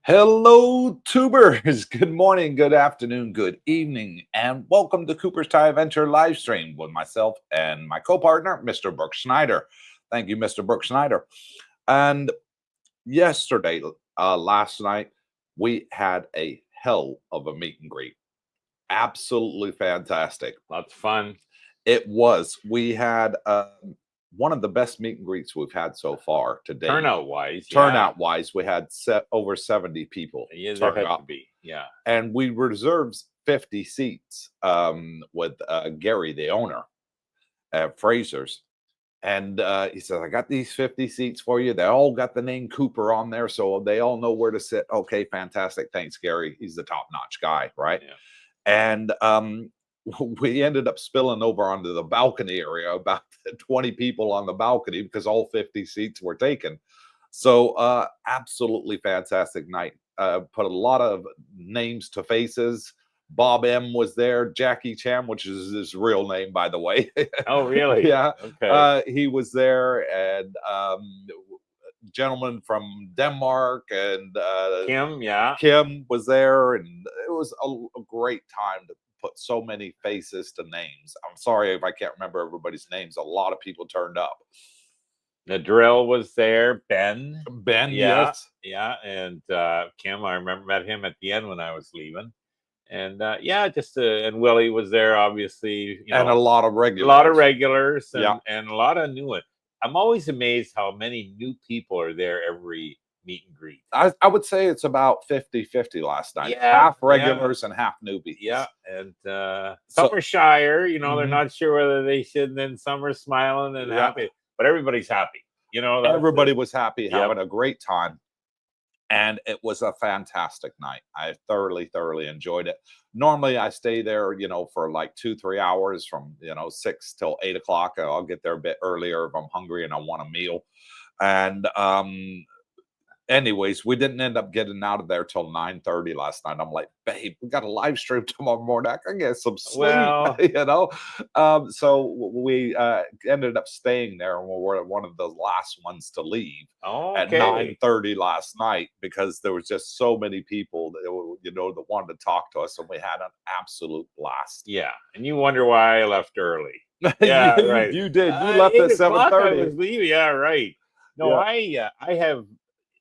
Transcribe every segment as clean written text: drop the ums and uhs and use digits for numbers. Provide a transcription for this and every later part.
Hello, tubers. Good morning, good afternoon, good evening, and welcome to Cooper's Thai Adventure live stream with myself and my co-partner, Mr. Brooke Schneider. Thank you, Mr. Brooke Schneider. And yesterday, last night, we had a hell of a meet and greet. Absolutely fantastic. Lots of fun. It was. We had one of the best meet and greets we've had so far today. Turnout wise, Turnout wise, we had over 70 people yeah, there turn had up. to be, yeah. And we reserved 50 seats with Gary, the owner at Fraser's. And he said, I got these 50 seats for you. They all got the name Cooper on there, so they all know where to sit. Okay, fantastic. Thanks, Gary. He's the top-notch guy, right? Yeah. And we ended up spilling over onto the balcony area, about 20 people on the balcony because all 50 seats were taken. So absolutely fantastic night. Put a lot of names to faces. Bob M was there. Jackie Chan, which is his real name, by the way. Oh, really? Yeah. Okay. He was there, and gentleman from Denmark, and Kim, yeah. Kim was there, and it was a great time to put so many faces to names. I'm sorry if I can't remember everybody's names. A lot of people turned up. The drill was there. Ben, Ben, yeah, yes. yeah, and Kim. I remember met him at the end when I was leaving, and yeah, just and Willie was there, obviously. And a lot of regulars. A lot of regulars, and Yeah. and a lot of new ones. I'm always amazed how many new people are there every meet and greet. I would say it's about 50-50 last night. Yeah, Half regulars and half newbies. Yeah, and some are shyer, they're not sure whether they should, and then some are smiling and happy, but everybody's happy. Everybody was happy, having a great time. And it was a fantastic night. I thoroughly enjoyed it. Normally I stay there, for like 2-3 hours from, 6 till 8 o'clock. I'll get there a bit earlier if I'm hungry and I want a meal. And anyways, we didn't end up getting out of there till 9:30 last night. I'm like, babe, we got a live stream tomorrow morning. I can get some sleep, Well, So we ended up staying there, and we were one of the last ones to leave at 9:30 last night, because there was just so many people that wanted to talk to us, and we had an absolute blast. Yeah, and you wonder why I left early. Yeah, right. You did. You left at 7:30. I was leaving. Yeah, right. No,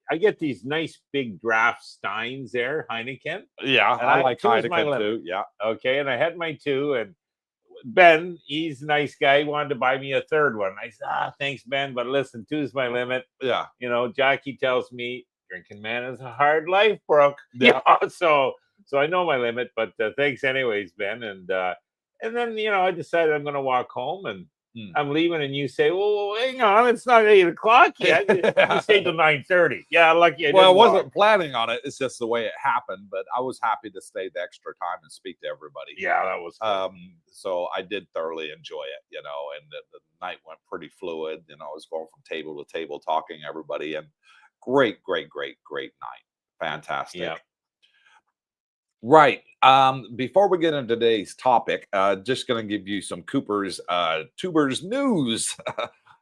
I get these nice big draft Steins there, Heineken. Yeah, I like Heineken too. Yeah. Okay, and I had my two, and Ben, he's a nice guy, he wanted to buy me a third one. I said, thanks, Ben, but listen, two's my limit. Yeah. Jackie tells me drinking, man, is a hard life, Brooke. Yeah. So I know my limit, but thanks anyways, Ben. And then I decided I'm going to walk home, and I'm leaving, and you say, well, hang on, it's not 8 o'clock yet. You stayed till 9:30. Yeah, lucky. I wasn't planning on it. It's just the way it happened, but I was happy to stay the extra time and speak to everybody. Yeah, that was good. So I did thoroughly enjoy it, and the night went pretty fluid. I was going from table to table talking to everybody, and great night. Fantastic. Yeah. Right. Before we get into today's topic, just going to give you some Cooper's Tubers news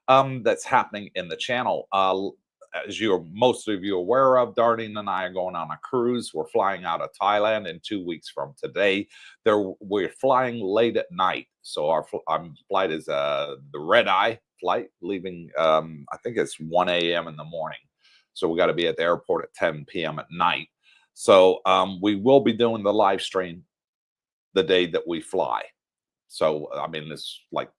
that's happening in the channel. As most of you are aware of, Darlene and I are going on a cruise. We're flying out of Thailand in 2 weeks from today. We're flying late at night, so our flight is the red eye flight, leaving I think it's 1 a.m. in the morning. So we got to be at the airport at 10 p.m. at night. So we will be doing the live stream the day that we fly. So I mean, it's like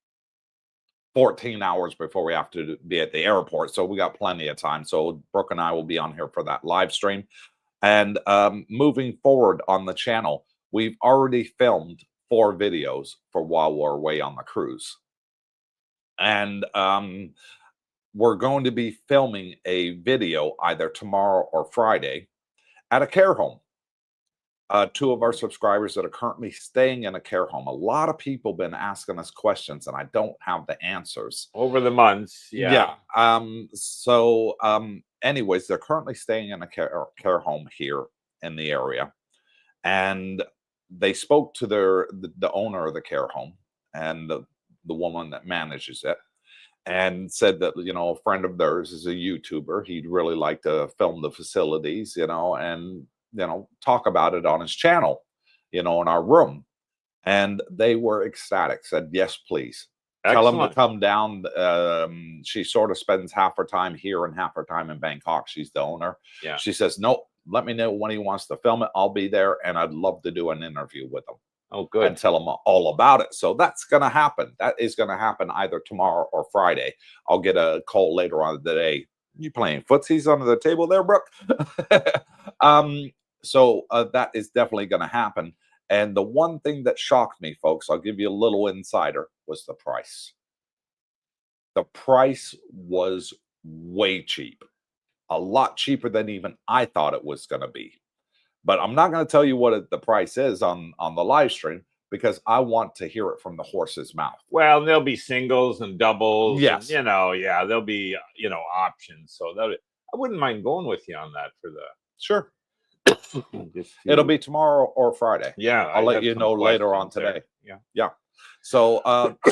14 hours before we have to be at the airport. So we got plenty of time. So Brooke and I will be on here for that live stream. And moving forward on the channel, we've already filmed 4 videos for while we're away on the cruise. And we're going to be filming a video either tomorrow or Friday at a care home. 2 of our subscribers that are currently staying in a care home. A lot of people been asking us questions, and I don't have the answers over the months. Yeah. Anyways, they're currently staying in a care home here in the area, and they spoke to the owner of the care home and the woman that manages it, and said that, you know, a friend of theirs is a YouTuber. He'd really like to film the facilities, you know, and, you know, talk about it on his channel, you know, in our room. And they were ecstatic, said, yes, please. Tell him to Excellent. come down. She sort of spends half her time here and half her time in Bangkok. She's the owner. Yeah. She says, nope, let me know when he wants to film it. I'll be there. And I'd love to do an interview with him. Oh, And good. tell them all about it. So that's going to happen. That is going to happen either tomorrow or Friday. I'll get a call later on the day. You playing footsies under the table there, Brooke? So that is definitely going to happen. And the one thing that shocked me, folks, I'll give you a little insider, was the price. The price was way cheap, a lot cheaper than even I thought it was going to be. But I'm not going to tell you what the price is on the live stream, because I want to hear it from the horse's mouth. Well, there'll be singles and doubles. Yes. And, you know, yeah, there'll be, you know, options. So I wouldn't mind going with you on that for the. Sure. Just It'll be tomorrow or Friday. Yeah. I'll let you know later on today. Yeah. Yeah. So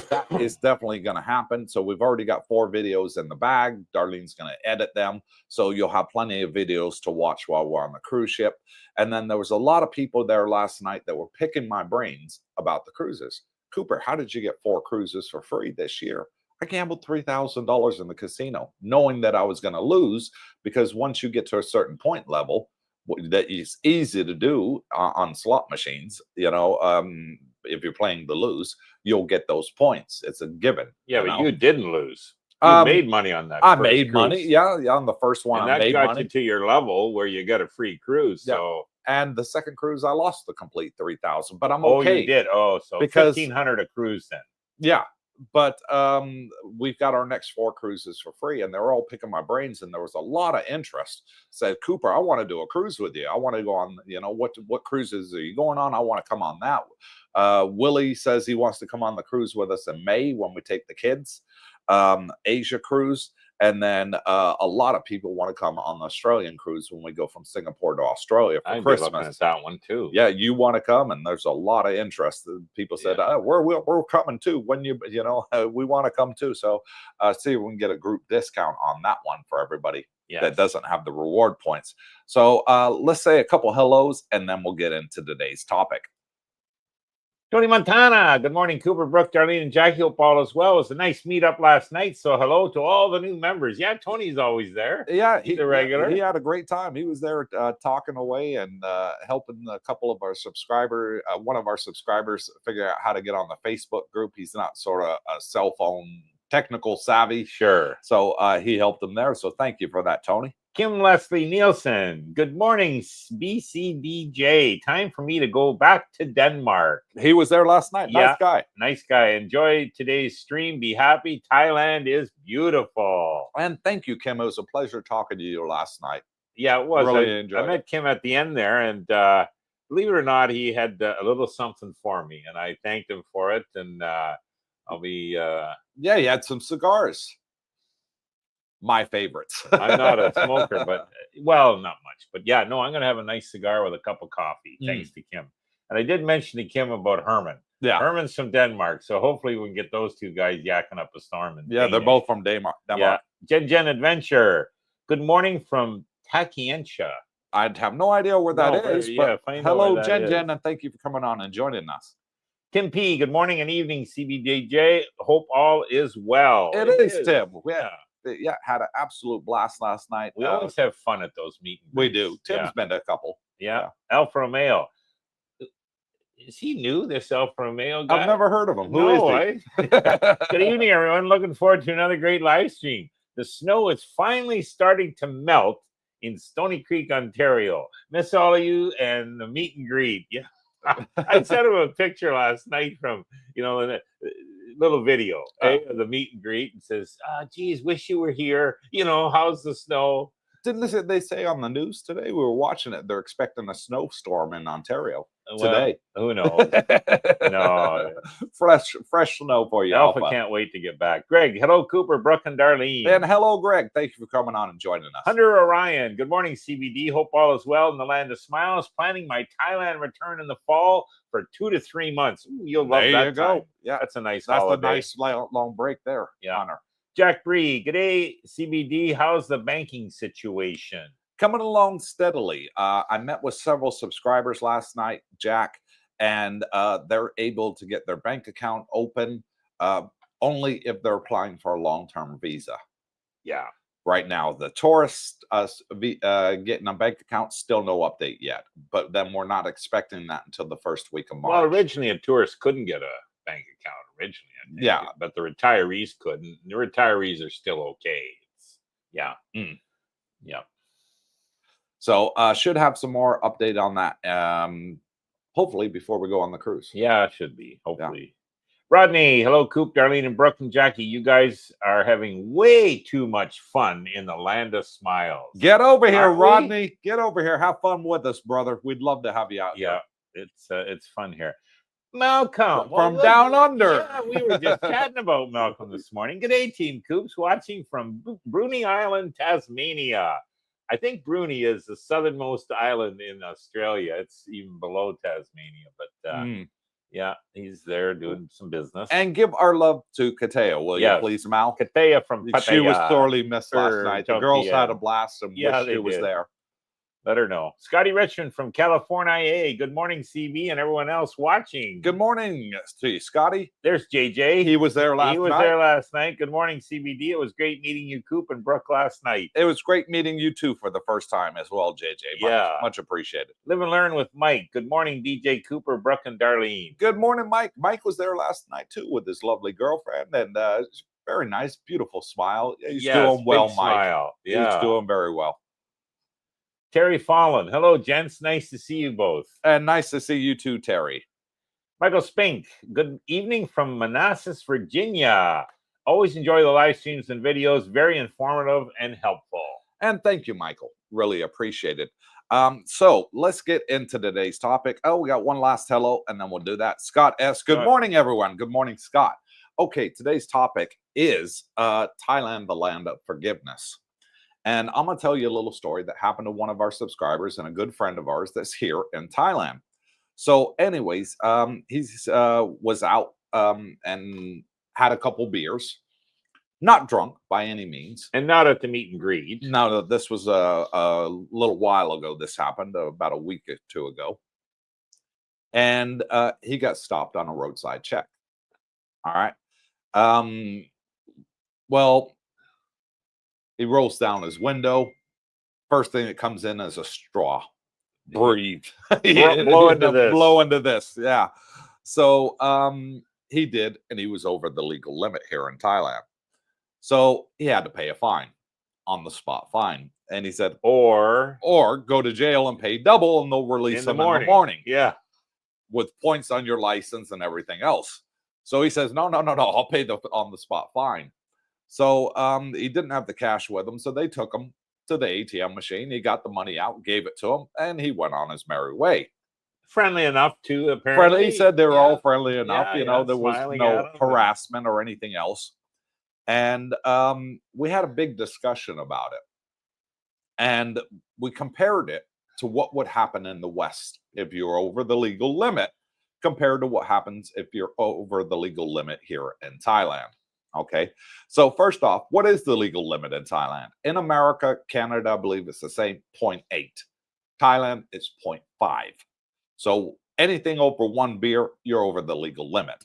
that is definitely going to happen. So we've already got 4 videos in the bag. Darlene's going to edit them. So you'll have plenty of videos to watch while we're on the cruise ship. And then there was a lot of people there last night that were picking my brains about the cruises. Cooper, how did you get 4 cruises for free this year? I gambled $3,000 in the casino, knowing that I was going to lose, because once you get to a certain point level, that is easy to do on slot machines, you know, if you're playing to lose, you'll get those points. It's a given. Yeah, but know? you didn't lose. You made money on that. I made money. Yeah, on the first one, and I that made got money. you to your level where you got a free cruise. Yeah. So, and the second cruise, I lost the complete 3,000, but I'm oh, okay. you did. Oh, so because 1,500 a cruise then. Yeah, but we've got our next 4 cruises for free, and they're all picking my brains. And there was a lot of interest. Said, Cooper, I want to do a cruise with you. I want to go on. You know, what cruises are you going on? I want to come on that. Willie says he wants to come on the cruise with us in May when we take the kids. Asia cruise. And then a lot of people want to come on the Australian cruise when we go from Singapore to Australia for Christmas. Looking at that one too. Yeah, you want to come, and there's a lot of interest. People said, we're coming too. When you know, we want to come too. So see if we can get a group discount on that one for everybody that doesn't have the reward points. So let's say a couple hellos, and then we'll get into today's topic. Tony Montana, good morning, Cooper, Brooke, Darlene, and Jackie. Hope all is well. It was a nice meetup last night. So hello to all the new members. Yeah, Tony's always there. Yeah, he's a regular. He had a great time. He was there talking away and helping a couple of our subscribers. One of our subscribers figure out how to get on the Facebook group. He's not sort of a cell phone technical savvy. Sure. So he helped them there. So thank you for that, Tony. Kim Leslie Nielsen, good morning, BCDJ. Time for me to go back to Denmark. He was there last night. Nice guy. Nice guy. Enjoy today's stream. Be happy. Thailand is beautiful. And thank you, Kim. It was a pleasure talking to you last night. Yeah, it was. Really enjoyed I met Kim at the end there, and believe it or not, he had a little something for me, and I thanked him for it. And I'll be... yeah, he had some cigars. My favorites. I'm not a smoker, but well, not much. But yeah, no, I'm going to have a nice cigar with a cup of coffee, thanks to Kim. And I did mention to Kim about Herman. Yeah, Herman's from Denmark, so hopefully we can get those two guys yakking up a storm. Yeah, they're both from Denmark. Yeah, Jen Adventure. Good morning from Takientia. I'd have no idea where that is. But hello, Jen, and thank you for coming on and joining us. Tim P. Good morning and evening, CBJJ. Hope all is well. It is, Tim. Yeah, had an absolute blast last night. We always have fun at those meetings. We do. Tim's been to a couple. Yeah. Alfa Romeo. Is he new, this Alfa Romeo guy? I've never heard of him. Who is he? Good evening, everyone. Looking forward to another great live stream. The snow is finally starting to melt in Stony Creek, Ontario. Miss all of you and the meet and greet. Yeah. I sent him a picture last night from, the little video of the meet and greet, and says, geez, wish you were here. How's the snow? Didn't they say on the news today? We were watching it. They're expecting a snowstorm in Ontario today. Who knows? No. Fresh snow for you. Alpha can't wait to get back. Greg, hello, Cooper, Brooke, and Darlene. And hello, Greg. Thank you for coming on and joining us. Hunter Orion, good morning, CBD. Hope all is well in the land of smiles. Planning my Thailand return in the fall for 2 to 3 months. Ooh, you'll love that. There you go. Yeah, that's a nice holiday. That's a nice long break there, Hunter. Jack Bree, g'day, CBD. How's the banking situation? Coming along steadily. I met with several subscribers last night, Jack, and they're able to get their bank account open only if they're applying for a long-term visa. Yeah. Right now, the tourist getting a bank account, still no update yet. But then we're not expecting that until the first week of March. Well, originally a tourist couldn't get a bank account originally, I think. Yeah. But the retirees couldn't. The retirees are still okay. Yeah. Yeah. So should have some more update on that. Hopefully before we go on the cruise. Yeah, it should be. Hopefully. Yeah. Rodney, hello, Coop, Darlene, and Brooke, and Jackie. You guys are having way too much fun in the land of smiles. Get over here, Rodney. Get over here. Have fun with us, brother. We'd love to have you out here. Yeah, it's fun here. Malcolm from down under. Yeah, we were just chatting about Malcolm this morning. Good day, Team Coops, watching from Bruny Island, Tasmania. I think Bruny is the southernmost island in Australia. It's even below Tasmania, but yeah, he's there doing some business. And give our love to Katea, will you please, Mal? Katea from Pattaya. She was sorely missed last night. The girls had a blast and wish she was there. Let her know. Scotty Richmond from California. Good morning, CB, and everyone else watching. Good morning to you, Scotty. There's JJ. He was there last night. He was there last night. Good morning, CBD. It was great meeting you, Coop and Brooke, last night. It was great meeting you, too, for the first time as well, JJ. Much appreciated. Live and learn with Mike. Good morning, DJ Cooper, Brooke, and Darlene. Good morning, Mike. Mike was there last night, too, with his lovely girlfriend, and very nice, beautiful smile. He's doing well, Mike. Smile. Yeah. He's doing very well. Terry Fallon. Hello, gents. Nice to see you both. And nice to see you too, Terry. Michael Spink. Good evening from Manassas, Virginia. Always enjoy the live streams and videos. Very informative and helpful. And thank you, Michael. Really appreciate it. So let's get into today's topic. Oh, we got one last hello, and then we'll do that. Scott S. Good morning, everyone. Good morning, Scott. Okay, today's topic is Thailand, the land of forgiveness. And I'm going to tell you a little story that happened to one of our subscribers and a good friend of ours that's here in Thailand. So anyways, he was out and had a couple beers, not drunk by any means. And not at the meet and greet. No, this was a little while ago. This happened about a week or two ago. And he got stopped on a roadside check. All right. Well, he rolls down his window. First thing that comes in is a straw. Breathe. Blow into this. Blow into this. Yeah. So he did, and he was over the legal limit here in Thailand. So he had to pay a fine, on the spot fine. And he said, or go to jail and pay double, and they'll release him in the morning. Yeah. With points on your license and everything else. So he says, no, I'll pay the on the spot fine. So he didn't have the cash with him, so they took him to the ATM machine. He got the money out, gave it to him, and he went on his merry way. Friendly enough, too, apparently. He said they were all friendly enough. Yeah, there was no harassment or anything else. And we had a big discussion about it. And we compared it to what would happen in the West if you're over the legal limit compared to what happens if you're over the legal limit here in Thailand. Okay, so first off, what is the legal limit in Thailand? In America, Canada, I believe it's the same, 0.8. Thailand is 0.5. So anything over one beer, you're over the legal limit.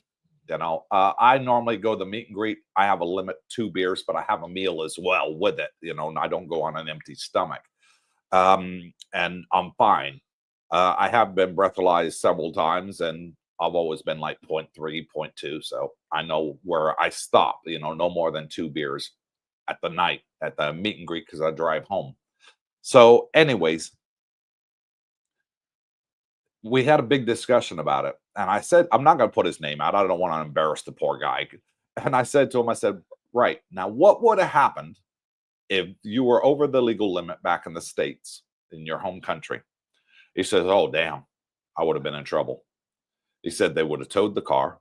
I normally go to the meet and greet. I have a limit 2 beers, but I have a meal as well with it, and I don't go on an empty stomach. And I'm fine. I have been breathalyzed several times, and I've always been like 0.3, 0.2. So I know where I stop, no more than 2 beers at the night at the meet and greet because I drive home. So anyways, we had a big discussion about it. And I said, I'm not going to put his name out. I don't want to embarrass the poor guy. And I said to him, right, now what would have happened if you were over the legal limit back in the States, in your home country? He says, oh, damn, I would have been in trouble. He said they would have towed the car,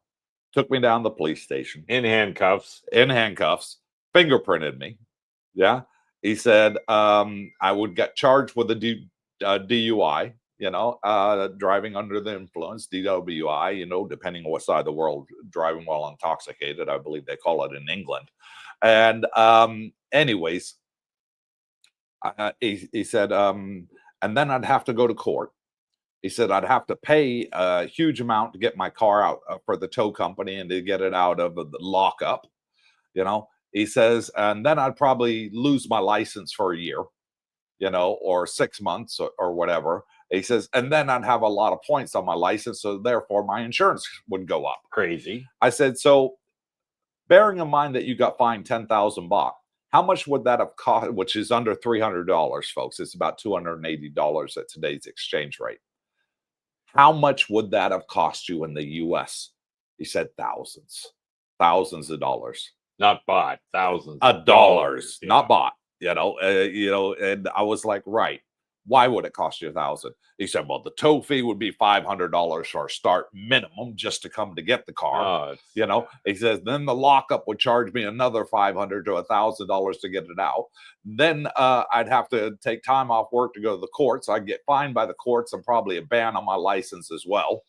took me down to the police station. In handcuffs, fingerprinted me. Yeah. He said I would get charged with a DUI, driving under the influence, DWI, depending on what side of the world, driving while intoxicated, I believe they call it in England. And anyways, he said, and then I'd have to go to court. He said I'd have to pay a huge amount to get my car out for the tow company and to get it out of the lockup. He says, and then I'd probably lose my license for a year, or 6 months or whatever. He says, and then I'd have a lot of points on my license, so therefore my insurance would go up. Crazy. I said, so bearing in mind that you got fined 10,000 baht, how much would that have cost, which is under $300, folks? It's about $280 at today's exchange rate. How much would that have cost you in the US? He said thousands of dollars. Not bought, thousands of dollars, yeah. Not bought, and I was like, right. Why would it cost you $1,000? He said, well, the tow fee would be $500 for a start minimum just to come to get the car. He says, then the lockup would charge me another $500 to $1,000 to get it out. Then I'd have to take time off work to go to the courts. I'd get fined by the courts and probably a ban on my license as well.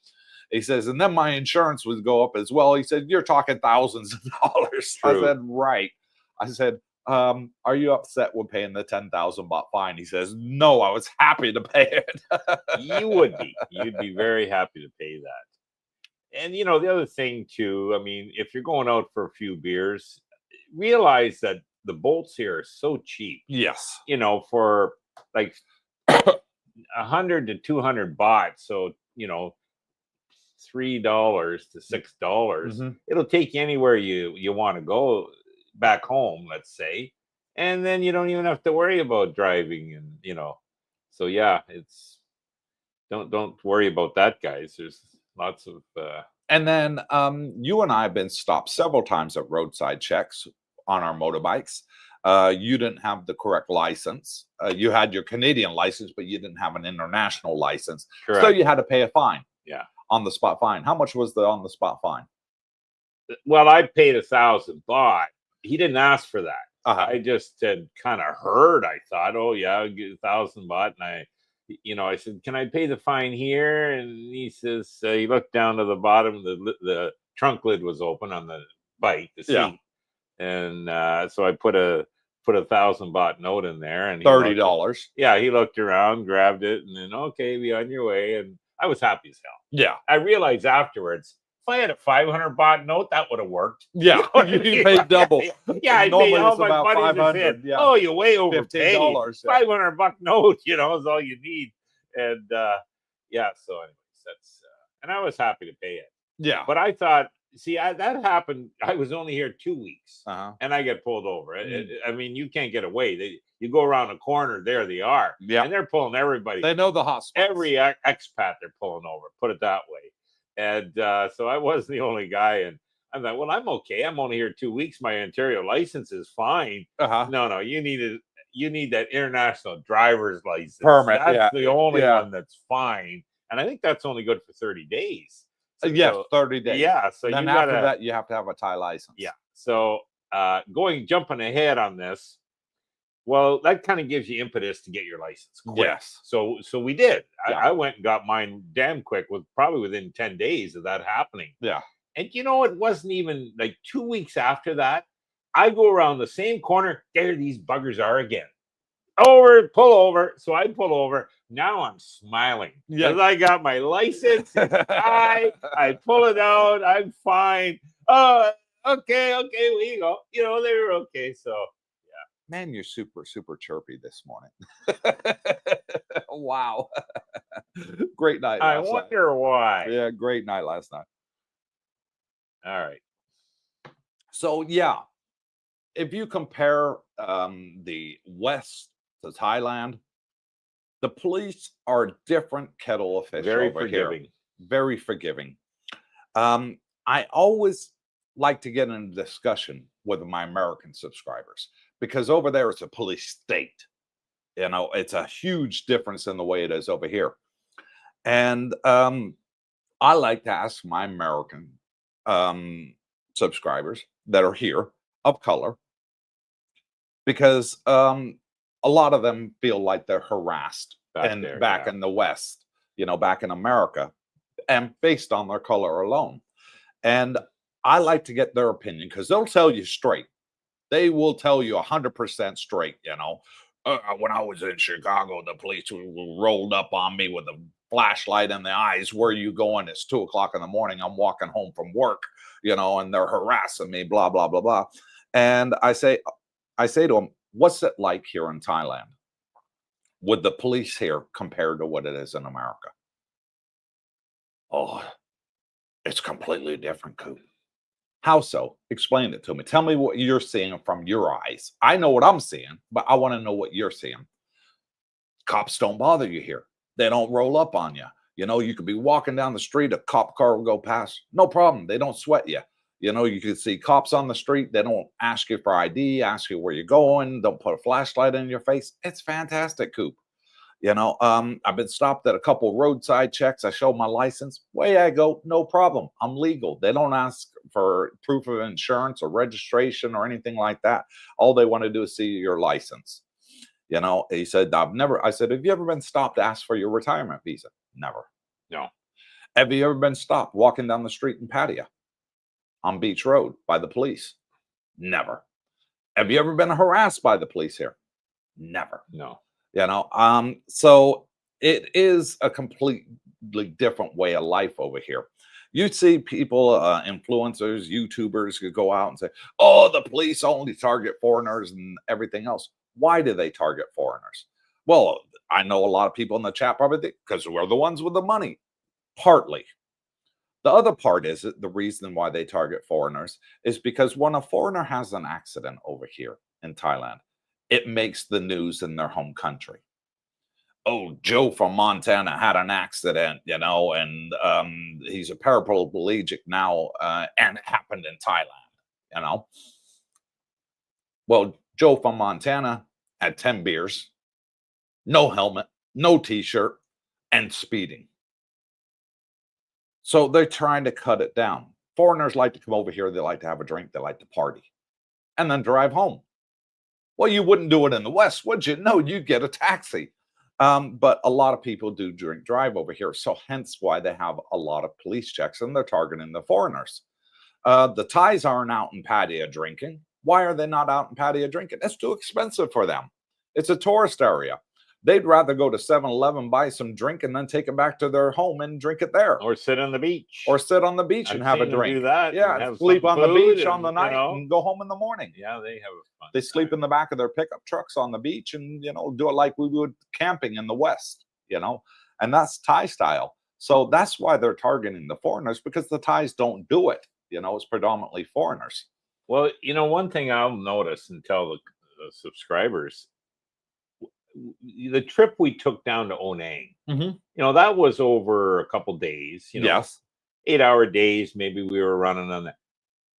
He says, and then my insurance would go up as well. He said, you're talking thousands of dollars. True. I said, right. I said, are you upset with paying the 10,000 baht fine? He says, no, I was happy to pay it. You would be. You'd be very happy to pay that. And, the other thing, too, I mean, if you're going out for a few beers, realize that the bolts here are so cheap. Yes. For like 100 to 200 baht. So, $3 to $6. Mm-hmm. It'll take you anywhere you want to go back home, let's say, and then you don't even have to worry about driving, and so yeah, it's don't worry about that, guys. There's lots of and then you and I have been stopped several times at roadside checks on our motorbikes. You didn't have the correct license. You had your Canadian license, but you didn't have an international license. Correct. So you had to pay a fine. Yeah. On the spot fine. How much was the on the spot fine? Well, I paid 1,000 baht. He didn't ask for that. I just had kind of heard. I thought, oh yeah, I'll get 1,000 baht, and I said, can I pay the fine here? And he says, he looked down to the bottom. The trunk lid was open on the bike, the seat, yeah. And so I put a 1,000 baht note in there, and $30. Yeah, he looked around, grabbed it, and then okay, be on your way. And I was happy as hell. Yeah, I realized afterwards, if I had a 500 baht note, that would have worked. Yeah, you paid double. Yeah, I paid how much money is it? Yeah. Oh, you way overpaid. $15, yeah. 500 baht note, is all you need. And yeah, so anyways, that's and I was happy to pay it. Yeah, but I thought, that happened. I was only here 2 weeks, and I get pulled over. I mean, you can't get away. You go around a corner, there they are. Yeah, and they're pulling everybody. They know the hot spots. Every expat they're pulling over. Put it that way. And so I wasn't the only guy, and I'm like, well, I'm okay. I'm only here 2 weeks. My Ontario license is fine. No, you need that international driver's license permit. That's the only one that's fine, and I think that's only good for 30 days. So, 30 days. Yeah. So then after that, you have to have a Thai license. Yeah. So jumping ahead on this. Well, that kind of gives you impetus to get your license quick. Yes. So we did. Yeah. I went and got mine damn quick, probably within 10 days of that happening. Yeah. And it wasn't even like 2 weeks after that. I go around the same corner. There these buggers are again. Pull over. So I pull over. Now I'm smiling because I got my license. I pull it out. I'm fine. Oh, okay. We go. They were okay. So. Man, you're super, super chirpy this morning. Wow. Great night. I wonder why. Yeah, great night last night. All right. So, yeah, if you compare the West to Thailand, the police are a different kettle of fish. Very forgiving. Here. Very forgiving. I always like to get in a discussion with my American subscribers, because over there it's a police state. It's a huge difference in the way it is over here. And I like to ask my American subscribers that are here of color, because a lot of them feel like they're harassed back in the West. back in America, and based on their color alone. And I like to get their opinion because they'll tell you straight. They will tell you 100% straight. When I was in Chicago, the police rolled up on me with a flashlight in the eyes. Where are you going? It's 2 o'clock in the morning. I'm walking home from work, and they're harassing me, blah, blah, blah, blah. And I say to them, what's it like here in Thailand with the police here compared to what it is in America? Oh, it's completely different, Coop. How so? Explain it to me. Tell me what you're seeing from your eyes. I know what I'm seeing, but I want to know what you're seeing. Cops don't bother you here. They don't roll up on you. You could be walking down the street, a cop car will go past. No problem. They don't sweat you. You can see cops on the street. They don't ask you for ID, ask you where you're going, don't put a flashlight in your face. It's fantastic, Coop. I've been stopped at a couple roadside checks. I show my license. Way I go, no problem. I'm legal. They don't ask for proof of insurance or registration or anything like that. All they want to do is see your license. He said, I said, have you ever been stopped to ask for your retirement visa? Never. No. Have you ever been stopped walking down the street in Pattaya on Beach Road by the police? Never. Have you ever been harassed by the police here? Never. No. So it is a completely different way of life over here. You see people, influencers, YouTubers could go out and say, oh, the police only target foreigners and everything else. Why do they target foreigners? Well, I know a lot of people in the chat probably think because we're the ones with the money. Partly. The other part is that the reason why they target foreigners is because when a foreigner has an accident over here in Thailand, it makes the news in their home country. Oh, Joe from Montana had an accident, and he's a paraplegic now, and it happened in Thailand, Well, Joe from Montana had 10 beers, no helmet, no t-shirt, and speeding. So they're trying to cut it down. Foreigners like to come over here. They like to have a drink. They like to party and then drive home. Well, you wouldn't do it in the West, would you? No, you'd get a taxi. But a lot of people do drink drive over here. So hence why they have a lot of police checks and they're targeting the foreigners. The Thais aren't out in Pattaya drinking. Why are they not out in Pattaya drinking? It's too expensive for them. It's a tourist area. They'd rather go to 7-Eleven, buy some drink, and then take it back to their home and drink it there. Or sit on the beach. Or sit on the beach and have a drink. Do that. Yeah, sleep on the beach on the night and go home in the morning. Yeah, they have fun. They sleep in the back of their pickup trucks on the beach and, do it like we would camping in the West, and that's Thai style. So that's why they're targeting the foreigners, because the Thais don't do it. It's predominantly foreigners. Well, one thing I'll notice and tell the subscribers, the trip we took down to Onang, that was over a couple days, yes, 8-hour days. Maybe we were running on that.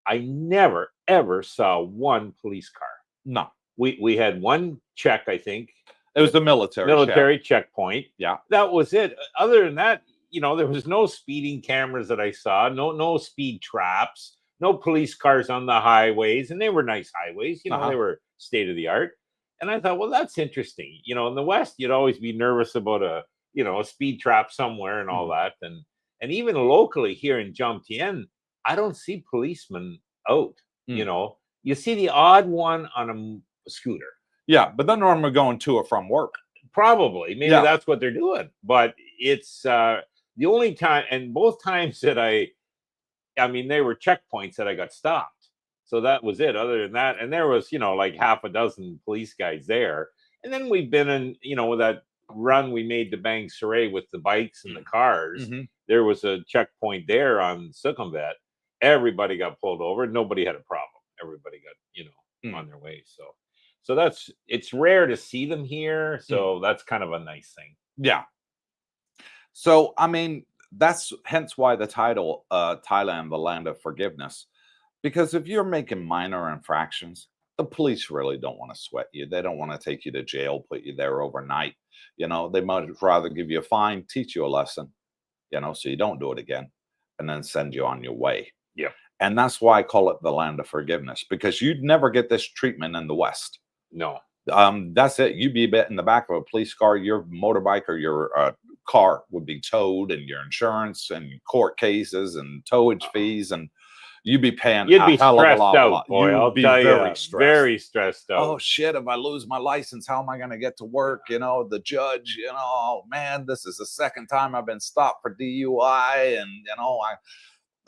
I never, ever saw one police car. No, we had one check. I think it was the military checkpoint. Yeah, that was it. Other than that, there was no speeding cameras that I saw. No speed traps. No police cars on the highways, and they were nice highways. They were state of the art. And I thought, well, that's interesting. In the West, you'd always be nervous about a speed trap somewhere and all that. And even locally here in Jomtien, I don't see policemen out. You see the odd one on a scooter. Yeah, but then normally going to or from work. Probably. Maybe that's what they're doing. But it's the only time, and both times that I mean, they were checkpoints that I got stopped. So that was it. Other than that, and there was, like half a dozen police guys there. And then we've been in, with that run we made to Bang Saray with the bikes and the cars. There was a checkpoint there on Sukhumvit. Everybody got pulled over. Nobody had a problem. Everybody got, on their way. So it's rare to see them here. So that's kind of a nice thing. Yeah. So, I mean, that's hence why the title, Thailand, the Land of Forgiveness. Because if you're making minor infractions, the police really don't want to sweat you. They don't want to take you to jail, put you there overnight. They might rather give you a fine, teach you a lesson, so you don't do it again, and then send you on your way. Yeah. And that's why I call it the Land of Forgiveness, because you'd never get this treatment in the West. No. That's it. You'd be in the back of a police car, your motorbike or your car would be towed, and your insurance and court cases and towage fees, and you'd be paying You'd a be hell of a stressed out, lot. boy. You'd I'll be tell very you, stressed. very stressed out. Oh shit, if I lose my license, how am I going to get to work? You know, the judge, you know, oh man, this is the second time I've been stopped for DUI, and you know,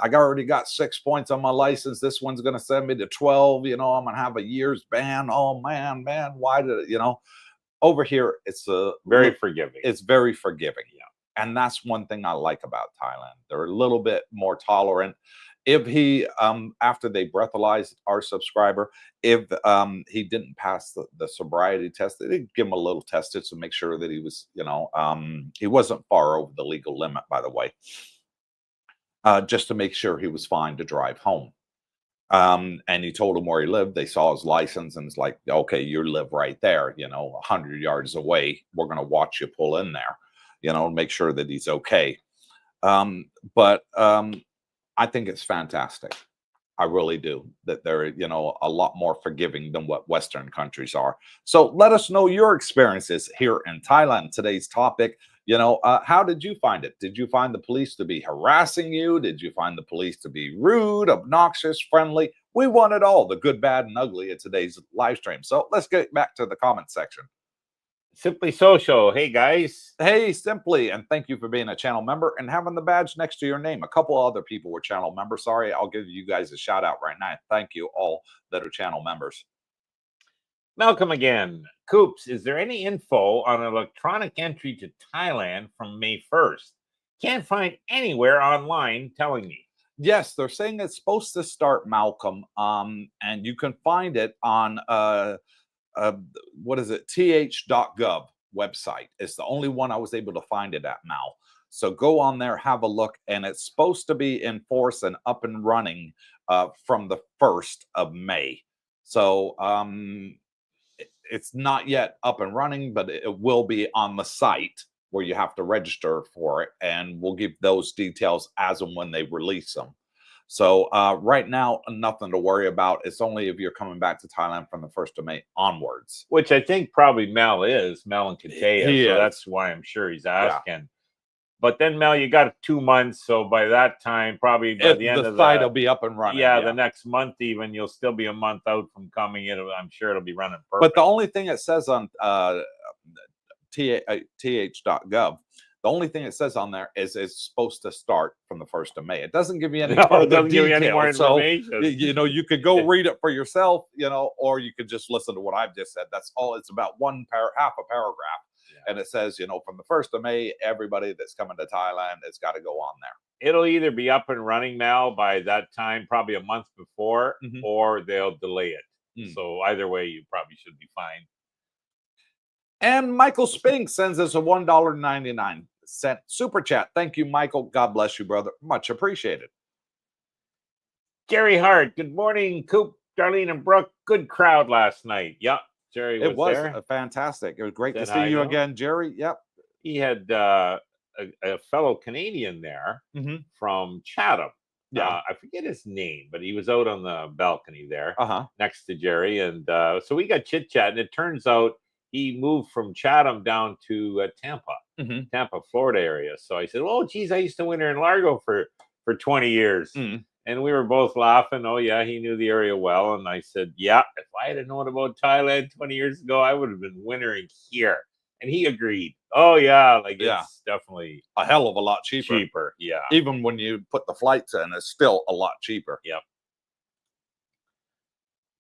I already got 6 points on my license. This one's going to send me to 12. You know, I'm going to have a year's ban. Oh man, why did it, you know? Over here, it's very forgiving. It's very forgiving. Yeah. And that's one thing I like about Thailand. They're a little bit more tolerant. If he, after they breathalyzed our subscriber, if he didn't pass the sobriety test, they give him a little test to make sure that he was, you know, he wasn't far over the legal limit, by the way, just to make sure he was fine to drive home. And he told him where he lived. They saw his license, and it's like, okay, you live right there, you know, 100 yards away. We're going to watch you pull in there, you know, make sure that he's okay. But I think it's fantastic. I really do, that they're, you know, a lot more forgiving than what Western countries are. So let us know your experiences here in Thailand. Today's topic, you know, how did you find it? Did you find the police to be harassing you? Did you find the police to be rude, obnoxious, friendly? We want it all, the good, bad, and ugly in today's live stream. So let's get back to the comment section. Simply Social. Hey, guys. Hey, Simply, and thank you for being a channel member and having the badge next to your name. A couple other people were channel members. Sorry, I'll give you guys a shout out right now. Thank you all that are channel members. Malcolm again. Coops, is there any info on electronic entry to Thailand from May 1st? Can't find anywhere online telling me. Yes, they're saying it's supposed to start, Malcolm, and you can find it on what is it, th.gov website. It's the only one I was able to find it at, Mal. So go on there, have a look, and it's supposed to be in force and up and running from the 1st of May. So it's not yet up and running, but it will be on the site where you have to register for it, and we'll give those details as and when they release them. So right now, nothing to worry about. It's only if you're coming back to Thailand from the 1st of May onwards. Which I think probably Mel and Katea. So is. that's why I'm sure he's asking. Yeah. But then, Mel, you got 2 months. So by that time, probably by the end of the site will be up and running. Yeah, the next month even, you'll still be a month out from coming in. I'm sure it'll be running perfect. But the only thing it says on th.gov, the only thing it says on there is it's supposed to start from the 1st of May. It doesn't give you any further details. Give you any more information. So, you know, you could go read it for yourself, you know, or you could just listen to what I've just said. That's all. It's about half a paragraph. Yeah. And it says, you know, from the 1st of May, everybody that's coming to Thailand, it's got to go on there. It'll either be up and running now by that time, probably a month before, or they'll delay it. So either way, you probably should be fine. And Michael Spink sends us a $1.99 super chat. Thank you, Michael. God bless you, brother. Much appreciated. Jerry Hart. Good morning, Coop, Darlene, and Brooke. Good crowd last night. Yep, Jerry was there. It was fantastic. It was great to see you again, Jerry. Yep. He had a fellow Canadian there from Chatham. Yeah, I forget his name, but he was out on the balcony there next to Jerry, and so we got chit chat, and it turns out he moved from Chatham down to Tampa, Tampa, Florida area. So I said, "Oh, geez, I used to winter in Largo for 20 years." And we were both laughing. Oh, yeah, he knew the area well. And I said, yeah, if I had known about Thailand 20 years ago, I would have been wintering here. And he agreed. Oh, yeah, like it's definitely a hell of a lot cheaper. Yeah. Even when you put the flights in, it's still a lot cheaper. Yep.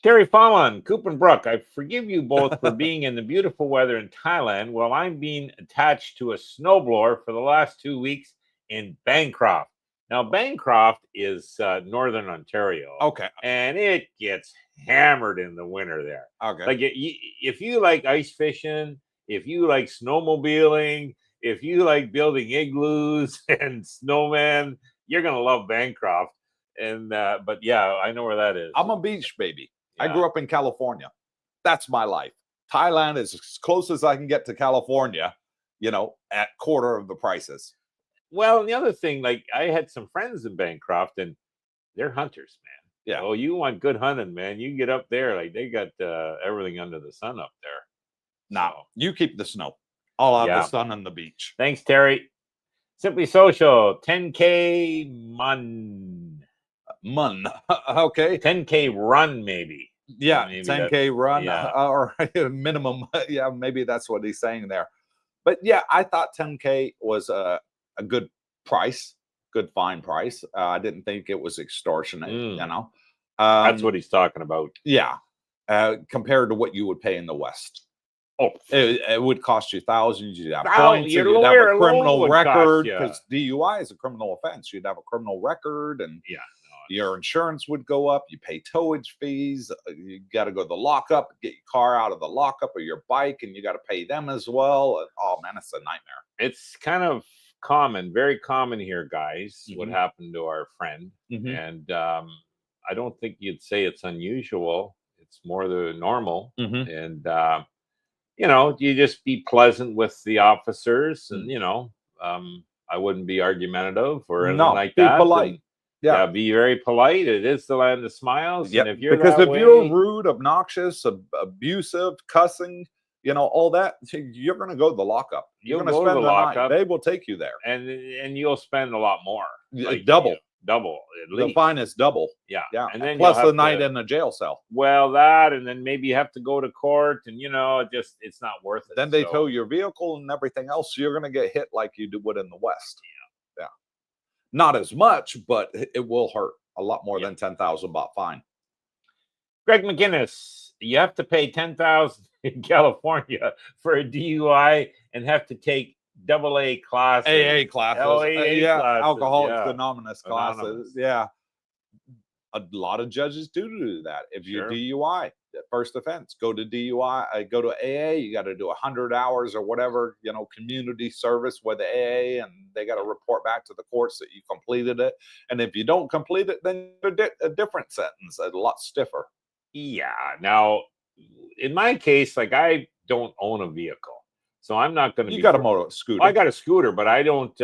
Terry Fallon, Cooper and Brooke, I forgive you both for being in the beautiful weather in Thailand while I'm being attached to a snowblower for the last 2 weeks in Bancroft. Now, Bancroft is northern Ontario. Okay. And it gets hammered in the winter there. Okay. Like if you like ice fishing, if you like snowmobiling, if you like building igloos and snowmen, you're going to love Bancroft. And but yeah, I know where that is. I'm a beach baby. Yeah. I grew up in California. That's my life. Thailand is as close as I can get to California, you know, at quarter of the prices. Well, and the other thing, like I had some friends in Bancroft, and they're hunters, man. Yeah. Oh, you want good hunting, man? You get up there, like they got everything under the sun up there. Now, you keep the snow. I'll have the sun and the beach. Thanks, Terry. Simply Social, 10K Mun. Okay. 10K run, maybe. Yeah, Maybe 10K run, yeah. or minimum. Yeah, maybe that's what he's saying there. But yeah, I thought 10K was a good price, good fine price. I didn't think it was extortionate, you know. That's what he's talking about. Yeah, compared to what you would pay in the West. Oh, It would cost you thousands. You'd have Now, points. your You'd have lawyer a alone criminal would cost record ya. because DUI is a criminal offense. You'd have a criminal record, and yeah. your insurance would go up. You pay towage fees. You got to go to the lockup, get your car out of the lockup or your bike, and you got to pay them as well. And, oh man, it's a nightmare. It's kind of common, very common here, guys. What Mhm. happened to our friend, Mhm. and I don't think you'd say it's unusual. It's more the normal, Mhm. and you know, you just be pleasant with the officers, and Mm. you know, I wouldn't be argumentative or anything No, like be that. polite. And Yeah. yeah, be very polite. It is the land of smiles, Yep. and if you're Because that if you're way, rude, obnoxious, abusive, cussing, all that, you're going to go to the lockup. You're you'll going to go to the spend the night. lockup, They will take you there. and you'll spend a lot more, like Double. double at The least. fine is double. Yeah, Yeah. and then Plus you'll the have night to, in a jail cell. well, that, and then maybe you have to go to court, and you know, it's not worth it. Then they So, tow your vehicle and everything else. So you're going to get hit like you would in the West. Yeah. Not as much, but it will hurt a lot more Yeah. than 10,000 baht fine. Greg McGinnis, you have to pay 10,000 in California for a DUI and have to take AA classes. AA classes. Yeah. classes. Alcoholics Yeah. Anonymous classes. Anonymous. Yeah. A lot of judges do that. If you Sure. DUI, first offense, go to DUI, go to AA. You got to do 100 hours or whatever, community service with the AA, and they got to report back to the courts that you completed it. And if you don't complete it, then a different sentence, a lot stiffer. Yeah. Now, in my case, like, I don't own a vehicle, so I'm not going to. You got a motor scooter. I got a scooter, but I don't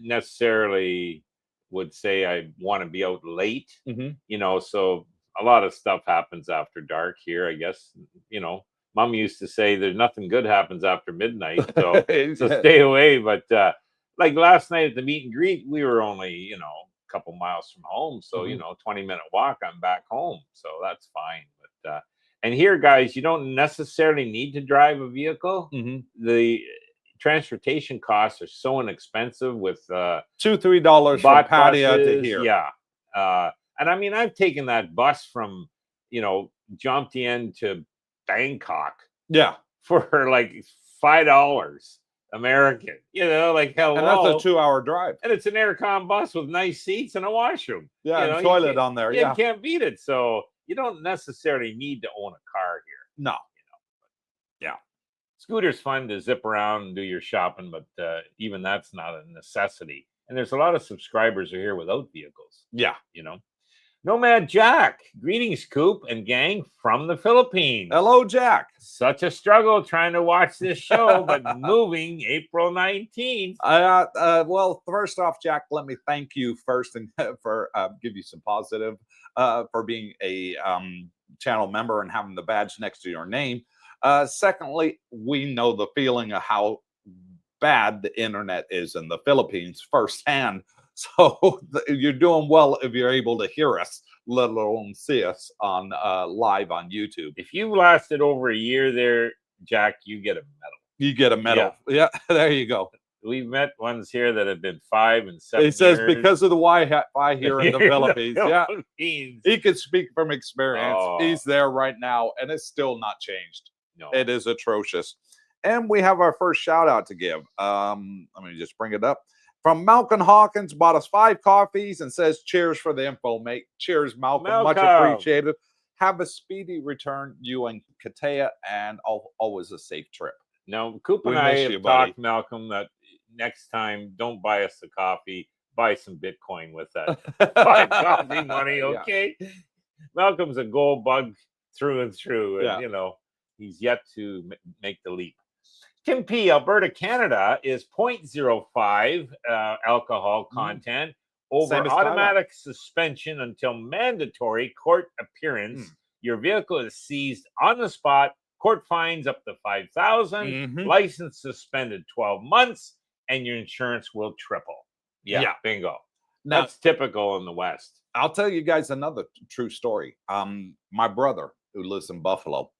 necessarily would say I want to be out late. So a lot of stuff happens after dark here, I guess. Mom used to say there's nothing good happens after midnight, so stay away. But like last night at the meet and greet, we were only a couple miles from home, so 20-minute walk, I'm back home, so that's fine. But and here, guys, you don't necessarily need to drive a vehicle. The transportation costs are so inexpensive with $2-3 from Pattaya to here. Yeah. And I mean, I've taken that bus from Jomtien to Bangkok, yeah, for like $5 American, like, hello. And that's a 2-hour drive, and it's an aircon bus with nice seats and a washroom. Yeah, and toilet on there. You can't beat it. So you don't necessarily need to own a car here. No. Yeah. Scooter's fun to zip around and do your shopping, but even that's not a necessity. And there's a lot of subscribers who are here without vehicles. Yeah. Nomad Jack, greetings, Coop and gang from the Philippines. Hello, Jack. Such a struggle trying to watch this show, but moving April 19th. Well, first off, Jack, let me thank you first and for give you some positive for being a channel member and having the badge next to your name. Secondly, we know the feeling of how bad the internet is in the Philippines firsthand. So you're doing well if you're able to hear us, let alone see us on live on YouTube. If you've lasted over a year there, Jack, you get a medal. You get a medal. Yeah, there you go. We've met ones here that have been 5 and 7 It says years. because of the Wi-Fi here in the Philippines. Yeah, he can speak from experience. Oh. He's there right now, and it's still not changed. No. It is atrocious. And we have our first shout out to give. Let me just bring it up. From Malcolm Hawkins, bought us 5 coffees and says, cheers for the info, mate. Cheers, Malcolm. Much appreciated. Have a speedy return, you and Katea, and always a safe trip. Now, Cooper and I have talked, Malcolm, that next time, don't buy us the coffee. Buy some Bitcoin with that. Buy coffee money, okay? Yeah. Malcolm's a gold bug through and through. And, he's yet to make the leap. Tim P, Alberta, Canada is 0.05 alcohol content over automatic suspension until mandatory court appearance. Your vehicle is seized on the spot. Court fines up to $5,000. License suspended 12 months. and your insurance will triple. Yeah, Yeah. bingo. Now, That's typical in the West. I'll tell you guys another true story. My brother, who lives in Buffalo,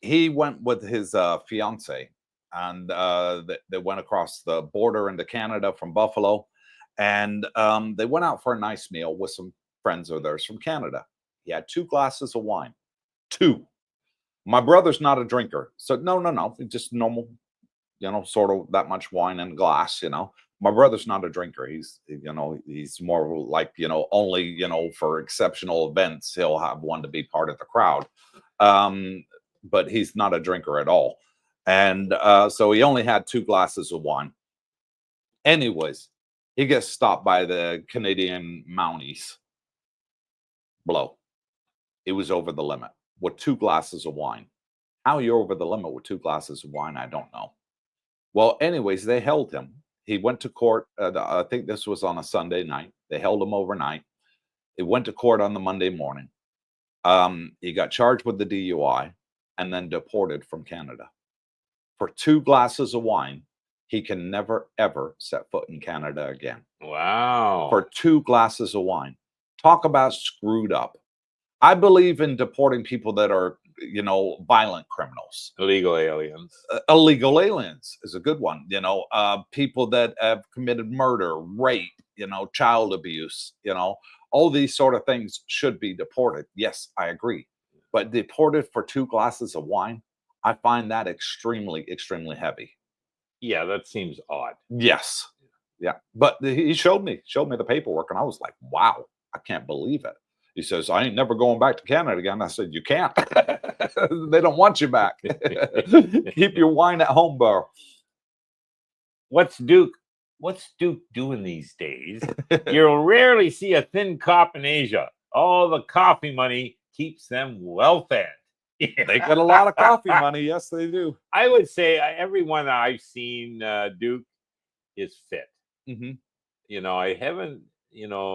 he went with his fiance, and they went across the border into Canada from Buffalo, and they went out for a nice meal with some friends of theirs from Canada. He had 2 glasses of wine. 2. My brother's not a drinker, so no, just normal, sort of that much wine in a glass. My brother's not a drinker. He's more like, only, for exceptional events, he'll have one to be part of the crowd. But he's not a drinker at all. And so he only had 2 glasses of wine. Anyways, he gets stopped by the Canadian Mounties. Blow. It was over the limit with 2 glasses of wine. How you're over the limit with 2 glasses of wine, I don't know. Well, anyways, they held him. He went to court. I think this was on a Sunday night. They held him overnight. He went to court on the Monday morning. He got charged with the DUI and then deported from Canada. For 2 glasses of wine, he can never, ever set foot in Canada again. Wow. For 2 glasses of wine. Talk about screwed up. I believe in deporting people that are, violent criminals. Illegal aliens. Illegal aliens is a good one. People that have committed murder, rape, child abuse, all these sort of things should be deported. Yes, I agree. But deported for 2 glasses of wine, I find that extremely, extremely heavy. Yeah, that seems odd. Yes. Yeah. But he showed me the paperwork, and I was like, wow, I can't believe it. He says, I ain't never going back to Canada again. I said, you can't. They don't want you back. Keep your wine at home, bro. What's Duke doing these days? You'll rarely see a thin cop in Asia. All the coffee money keeps them well fed. They get a lot of coffee money. Yes, they do. I would say everyone I've seen, Duke, is fit. Mm-hmm. I haven't,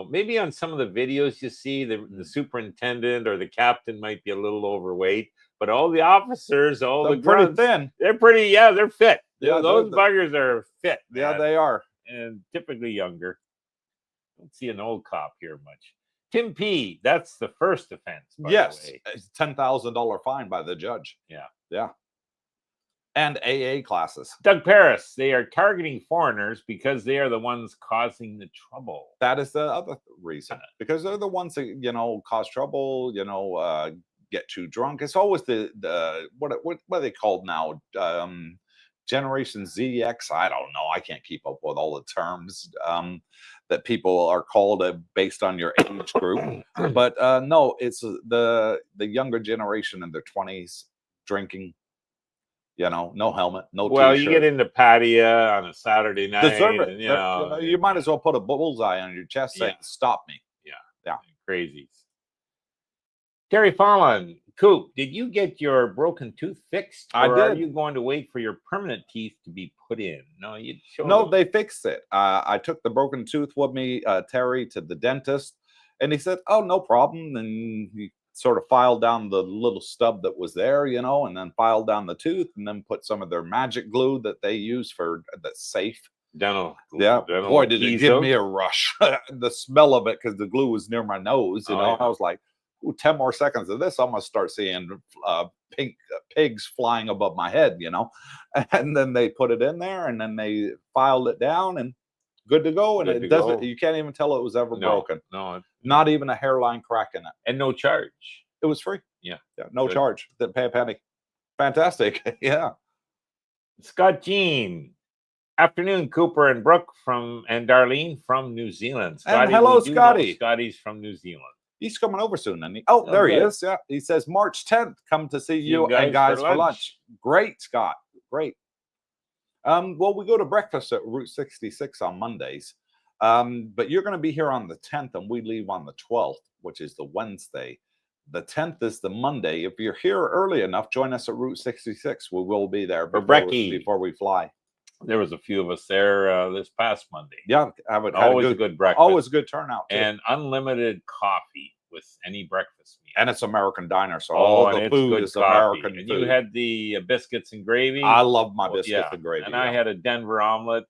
maybe on some of the videos you see, the superintendent or the captain might be a little overweight, but all the officers, they're pretty thin. They're they're fit. Yeah, those buggers are fit. Yeah, man. they are. And typically younger. Don't see an old cop here much. Tim P, that's the first offense. Yes, it's $10,000 fine by the judge. Yeah. And AA classes. Doug Paris, they are targeting foreigners because they are the ones causing the trouble. That is the other reason, because they're the ones that cause trouble. Get too drunk. It's always the what are they called now? Generation ZX. I don't know. I can't keep up with all the terms that people are called based on your age group. But no, it's the younger generation in their 20s drinking. No helmet, no Well, t-shirt. you get into patio on a Saturday night. Deserve it. And, you might as well put a bullseye on your chest saying, stop me. Yeah. Crazies. Terry Fallon, Coop, did you get your broken tooth fixed? I did. Are you going to wait for your permanent teeth to be put in? No, they fixed it. I took the broken tooth with me, Terry, to the dentist, and he said, oh, no problem. And he sort of filed down the little stub that was there, and then filed down the tooth, and then put some of their magic glue that they use for the safe dental. Yeah, boy, did it give me a rush. The smell of it, because the glue was near my nose. I was like, ooh, 10 more seconds of this, I'm gonna start seeing pink pigs flying above my head. And then they put it in there, and then they filed it down, and good to go. And it doesn't. You can't even tell it was ever broken. No, not even a hairline crack in it, and no charge. It was free. Yeah, no charge. Didn't pay a penny. Fantastic. Yeah. Scott Jean. Afternoon, Cooper and Brooke and Darlene from New Zealand. Scotty, and hello, Scotty. Scotty's from New Zealand. He's coming over soon, isn't he? Oh, there he is. Yeah, he says March 10th. Come to see you guys for lunch. Great, Scott. Great. Well, we go to breakfast at Route 66 on Mondays, but you're going to be here on the 10th, and we leave on the 12th, which is the Wednesday. The 10th is the Monday. If you're here early enough, join us at Route 66. We will be there before we fly. There was a few of us there this past Monday. Yeah, always a good breakfast. Always a good turnout. Too. And unlimited coffee with any breakfast meal. And it's American Diner, so all the food is American and food. You had the biscuits and gravy. I love my biscuits and gravy. And I had a Denver omelet.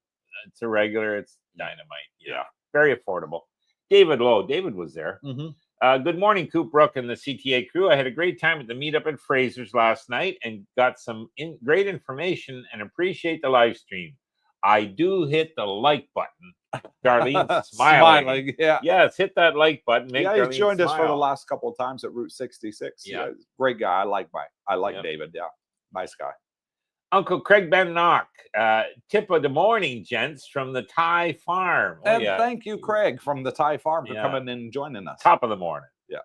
It's a regular. It's dynamite. Yeah. Very affordable. David Lowe. David was there. Good morning, Coop, Brooke, and the CTA crew. I had a great time at the meetup at Fraser's last night and got some great information and appreciate the live stream. I do hit the like button. Darlene's smiling. Yeah. Yes, hit that like button. Make Yeah, Darlene he's joined us for the smile. last couple of times at Route 66. Yeah. Great guy. I like David. Yeah. Nice guy. Uncle Craig Ben Knock, tip of the morning, gents, from the Thai farm. And thank you, Craig, from the Thai farm for coming in and joining us. Top of the morning. Yeah.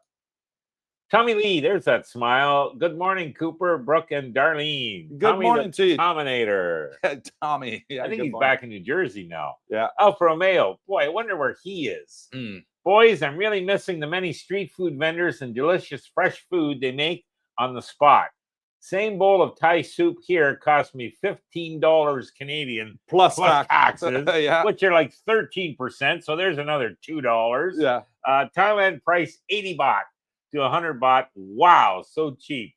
Tommy Lee, there's that smile. Good morning, Cooper, Brooke, and Darlene. Good morning to you. Dominator. Tommy. Yeah, I think he's back in New Jersey now. Yeah. Alfa Romeo. Boy, I wonder where he is. Boys, I'm really missing the many street food vendors and delicious fresh food they make on the spot. Same bowl of Thai soup here cost me $15 Canadian plus taxes, yeah. which are like 13%. So there's another $2. Yeah. Thailand price 80 baht to 100 baht. Wow, so cheap.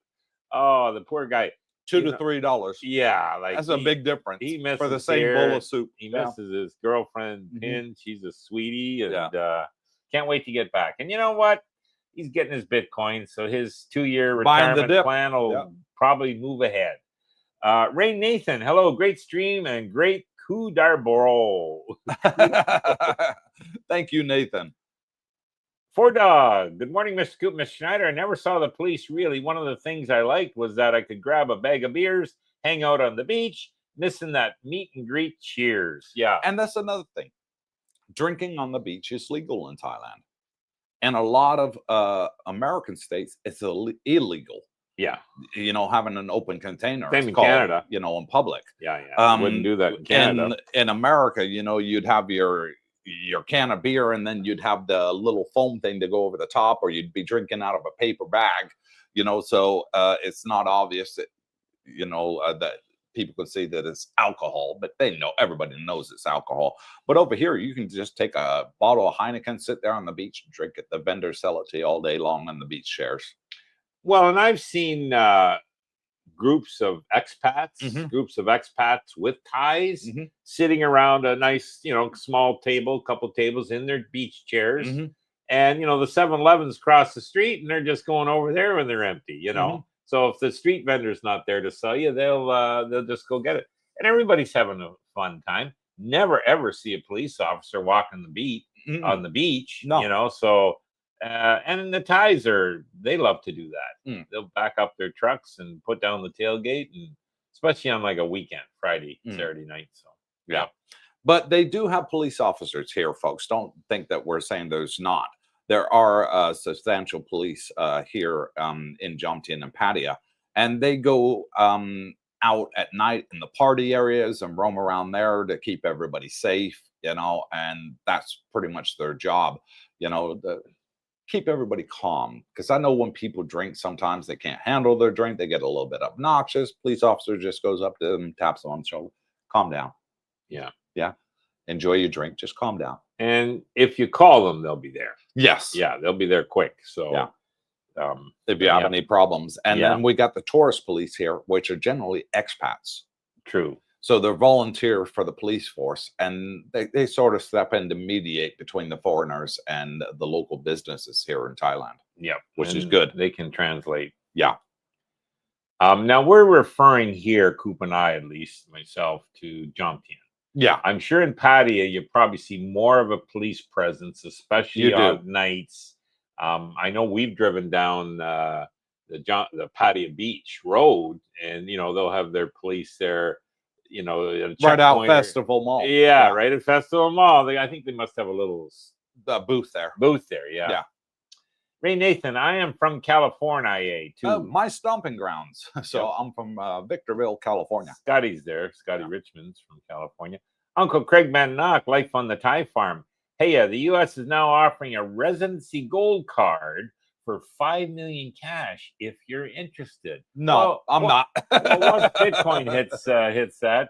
Oh, the poor guy. $2 to $3. Yeah, like that's a big difference. He misses for the same bowl of soup. He misses his girlfriend Pin. She's a sweetie, and can't wait to get back. And you know what? He's getting his Bitcoin, so his 2-year retirement plan will probably move ahead. Ray Nathan, hello, great stream and great coup d'arboro. Thank you, Nathan. Four Dog, good morning, Mr. Coop, Miss Schneider. I never saw the police really. One of the things I liked was that I could grab a bag of beers, hang out on the beach, missing that meet and greet. Cheers. Yeah. And that's another thing. Drinking on the beach is legal in Thailand. And a lot of American states, it's illegal. Yeah. You know, having an open container. Same in Canada. You know, in public. Yeah. Wouldn't do that in Canada. In America, you know, you'd have your can of beer and then you'd have the little foam thing to go over the top, or you'd be drinking out of a paper bag, you know, so it's not obvious that, you know, that people could say that it's alcohol, but everybody knows it's alcohol. But over here, you can just take a bottle of Heineken, sit there on the beach, drink it. The vendors sell it to you all day long on the beach chairs. Well, and I've seen groups of expats with ties sitting around a nice, you know, small table, couple tables in their beach chairs. And, you know, the 7-Elevens across the street, and they're just going over there when they're empty, you know. So if the street vendor's not there to sell you, they'll just go get it. And everybody's having a fun time. Never, ever see a police officer walking the beat on the beach, you know. So, and the Thais they love to do that. They'll back up their trucks and put down the tailgate, and especially on like a weekend, Friday, Saturday night. So, yeah. But they do have police officers here, folks. Don't think that we're saying there's not. There are substantial police here in Jomtien and Pattaya, and they go out at night in the party areas and roam around there to keep everybody safe, you know, and that's pretty much their job, you know, keep everybody calm. Because I know when people drink, sometimes they can't handle their drink. They get a little bit obnoxious. Police officer just goes up to them, taps them on the shoulder, calm down. Yeah. Yeah. Enjoy your drink. Just calm down. And if you call them, they'll be there. Yes. Yeah, they'll be there quick. So if you have any problems. And then we got the tourist police here, which are generally expats. True. So they're volunteer for the police force, and they sort of step in to mediate between the foreigners and the local businesses here in Thailand. Yeah. Which is good. They can translate. Yeah. Now we're referring here, Coop and I, at least myself, to Jomtien. Yeah. I'm sure in Pattaya, you probably see more of a police presence, especially on nights. I know we've driven down the Pattaya Beach Road, and, you know, they'll have their police there, you know, right out Festival Mall. Yeah, right at Festival Mall. I think they must have a little booth there. Yeah. Ray Nathan, I am from California, too. My stomping grounds. So I'm from Victorville, California. Scotty's there. Scotty Richmond's from California. Uncle Craig Van Nock, life on the Thai farm. Hey, the U.S. is now offering a residency gold card for $5 million cash if you're interested. No, I'm not. Once Bitcoin hits that,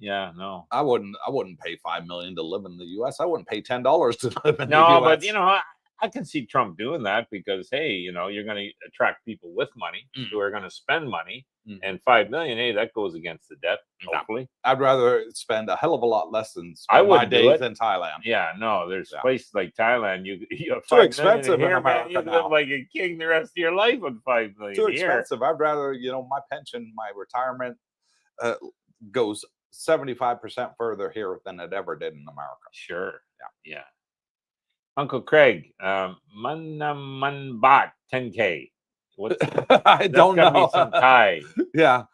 no. I wouldn't pay $5 million to live in the U.S. I wouldn't pay $10 to live in the No, U.S. but you know, I can see Trump doing that because, hey, you know, you're going to attract people with money who are going to spend money, and 5 million, hey, that goes against the debt. Hopefully, I'd rather spend a hell of a lot less than I spend my would do days it. in Thailand. Yeah, no, there's places like Thailand. You have Too 5 million expensive in here, man. America You now. live like a king the rest of your life on 5 million Too here. expensive. I'd rather, you know, my pension, my retirement goes 75% further here than it ever did in America. Sure. Yeah. Uncle Craig, man baht 10K. What's I don't know. Be some Thai. Yeah.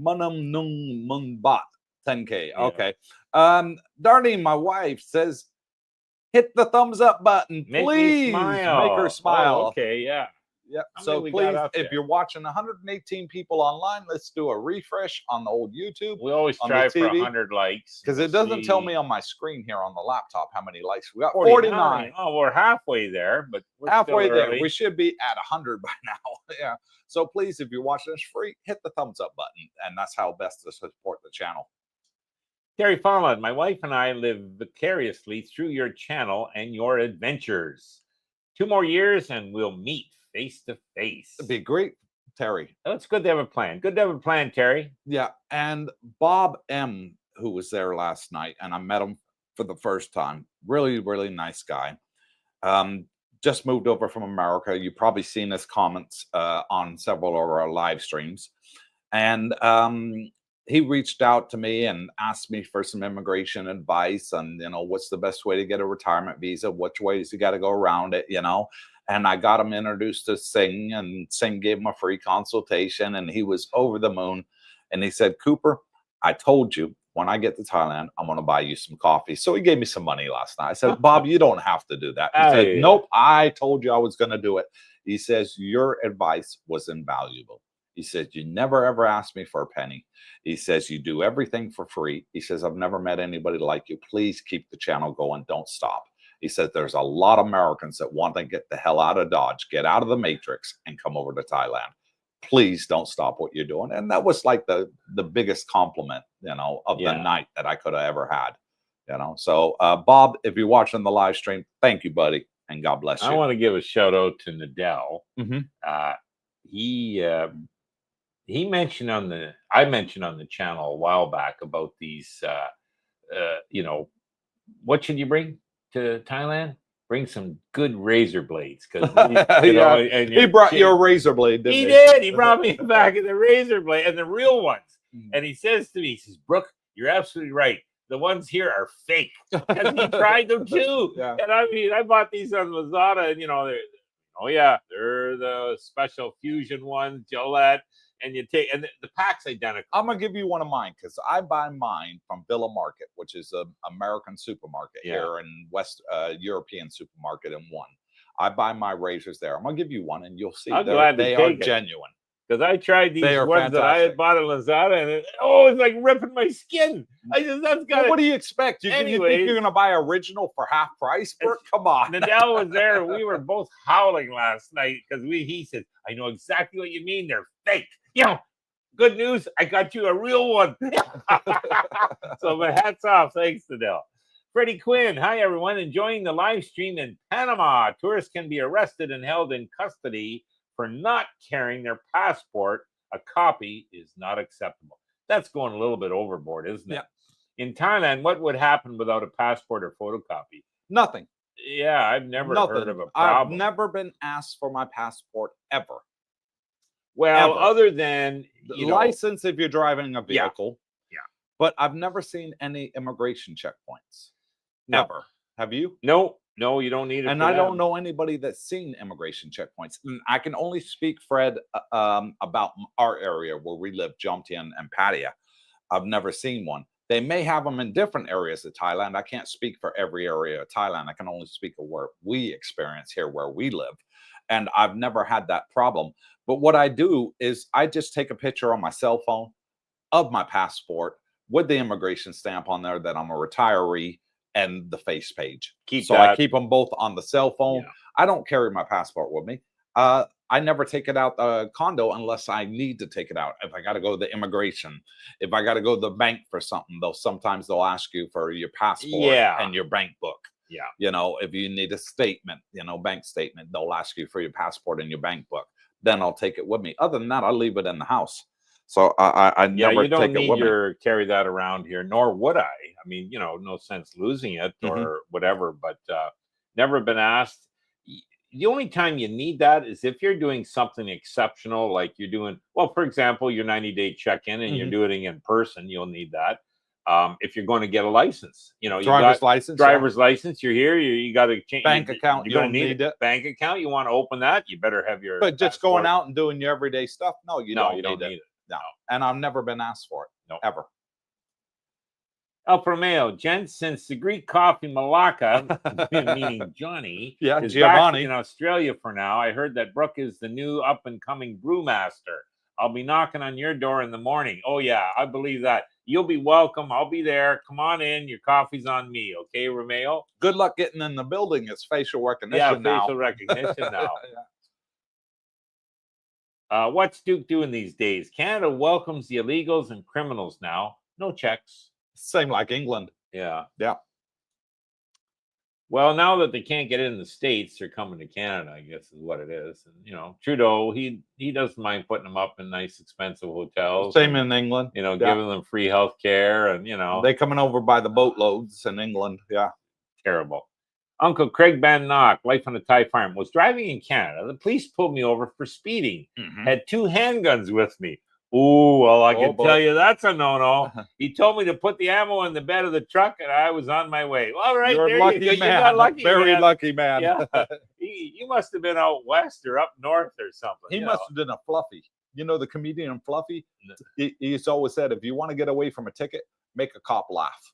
Manam nung mun baht 10K. Yeah. Okay. Darlene, my wife says, hit the thumbs up button, Make please. me smile. Make her smile. Oh, okay, yeah. Yep. So please, if you're watching 118 people online, let's do a refresh on the old YouTube. We always try for 100 likes. Because it doesn't tell me on my screen here on the laptop how many likes. We got 49. Oh, we're halfway there, but we're halfway still there. early. We should be at 100 by now. Yeah. So please, if you're watching this free, hit the thumbs up button. And that's how best to support the channel. Terry Fallon, my wife and I live vicariously through your channel and your adventures. 2 more years and we'll meet face to face. It'd be great, Terry. Oh, it's good to have a plan. Good to have a plan, Terry. Yeah. And Bob M., who was there last night, and I met him for the first time. Really, really nice guy. Just moved over from America. You've probably seen his comments on several of our live streams. And he reached out to me and asked me for some immigration advice on, you know, what's the best way to get a retirement visa, which ways you got to go around it, you know. And I got him introduced to Singh, and Singh gave him a free consultation, and he was over the moon. And he said, Cooper, I told you when I get to Thailand, I'm going to buy you some coffee. So he gave me some money last night. I said, Bob, you don't have to do that. He said, nope, I told you I was going to do it. He says, your advice was invaluable. He says, you never, ever asked me for a penny. He says, you do everything for free. He says, I've never met anybody like you. Please keep the channel going. Don't stop. He says, there's a lot of Americans that want to get the hell out of Dodge, get out of the matrix, and come over to Thailand. Please don't stop what you're doing. And that was like the biggest compliment, you know, of the night that I could have ever had, you know. So, Bob, if you're watching the live stream, thank you, buddy, and God bless you. I want to give a shout out to Nadell. He mentioned I mentioned on the channel a while back about these, you know, what should you bring to Thailand? Bring some good razor blades, because you know, and he brought your razor blade, didn't he? He did. He brought me back the razor blade and the real ones. And he says to me, he says, Brooke, you're absolutely right. The ones here are fake, because he tried them too. And I mean, I bought these on Lazada, and you know, they're the special fusion ones, Gillette. And you take, and the pack's identical. I'm gonna give you one of mine, because I buy mine from Villa Market, which is an American supermarket here in West European supermarket in one. I buy my razors there. I'm gonna give you one, and you'll see they are genuine. Because I tried these ones that I had bought at Lazada, and it's like ripping my skin. I just what do you expect? You think you're gonna buy original for half price? Come on. Nadell was there. We were both howling last night because he said, I know exactly what you mean. They're fake. You know, good news, I got you a real one. So my hat's off. Thanks, Nadell. Freddie Quinn, hi everyone. Enjoying the live stream in Panama. Tourists can be arrested and held in custody for not carrying their passport. A copy is not acceptable. That's going a little bit overboard, isn't it? In Thailand, what would happen without a passport or photocopy? Nothing. Yeah, I've never heard of a problem. I've never been asked for my passport ever. Well, other than license if you're driving a vehicle. Yeah. But I've never seen any immigration checkpoints. Never. Have you? No, you don't need it. And I don't know anybody that's seen immigration checkpoints. I can only speak, Fred, about our area where we live, Jomtien and Pattaya. I've never seen one. They may have them in different areas of Thailand. I can't speak for every area of Thailand. I can only speak of where we experience here, where we live. And I've never had that problem. But what I do is I just take a picture on my cell phone of my passport with the immigration stamp on there that I'm a retiree and the face page. I keep them both on the cell phone. I don't carry my passport with me. I never take it out the condo unless I need to take it out. If I got to go to the immigration, if I got to go to the bank for something, sometimes they'll ask you for your passport and your bank book. Yeah. If you need a statement, bank statement, they'll ask you for your passport and your bank book. Then I'll take it with me. Other than that, I leave it in the house. So I never you don't take it need with me. carry that around here, nor would I. I mean, no sense losing it or whatever, but never been asked. The only time you need that is if you're doing something exceptional, like you're doing, well, for example, your 90-day check-in and you're doing it in person, you'll need that. If you're going to get a license, you Driver's got license, driver's license, you're here, you got to change bank account. You're You'll going to need it. bank account. You want to open that, you better have your But just passport. going out and doing your everyday stuff, no, you don't need it. No. And I've never been asked for it. No. Ever. El Romeo, gents, since the Greek coffee Malacca, meaning Johnny, is Giovanni back in Australia for now, I heard that Brooke is the new up-and-coming brewmaster. I'll be knocking on your door in the morning. Oh, yeah, I believe that. You'll be welcome. I'll be there. Come on in. Your coffee's on me. Okay, Romeo? Good luck getting in the building. It's facial recognition now. Facial recognition now. What's Duke doing these days? Canada welcomes the illegals and criminals now. No checks. Same like England. Yeah. Yeah. Well, now that they can't get in the States, they're coming to Canada, I guess is what it is. And, Trudeau, he doesn't mind putting them up in nice, expensive hotels. Same in England. Giving them free health care and, They coming over by the boatloads in England. Yeah. Terrible. Uncle Craig Van Nock, life on a Thai farm, was driving in Canada. The police pulled me over for speeding. Had 2 handguns with me. Oh, well, I can tell you that's a no-no. He told me to put the ammo in the bed of the truck, and I was on my way. All right, you're lucky man. You got lucky, very lucky man. Yeah. You must have been out west or up north or something. He must have been a Fluffy. The comedian Fluffy? He used to always said, if you want to get away from a ticket, make a cop laugh.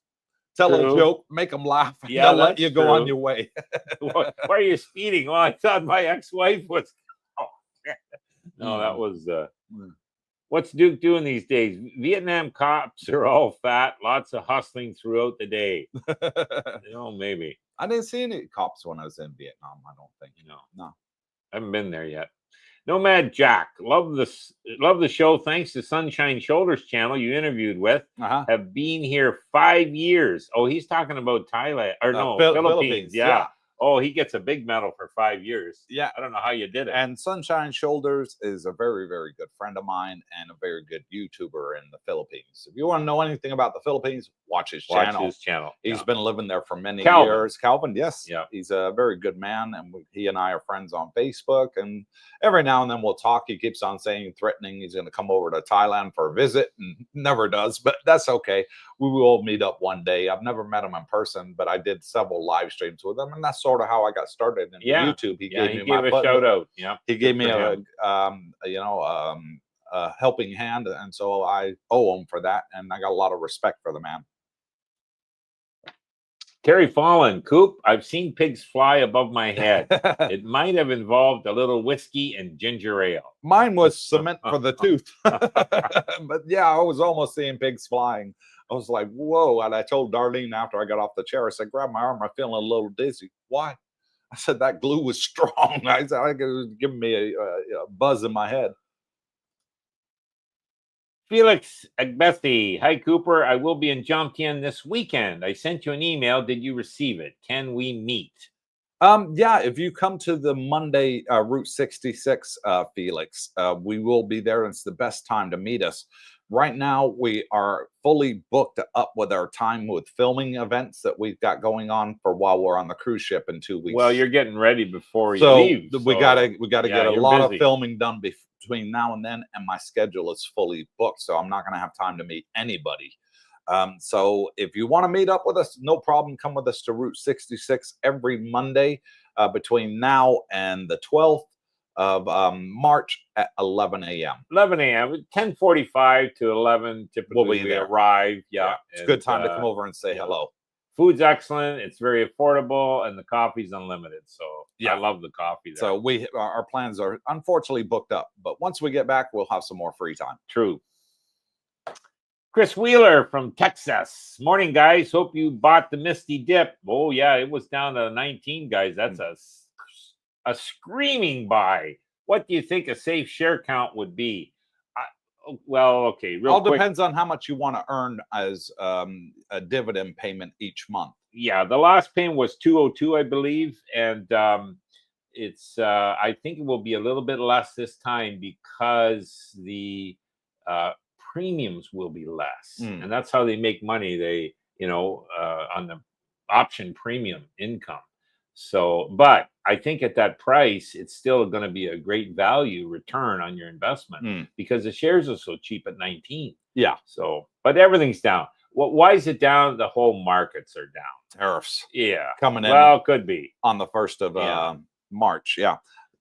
Tell a joke, make them laugh, and they'll let you go on your way. Why are you speeding? Well, I thought my ex-wife was... Oh, no, that was... What's Duke doing these days? Vietnam cops are all fat, lots of hustling throughout the day. Maybe. I didn't see any cops when I was in Vietnam, I don't think. No. I haven't been there yet. Nomad Jack, love the show. Thanks to Sunshine Shoulders channel you interviewed with. Have been here 5 years. Oh, he's talking about Thailand or Philippines. Yeah. Oh, he gets a big medal for 5 years. Yeah. I don't know how you did it. And Sunshine Shoulders is a very, very good friend of mine and a very good YouTuber in the Philippines. If you want to know anything about the Philippines, watch his channel. He's been living there for many years. Calvin, yes. Yeah. He's a very good man. And he and I are friends on Facebook. And every now and then we'll talk. He keeps on threatening he's going to come over to Thailand for a visit and never does. But that's okay. We will meet up one day. I've never met him in person, but I did several live streams with him. And that's sort of how I got started in YouTube. He gave me a shout out. Yeah. He gave me a helping hand. And so I owe him for that. And I got a lot of respect for the man. Terry Fallon, Coop, I've seen pigs fly above my head. It might have involved a little whiskey and ginger ale. Mine was cement for the tooth. But yeah, I was almost seeing pigs flying. I was like, whoa. And I told Darlene after I got off the chair, I said, grab my arm. I'm feeling a little dizzy. Why? I said, that glue was strong. I said, it was giving me a buzz in my head. Felix Agbesti, hi Cooper, I will be in Jomtien this weekend. I sent you an email. Did you receive it? Can we meet? Yeah, if you come to the Monday Route 66, Felix, we will be there. It's the best time to meet us. Right now, we are fully booked up with our time with filming events that we've got going on for while we're on the cruise ship in 2 weeks. Well, you're getting ready before you leave. So we gotta get a lot of filming done between now and then, and my schedule is fully booked, so I'm not going to have time to meet anybody. So if you want to meet up with us, no problem. Come with us to Route 66 every Monday between now and the 12th of March at 11 a.m. 11 a.m. 10:45 to 11. Typically we arrive. Yeah, it's a good time to come over and say hello. Food's excellent. It's very affordable, and the coffee's unlimited. So I love the coffee there. So our plans are unfortunately booked up, but once we get back, we'll have some more free time. True. Chris Wheeler from Texas. Morning, guys. Hope you bought the Misty Dip. Oh yeah, it was down to 19, guys. That's a screaming buy. What do you think a safe share count would be? Well, okay, real All quick. depends on how much you want to earn as a dividend payment each month. Yeah, the last payment was 202, I believe, and it's I think it will be a little bit less this time because the uh, premiums will be less, and that's how they make money. They, on the option premium income. So, but I think at that price, it's still going to be a great value return on your investment because the shares are so cheap at 19. Yeah. So, but everything's down. Why is it down? The whole markets are down. Tariffs. Yeah. Coming in. Well, could be. On the 1st of March. Yeah.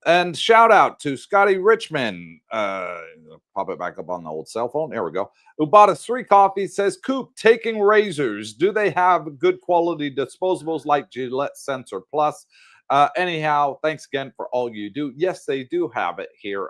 And shout out to Scotty Richmond. Pop it back up on the old cell phone. There we go. Who bought us 3 coffees. Says, Coop, taking razors. Do they have good quality disposables like Gillette Sensor Plus? Anyhow, thanks again for all you do. Yes, they do have it here.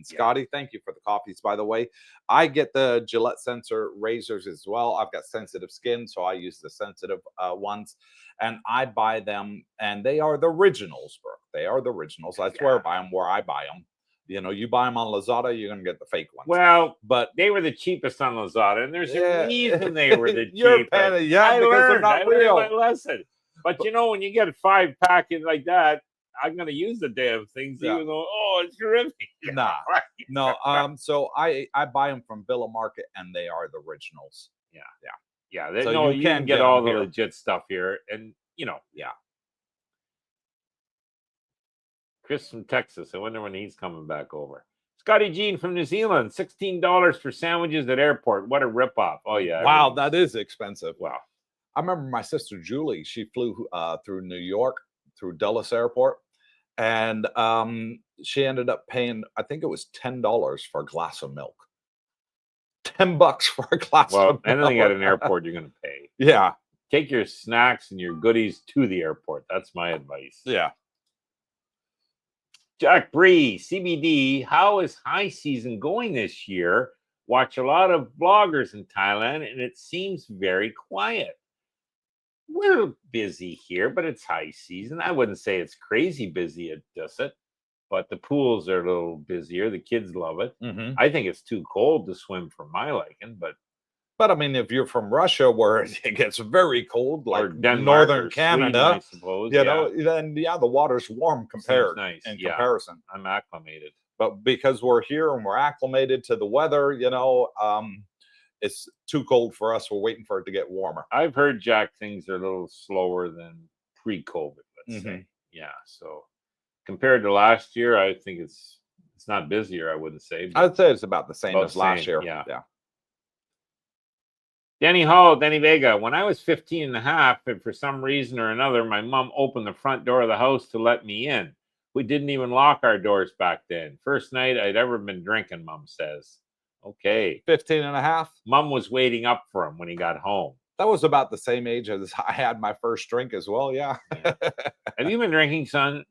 Scotty, thank you for the coffees, by the way. I get the Gillette Sensor razors as well. I've got sensitive skin, so I use the sensitive ones. And I buy them, and they are the originals, Brooke. They are the originals. I swear by them where I buy them. You buy them on Lazada, you're going to get the fake ones. Well, but they were the cheapest on Lazada, and there's a reason they were the You're cheapest. because they're not real. I learned my lesson. But when you get a 5-pack like that, I'm going to use the damn things, even though, it's terrific. Nah, no. So I buy them from Villa Market, and they are the originals. Yeah. So you can get all the legit stuff here, and Chris from Texas. I wonder when he's coming back over. Scotty Jean from New Zealand, $16 for sandwiches at airport. What a ripoff! Oh yeah. Wow, that is expensive. Wow. I remember my sister Julie. She flew through New York through Dulles Airport, and she ended up paying, I think it was $10 for a glass of milk. $10 for a glass of milk. Anything at an airport you're going to pay. Yeah. Take your snacks and your goodies to the airport. That's my advice. Yeah. Jack Bree, CBD, how is high season going this year? Watch a lot of vloggers in Thailand, and it seems very quiet. We're busy here, but it's high season. I wouldn't say it's crazy busy, does it? But the pools are a little busier. The kids love it. I think it's too cold to swim for my liking, but I mean, if you're from Russia, where it gets very cold, like Denmark northern Canada, Sweden, I suppose, then the water's warm comparison. I'm acclimated, but because we're here and we're acclimated to the weather, it's too cold for us. We're waiting for it to get warmer. I've heard, Jack, things are a little slower than pre-COVID. Let's say, So compared to last year, I think it's not busier. I wouldn't say. I'd say it's about the same as last year. Yeah. Danny Hall, Danny Vega. When I was 15 and a half, and for some reason or another, my mom opened the front door of the house to let me in. We didn't even lock our doors back then. First night I'd ever been drinking, Mom says. Okay. 15 and a half. Mom was waiting up for him when he got home. That was about the same age as I had my first drink as well. Yeah. Have you been drinking, son?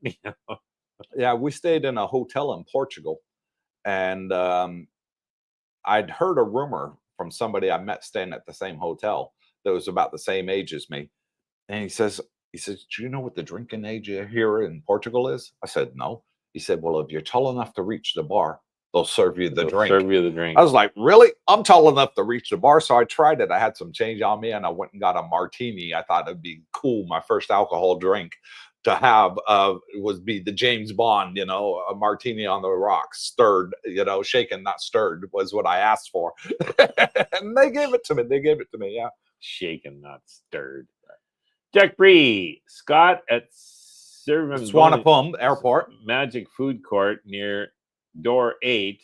Yeah, we stayed in a hotel in Portugal, and I'd heard a rumor from somebody I met staying at the same hotel that was about the same age as me. And he says, do you know what the drinking age here in Portugal is? I said, no. He said, well, if you're tall enough to reach the bar, they'll serve you the drink. I was like, really? I'm tall enough to reach the bar. So I tried it. I had some change on me, and I went and got a martini. I thought it'd be cool. My first alcohol drink to have be the James Bond, a martini on the rocks, stirred, shaken, not stirred, was what I asked for. And they gave it to me. Yeah. Shaken, not stirred. Jack Bree, Scott at Swanapum Airport. Magic Food Court near door 8.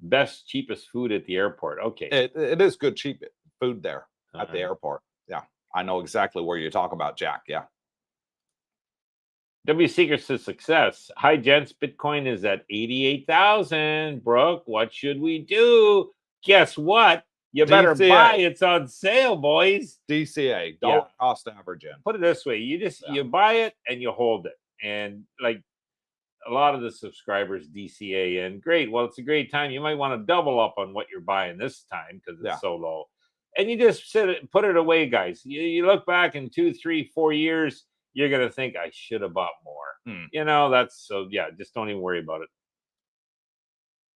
Best, cheapest food at the airport. Okay. It is good, cheap food there at the airport. Yeah. I know exactly where you're talking about, Jack. Yeah. W Secrets to Success. Hi, gents. Bitcoin is at 88,000. Brooke, what should we do? Guess what? You better buy. It's on sale, boys. DCA, dollar cost averaging. Put it this way: you buy it and you hold it, and like a lot of the subscribers DCA in. Great. Well, it's a great time. You might want to double up on what you're buying this time because it's so low, and you just put it away, guys. You look back in 2, 3, 4 years. You're going to think, I should have bought more. That's so, just don't even worry about it.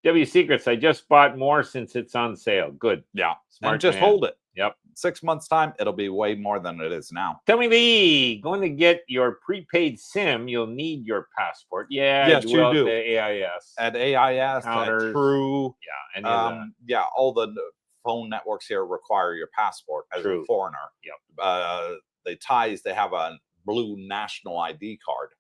W Secrets, I just bought more since it's on sale. Good. Yeah. Smart And just man. hold it. Yep. 6 months time, it'll be way more than it is now. Tell me, Lee, going to get your prepaid SIM, you'll need your passport. Yeah, Yes, you you will do. the AIS. At AIS, Counters. at True, Yeah, any of that. yeah, all the phone networks here require your passport as True. a foreigner. Yep. The Thais, they have a blue national ID card,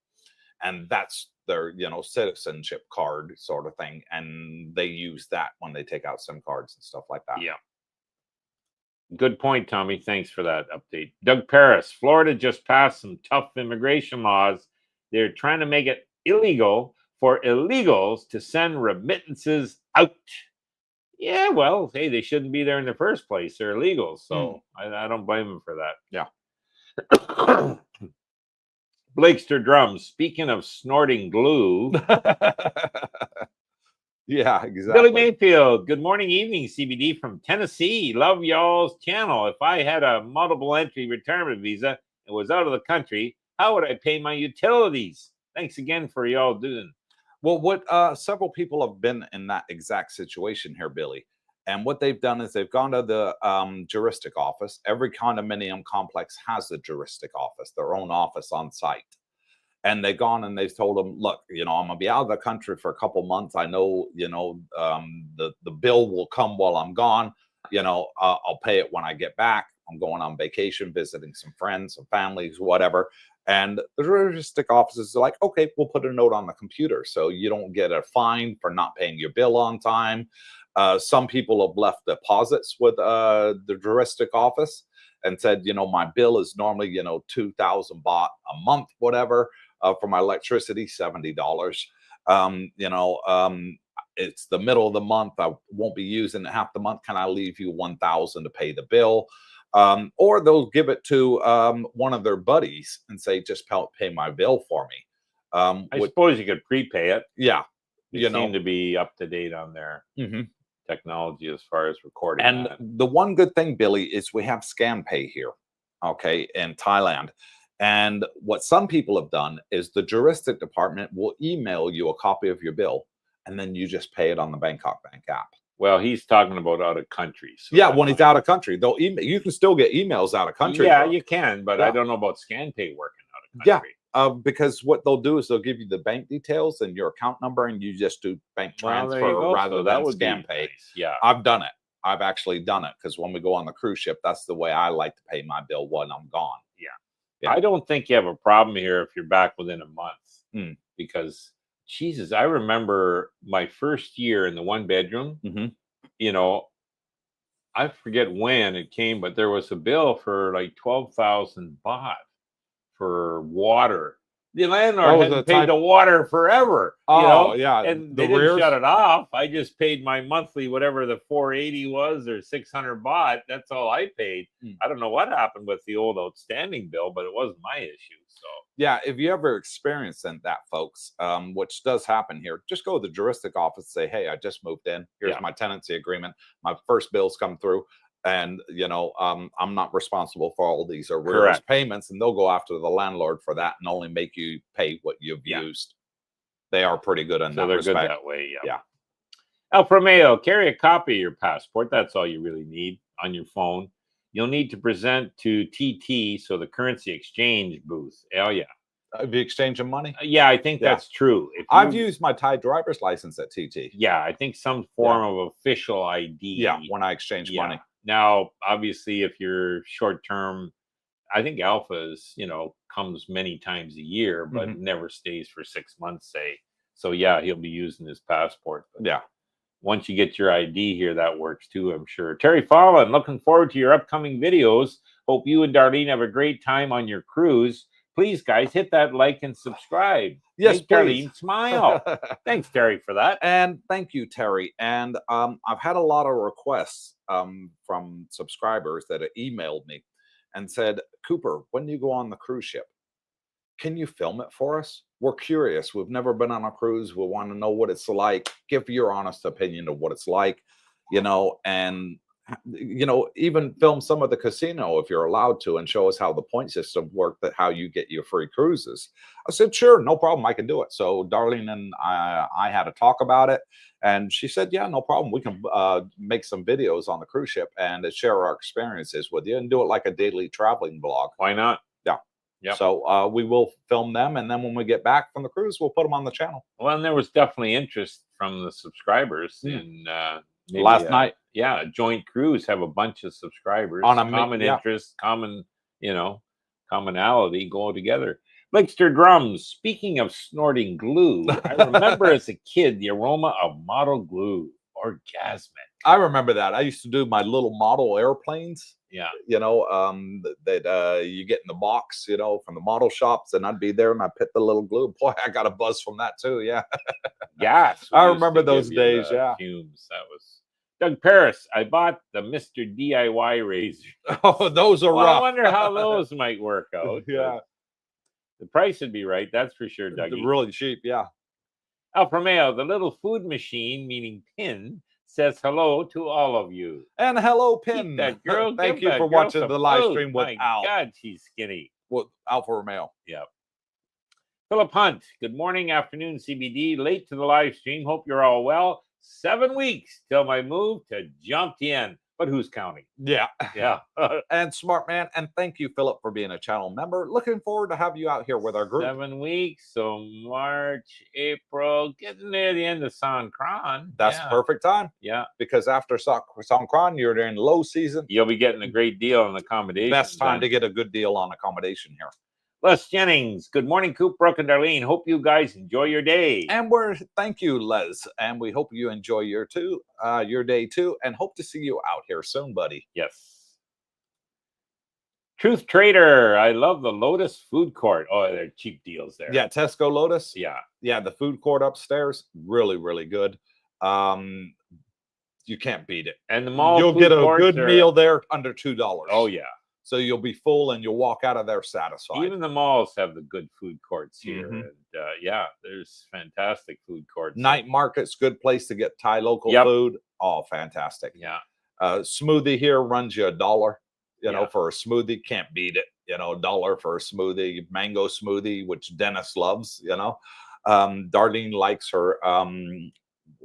and that's their, you know, citizenship card sort of thing, and they use that when they take out SIM cards and stuff like that. Yeah. Good point, Tommy. Thanks for that update. Doug Paris, Florida just passed some tough immigration laws. They're trying to make it illegal for illegals to send remittances out. Yeah, well, hey, they shouldn't be there in the first place. They're illegals, so I don't blame them for that. Yeah. Blakester Drums, speaking of snorting glue. Yeah, exactly. Billy Mayfield, good morning, evening, CBD from Tennessee. Love y'all's channel. If I had a multiple entry retirement visa and was out of the country, how would I pay my utilities? Thanks again for y'all doing. Well, what several people have been in that exact situation here, Billy. And what they've done is they've gone to the juristic office. Every condominium complex has a juristic office, their own office on site. And they've gone and they've told them, look, you know, I'm gonna be out of the country for a couple months. I know, you know, the bill will come while I'm gone. You know, I'll pay it when I get back. I'm going on vacation, visiting some friends, some families, whatever. And the juristic offices are like, okay, we'll put a note on the computer so you don't get a fine for not paying your bill on time. Some people have left deposits with the juristic office and said, you know, my bill is normally, you know, 2,000 baht a month, whatever. For my electricity, $70. You know, it's the middle of the month. I won't be using it half the month. Can I leave you 1,000 to pay the bill? Or they'll give it to one of their buddies and say, just pay my bill for me. I suppose you could prepay it. Yeah. They seem to be up to date on their technology as far as recording. And the one good thing, Billy, is we have Scan Pay here, okay, in Thailand. And what some people have done is the juristic department will email you a copy of your bill, and then you just pay it on the Bangkok Bank app. Well, he's talking about out of country. So yeah, when he's out of country, they'll email. You can still get emails out of country. Yeah, you can, but I don't know about Scan Pay working out of country. Yeah, because what they'll do is they'll give you the bank details and your account number, and you just do bank transfer rather than Scan Pay. Nice. Yeah, I've done it. I've actually done it because when we go on the cruise ship, that's the way I like to pay my bill when I'm gone. Yeah. I don't think you have a problem here if you're back within a month because, Jesus, I remember my first year in the one bedroom, you know, I forget when it came, but there was a bill for like 12,000 baht for water. The landlord hadn't paid the water forever. Oh, you know? yeah. And they didn't shut it off. I just paid my monthly, whatever the 480 was or 600 baht. That's all I paid. I don't know what happened with the old outstanding bill, but it wasn't my issue. So yeah, if you ever experienced that, folks, which does happen here, just go to the juristic office, say, hey, I just moved in. Here's my tenancy agreement. My first bill's come through. And, you know, I'm not responsible for all these arrears payments, and they'll go after the landlord for that and only make you pay what you've used. They are pretty good in that respect. So they're good that way, yeah. Alfa Romeo, carry a copy of your passport. That's all you really need on your phone. You'll need to present to TT, so the currency exchange booth. Oh, yeah. The exchange of money? Yeah, I think that's true. I've used my Thai driver's license at TT. Yeah, I think some form of official ID. Yeah, when I exchange money. Now, obviously, if you're short term, I think Alpha is, you know, comes many times a year, but never stays for 6 months, say. So, yeah, he'll be using his passport. But once you get your ID here, that works too, I'm sure. Terry Fallon, looking forward to your upcoming videos. Hope you and Darlene have a great time on your cruise. Please, guys, hit that like and subscribe. Yes, make Darlene smile. Thanks, Terry, for that. And thank you, Terry. And I've had a lot of requests from subscribers that have emailed me and said, Cooper, when you go on the cruise ship, can you film it for us? We're curious. We've never been on a cruise. We want to know what it's like. Give your honest opinion of what it's like, you know. And even film some of the casino if you're allowed to, and show us how the point system worked, that how you get your free cruises. I said, sure, no problem, I can do it. So Darlene and I had a talk about it, and she said, yeah, no problem, we can make some videos on the cruise ship and share our experiences with you and do it like a daily traveling blog. Why not? Yeah. Yep. So we will film them, and then when we get back from the cruise, we'll put them on the channel. Well, and there was definitely interest from the subscribers in maybe, last night. Yeah, joint cruise, have a bunch of subscribers On a common interest, common commonality, go together. Blixter Drums, speaking of snorting glue, I remember as a kid the aroma of model glue, orgasmic. I remember that. I used to do my little model airplanes. Yeah. That you get in the box, from the model shops, and I'd be there and I'd pit the little glue. Boy, I got a buzz from that too. Yeah. Gas. I remember those days. Yeah. Fumes. That was Doug Paris. I bought the Mr. DIY razor. Oh, those are rough. I wonder how those might work out. Yeah. The price would be right. That's for sure, Doug. They're really cheap. Yeah. Alfa Romeo, the little food machine, meaning Pin, says hello to all of you. And hello, Pin. That girl. Thank you for watching the live stream with Al. God, she's skinny. With Alfa Romeo. Yep. Philip Hunt, good morning, afternoon, CBD. Late to the live stream. Hope you're all well. 7 weeks till my move to Jomtien. But who's counting? Yeah. Yeah. And smart man. And thank you, Philip, for being a channel member. Looking forward to have you out here with our group. 7 weeks. So March, April, getting near the end of Songkran. That's the perfect time. Yeah. Because after Songkran, you're in low season. You'll be getting a great deal on accommodation. Best time to get a good deal on accommodation here. Les Jennings, good morning, Coop, Brooke, and Darlene. Hope you guys enjoy your day. And thank you, Les. And we hope you enjoy your day too. And hope to see you out here soon, buddy. Yes. Truth Trader, I love the Lotus Food Court. Oh, they're cheap deals there. Yeah, Tesco Lotus. Yeah. Yeah, the food court upstairs, really, really good. You can't beat it. And the mall, you'll get a good meal there under $2. Oh, yeah. So you'll be full and you'll walk out of there satisfied. Even the malls have the good food courts here. And yeah, there's fantastic food courts. Night market's good place to get Thai local food. Oh, fantastic. Yeah. Smoothie here runs you $1, for a smoothie. Can't beat it. $1 for a smoothie. Mango smoothie, which Dennis loves, Darlene likes her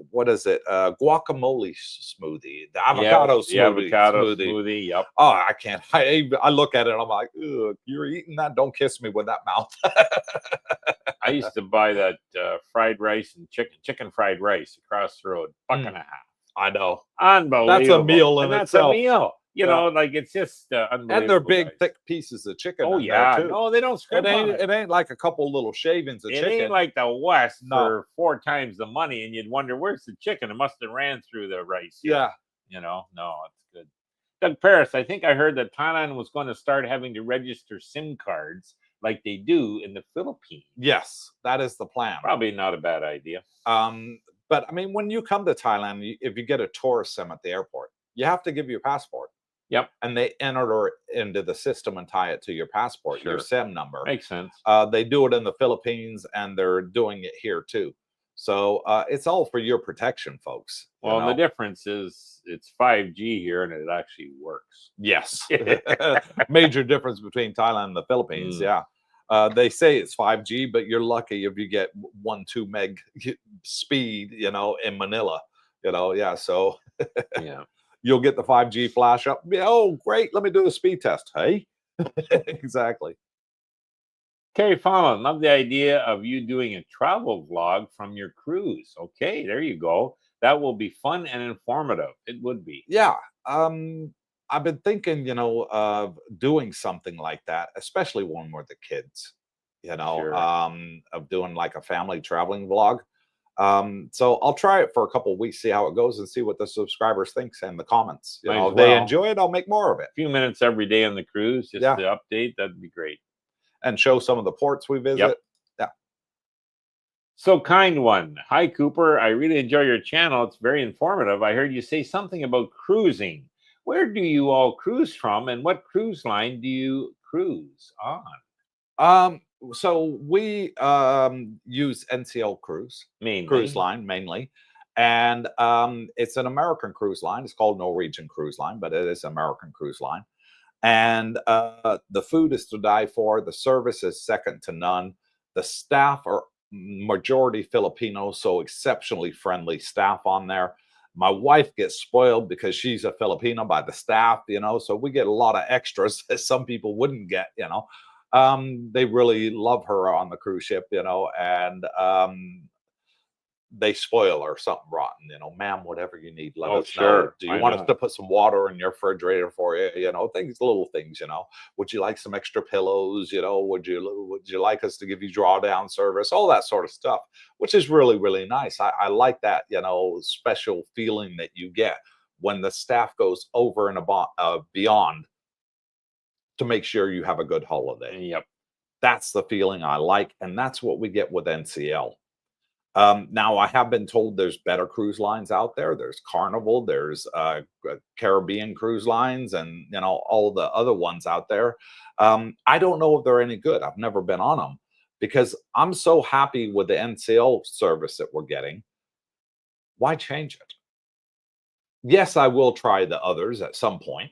what is it? Guacamole smoothie, the avocado smoothie. Avocado smoothie. Yep. Oh, I can't. I look at it and I'm like, you're eating that? Don't kiss me with that mouth. I used to buy that fried rice and chicken fried rice across the road, $1.50. I know. Unbelievable. That's a meal in That's itself. a meal. Like it's just unbelievable. And they're big, thick pieces of chicken. Oh yeah, too. No, they don't scrimp. It ain't like a couple little shavings of chicken. It ain't like the West for 4 times the money, and you'd wonder where's the chicken. It must have ran through the rice. Yeah, no, it's good. Doug Paris, I think I heard that Thailand was going to start having to register SIM cards like they do in the Philippines. Yes, that is the plan. Probably not a bad idea. But I mean, when you come to Thailand, if you get a tourist SIM at the airport, you have to give your passport. Yep. And they enter it into the system and tie it to your passport, your SIM number. Makes sense. They do it in the Philippines and they're doing it here too. So it's all for your protection, folks. Well, the difference is it's 5G here and it actually works. Yes. Major difference between Thailand and the Philippines. Yeah. They say it's 5G, but you're lucky if you get 1-2 meg speed, in Manila. Yeah. So yeah. You'll get the 5G flash up. Oh, great. Let me do a speed test. Hey, exactly. Carrie Fallon, love the idea of you doing a travel vlog from your cruise. Okay, there you go. That will be fun and informative. It would be. Yeah. I've been thinking, of doing something like that, especially when we're the kids, Sure. Of doing like a family traveling vlog. So I'll try it for a couple of weeks, see how it goes, and see what the subscribers think and the comments. If they enjoy it, I'll make more of it. A few minutes every day on the cruise, just to update. That'd be great. And show some of the ports we visit. Yep. Yeah. So kind one. Hi, Cooper. I really enjoy your channel. It's very informative. I heard you say something about cruising. Where do you all cruise from, and what cruise line do you cruise on? So we use NCL Cruise Mainly. Cruise Line mainly, And it's an American cruise line. It's called Norwegian Cruise Line, but it is American cruise line. And the food is to die for. The service is second to none. The staff are majority Filipino, so exceptionally friendly staff on there. My wife gets spoiled because she's a Filipino by the staff, you know, so we get a lot of extras that some people wouldn't get, you know. They really love her on the cruise ship, you know, and they spoil her something rotten, you know, ma'am, whatever you need, let us know. Do you want us to put some water in your refrigerator for you? You know, things, little things, you know. Would you like some extra pillows? You know, would you like us to give you drawdown service? All that sort of stuff, which is really, really nice. I like that, you know, special feeling that you get when the staff goes over and beyond to make sure you have a good holiday. Yep. That's the feeling I like, and that's what we get with NCL. Now, I have been told there's better cruise lines out there. There's Carnival, there's Caribbean cruise lines, and you know, all the other ones out there. I don't know if they're any good. I've never been on them because I'm so happy with the NCL service that we're getting. Why change it? Yes, I will try the others at some point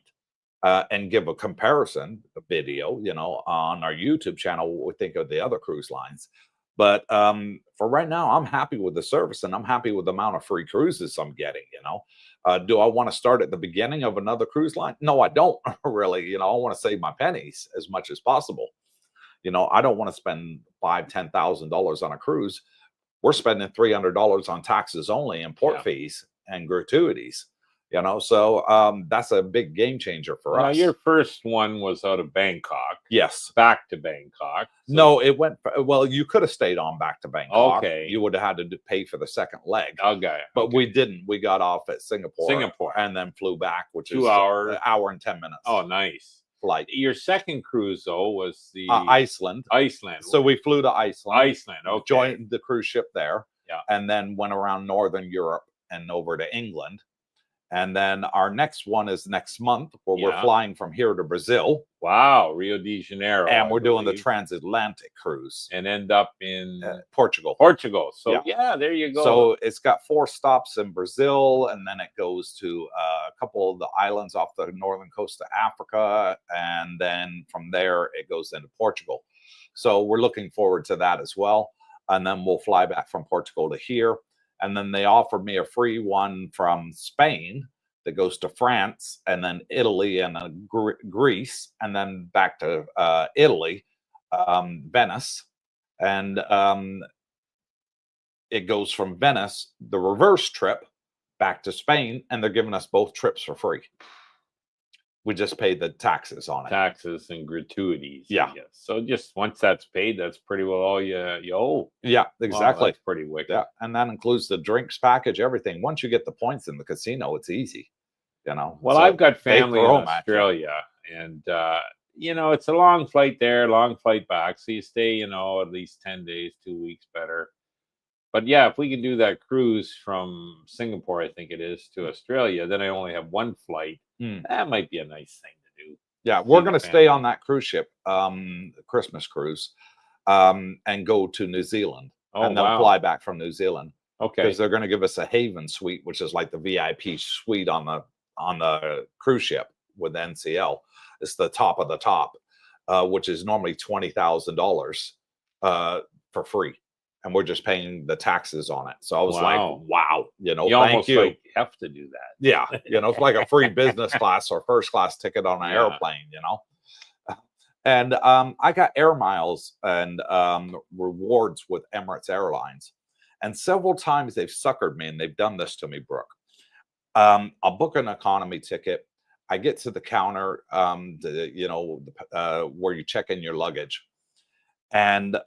and give a comparison, a video, you know, on our YouTube channel, what we think of the other cruise lines. But for right now, I'm happy with the service and I'm happy with the amount of free cruises I'm getting, you know. Do I want to start at the beginning of another cruise line? No, I don't really. You know, I want to save my pennies as much as possible. You know, I don't want to spend $5,000-$10,000 on a cruise. We're spending $300 on taxes only and port fees and gratuities. You know, so that's a big game changer for us. Your first one was out of Bangkok. Yes. Back to Bangkok. So. No, it went, well, you could have stayed on back to Bangkok. Okay. You would have had to pay for the second leg. Okay. But we didn't. We got off at Singapore. And then flew back, which 2 is hours. An hour and 10 minutes. Oh, nice. Flight. Your second cruise, though, was the Iceland. Iceland. So we flew to Iceland. Iceland, okay. Joined the cruise ship there. Yeah. And then went around Northern Europe and over to England. And then our next one is next month, where we're flying from here to Brazil. Wow, Rio de Janeiro. And we're doing the transatlantic cruise. And end up in Portugal. Portugal. So, yeah, there you go. So it's got 4 stops in Brazil, and then it goes to a couple of the islands off the northern coast of Africa. And then from there, it goes into Portugal. So we're looking forward to that as well. And then we'll fly back from Portugal to here. And then they offered me a free one from Spain that goes to France and then Italy and Greece and then back to Italy, Venice. And it goes from Venice, the reverse trip, back to Spain. And they're giving us both trips for free. We just paid the taxes on it. Taxes and gratuities. Yeah. So just once that's paid, that's pretty well all you owe. Yeah, exactly. Wow, that's pretty wicked. Yeah, and that includes the drinks package, everything. Once you get the points in the casino, it's easy. You know. Well, so I've got family in Australia, and you know, it's a long flight there, long flight back. So you stay, you know, at least 10 days, 2 weeks better. But yeah, if we can do that cruise from Singapore, I think it is, to Australia, then I only have one flight. That might be a nice thing to do. Yeah, we're going to stay on that cruise ship, Christmas cruise, and go to New Zealand. And then fly back from New Zealand. Okay. Because they're going to give us a Haven suite, which is like the VIP suite on the cruise ship with NCL. It's the top of the top, which is normally $20,000 for free. And we're just paying the taxes on it. So I was like, wow, you know, thank you. Like have to do that. Yeah. You know, it's like a free business class or first class ticket on an airplane, you know. And I got air miles and rewards with Emirates Airlines. And several times they've suckered me, and they've done this to me, Brooke. I'll book an economy ticket. I get to the counter, you know, where you check in your luggage. And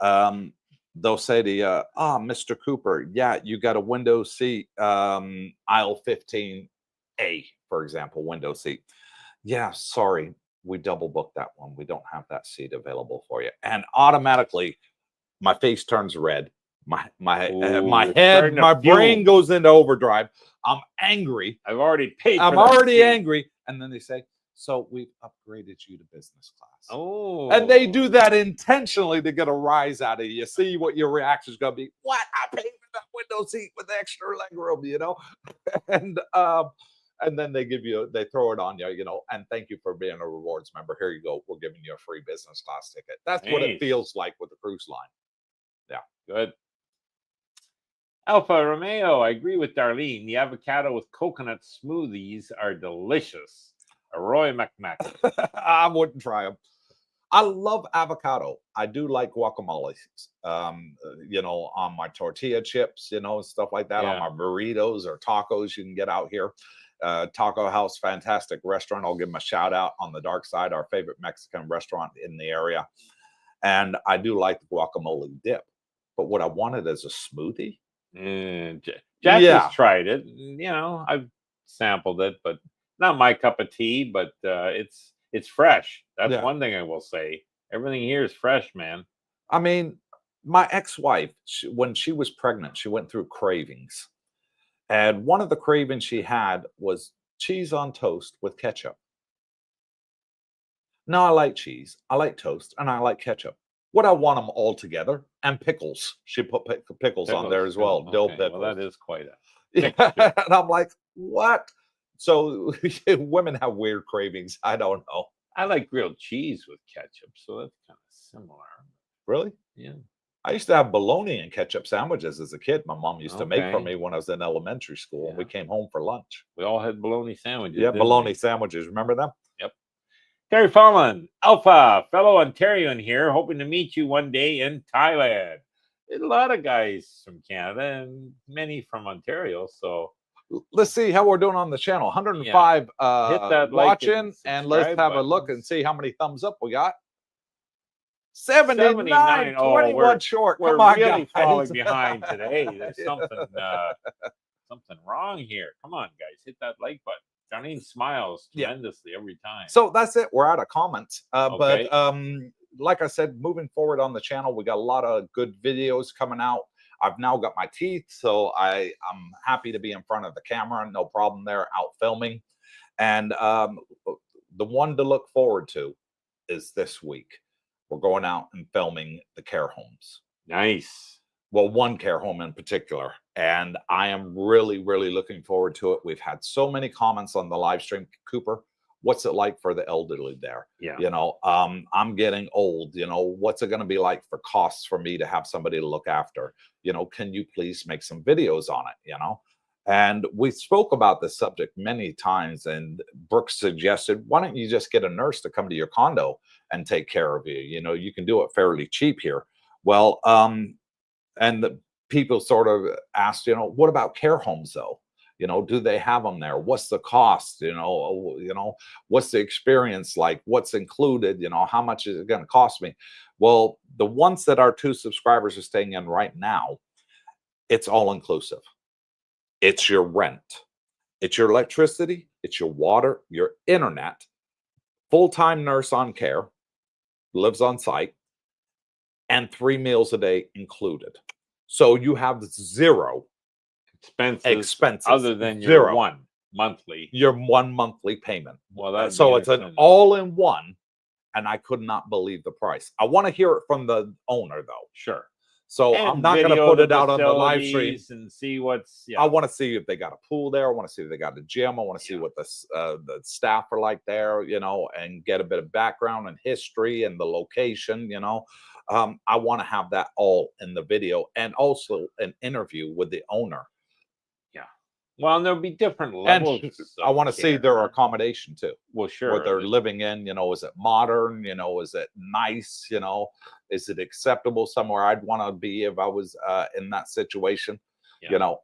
they'll say to you, Mr. Cooper, yeah, you got a window seat, aisle 15A, for example, window seat. Yeah, sorry, we double booked that one. We don't have that seat available for you. And automatically, my face turns red. My head, my brain goes into overdrive. I'm angry. I've already paid. I'm already angry. And then they say, so we've upgraded you to business class. Oh. And they do that intentionally to get a rise out of you. See what your reaction is going to be. What? I paid for that window seat with extra leg room, you know? And then they throw it on you, you know, and thank you for being a rewards member. Here you go. We're giving you a free business class ticket. That's what it Nice. feels like with the cruise line. Yeah. Good. Alpha Romeo, I agree with Darlene. The avocado with coconut smoothies are delicious. Roy McMack. I wouldn't try them. I love avocado. I do like guacamole, you know, on my tortilla chips, you know, stuff like that, on Yeah. my burritos or tacos you can get out here. Taco House, fantastic restaurant. I'll give them a shout out on the dark side, our favorite Mexican restaurant in the area. And I do like the guacamole dip. But what I wanted as a smoothie. Jackie's tried it. You know, I've sampled it, but not my cup of tea. But it's fresh. That's one thing I will say. Everything here is fresh, man. I mean, my ex-wife, when she was pregnant, she went through cravings. And one of the cravings she had was cheese on toast with ketchup. Now, I like cheese, I like toast, and I like ketchup. What I want them all together, and pickles. She put pickles on there as well. Dill pickles. Well, that is quite a. Yeah. And I'm like, what? So women have weird cravings. I don't know. I like grilled cheese with ketchup, so that's kind of similar. Really? Yeah. I used to have bologna and ketchup sandwiches as a kid. My mom used to make for me when I was in elementary school, and we came home for lunch. We all had bologna sandwiches. Yeah, bologna sandwiches. Remember them? Yep. Terry Fallon, Alpha, fellow Ontarian here, hoping to meet you one day in Thailand. There's a lot of guys from Canada and many from Ontario. So let's see how we're doing on the channel. 105 hit that watching, and let's have a look and see how many thumbs up we got. 79, 21 short. We're Come on, really guys. falling behind today. There's something wrong here. Come on, guys, hit that like button. Darlene smiles tremendously every time. So that's it. We're out of comments. But like I said, moving forward on the channel, we got a lot of good videos coming out. I've now got my teeth, so I'm happy to be in front of the camera. No problem there, out filming. And the one to look forward to is this week. We're going out and filming the care homes. Nice. Well, one care home in particular. And I am really, really looking forward to it. We've had so many comments on the live stream. Cooper, what's it like for the elderly there? Yeah. You know, I'm getting old. You know, what's it going to be like for costs for me to have somebody to look after? You know, can you please make some videos on it? You know, and we spoke about this subject many times. And Brooke suggested, why don't you just get a nurse to come to your condo and take care of you? You know, you can do it fairly cheap here. Well, and the people sort of asked, you know, what about care homes though? You know, do they have them there? What's the cost? You know, what's the experience like? What's included? You know, how much is it going to cost me? Well, the ones that our 2 subscribers are staying in right now, it's all inclusive. It's your rent, it's your electricity, it's your water, your internet, full-time nurse on care, lives on site, and 3 meals a day included. So you have 0 expenses other than your 1 monthly. Your 1 monthly payment. Well, that's so it's an all-in-one, and I could not believe the price. I want to hear it from the owner though. Sure. So I'm not going to put it out on the live stream and see what's. I want to see if they got a pool there. I want to see if they got a gym. I want to see what the staff are like there, you know, and get a bit of background and history and the location, you know. I want to have that all in the video, and also an interview with the owner. Yeah. Well, and there'll be different levels. And I want to see their accommodation too. Well, sure. What they're living in, you know, is it modern? You know, is it nice? You know, is it acceptable somewhere I'd want to be if I was in that situation? Yeah. You know,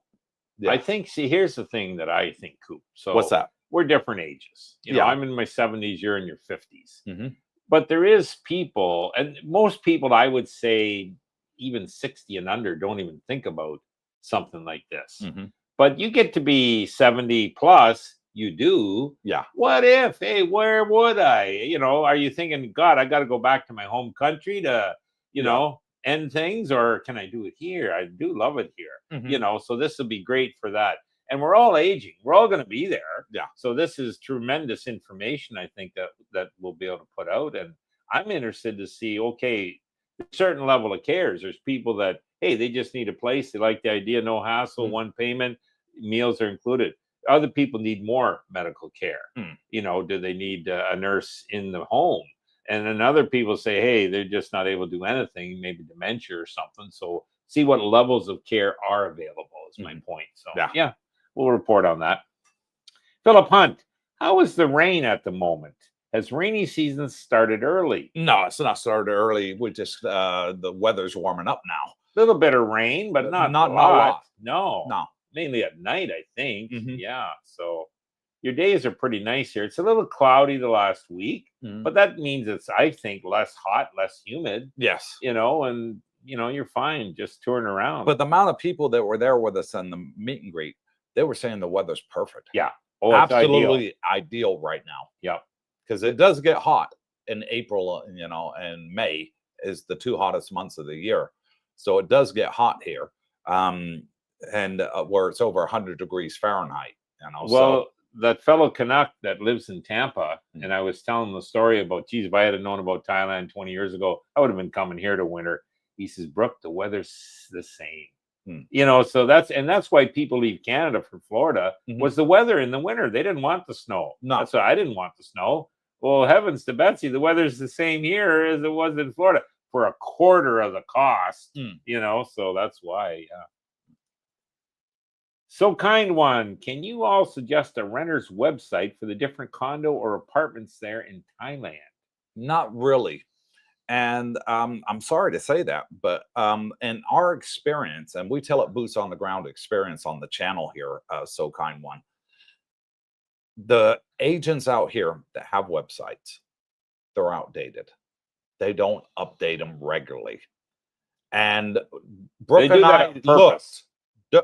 I think, see, here's the thing that I think, Coop. So what's that? We're different ages. You know, I'm in my 70s, you're in your 50s. But there is people, and most people, I would say, even 60 and under, don't even think about something like this. But you get to be 70 plus, you do. Yeah. What if? Hey, where would I? You know, are you thinking, God, I got to go back to my home country to, you know, end things, or can I do it here? I do love it here. You know, so this will be great for that. And we're all aging. We're all going to be there. Yeah. So this is tremendous information, I think, that we'll be able to put out. And I'm interested to see, okay, a certain level of cares. There's people that, hey, they just need a place. They like the idea, no hassle, one payment, meals are included. Other people need more medical care. You know, do they need a nurse in the home? And then other people say, hey, they're just not able to do anything, maybe dementia or something. So see what levels of care are available is my point. So yeah, we'll report on that. Philip Hunt, how is the rain at the moment? Has rainy season started early? No, it's not started early. We just the weather's warming up now. Little bit of rain, but not a lot. No, mainly at night, I think. Yeah, so your days are pretty nice here. It's a little cloudy the last week, but that means it's, I think, less hot, less humid. Yes. You know, and you know, you're fine just touring around. But the amount of people that were there with us in the meet and greet, they were saying the weather's perfect. Yeah. Oh, absolutely ideal right now. Yeah. Because it does get hot in April, you know, and May is the 2 hottest months of the year. So it does get hot here. And where it's over 100 degrees Fahrenheit, you know. Well, that fellow Canuck that lives in Tampa, and I was telling the story about, geez, if I had known about Thailand 20 years ago, I would have been coming here to winter. He says, Brooke, the weather's the same. You know, so that's why people leave Canada for Florida, was the weather in the winter. They didn't want the snow. No. That's why I didn't want the snow. Well, heavens to Betsy, the weather's the same here as it was in Florida for a quarter of the cost, you know, so that's why, So kind one, can you all suggest a renter's website for the different condo or apartments there in Thailand? Not really. And I'm sorry to say that, but in our experience, and we tell it boots on the ground experience on the channel here, So Kind One, the agents out here that have websites, they're outdated. They don't update them regularly. And Brooke and I looked.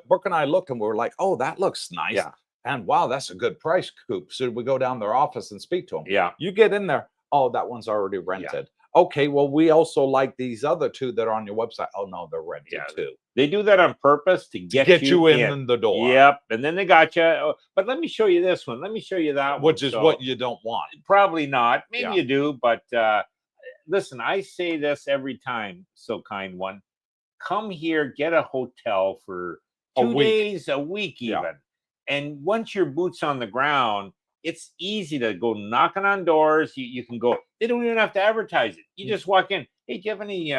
Brooke and I looked and we were like, oh, that looks nice. Yeah. And wow, that's a good price, Coop. So we go down their office and speak to them. Yeah. You get in there. Oh, that one's already rented. Okay, well, we also like these other two that are on your website. Oh, no, they're rented too. They do that on purpose to get you in the door. Yep. And then they got you. But let me show you this one. Let me show you that one. Which is what you don't want. Probably not. Maybe you do. But listen, I say this every time, So Kind One. Come here, get a hotel for 2 days, a week even. And once your boots on the ground, it's easy to go knocking on doors. You can go. They don't even have to advertise it. You just walk in. Hey, do you have any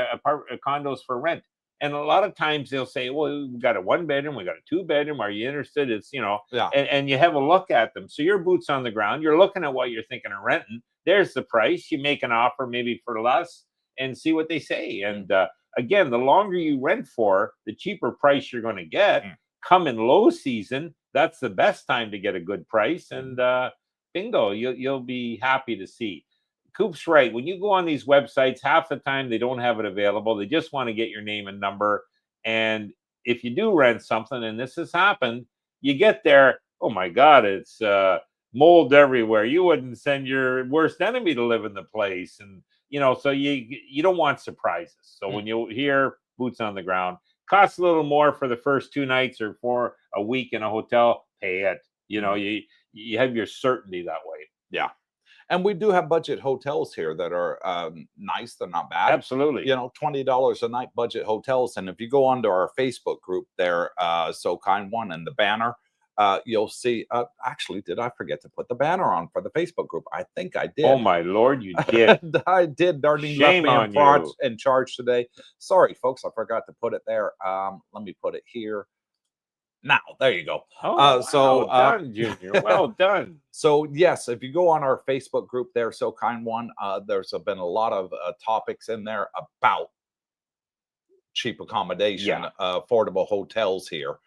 condos for rent? And a lot of times they'll say, well, we got a 1-bedroom, we got a 2-bedroom. Are you interested? It's, you know, and you have a look at them. So your boots on the ground. You're looking at what you're thinking of renting. There's the price. You make an offer maybe for less and see what they say. And again, the longer you rent for, the cheaper price you're going to get. Come in low season, that's the best time to get a good price. And bingo, you'll be happy to see. Coop's right. When you go on these websites, half the time they don't have it available. They just want to get your name and number. And if you do rent something, and this has happened, you get there, oh my God, it's mold everywhere. You wouldn't send your worst enemy to live in the place. And, you know, so you don't want surprises. So when you hear boots on the ground, costs a little more for the first 2 nights or for a week in a hotel, pay it. You know, you have your certainty that way. Yeah. And we do have budget hotels here that are nice. They're not bad. Absolutely. You know, $20 a night budget hotels. And if you go onto our Facebook group there, So Kind One, and the banner, you'll see, actually, did I forget to put the banner on for the Facebook group? I think I did. Oh, my Lord, you did. I did. Darlene Shame left me on you. in charge today. Sorry, folks. I forgot to put it there. Let me put it here. Now, there you go. Oh, well done, Junior. Well done. So, yes, if you go on our Facebook group there, So Kind One, there's been a lot of topics in there about cheap accommodation, affordable hotels here.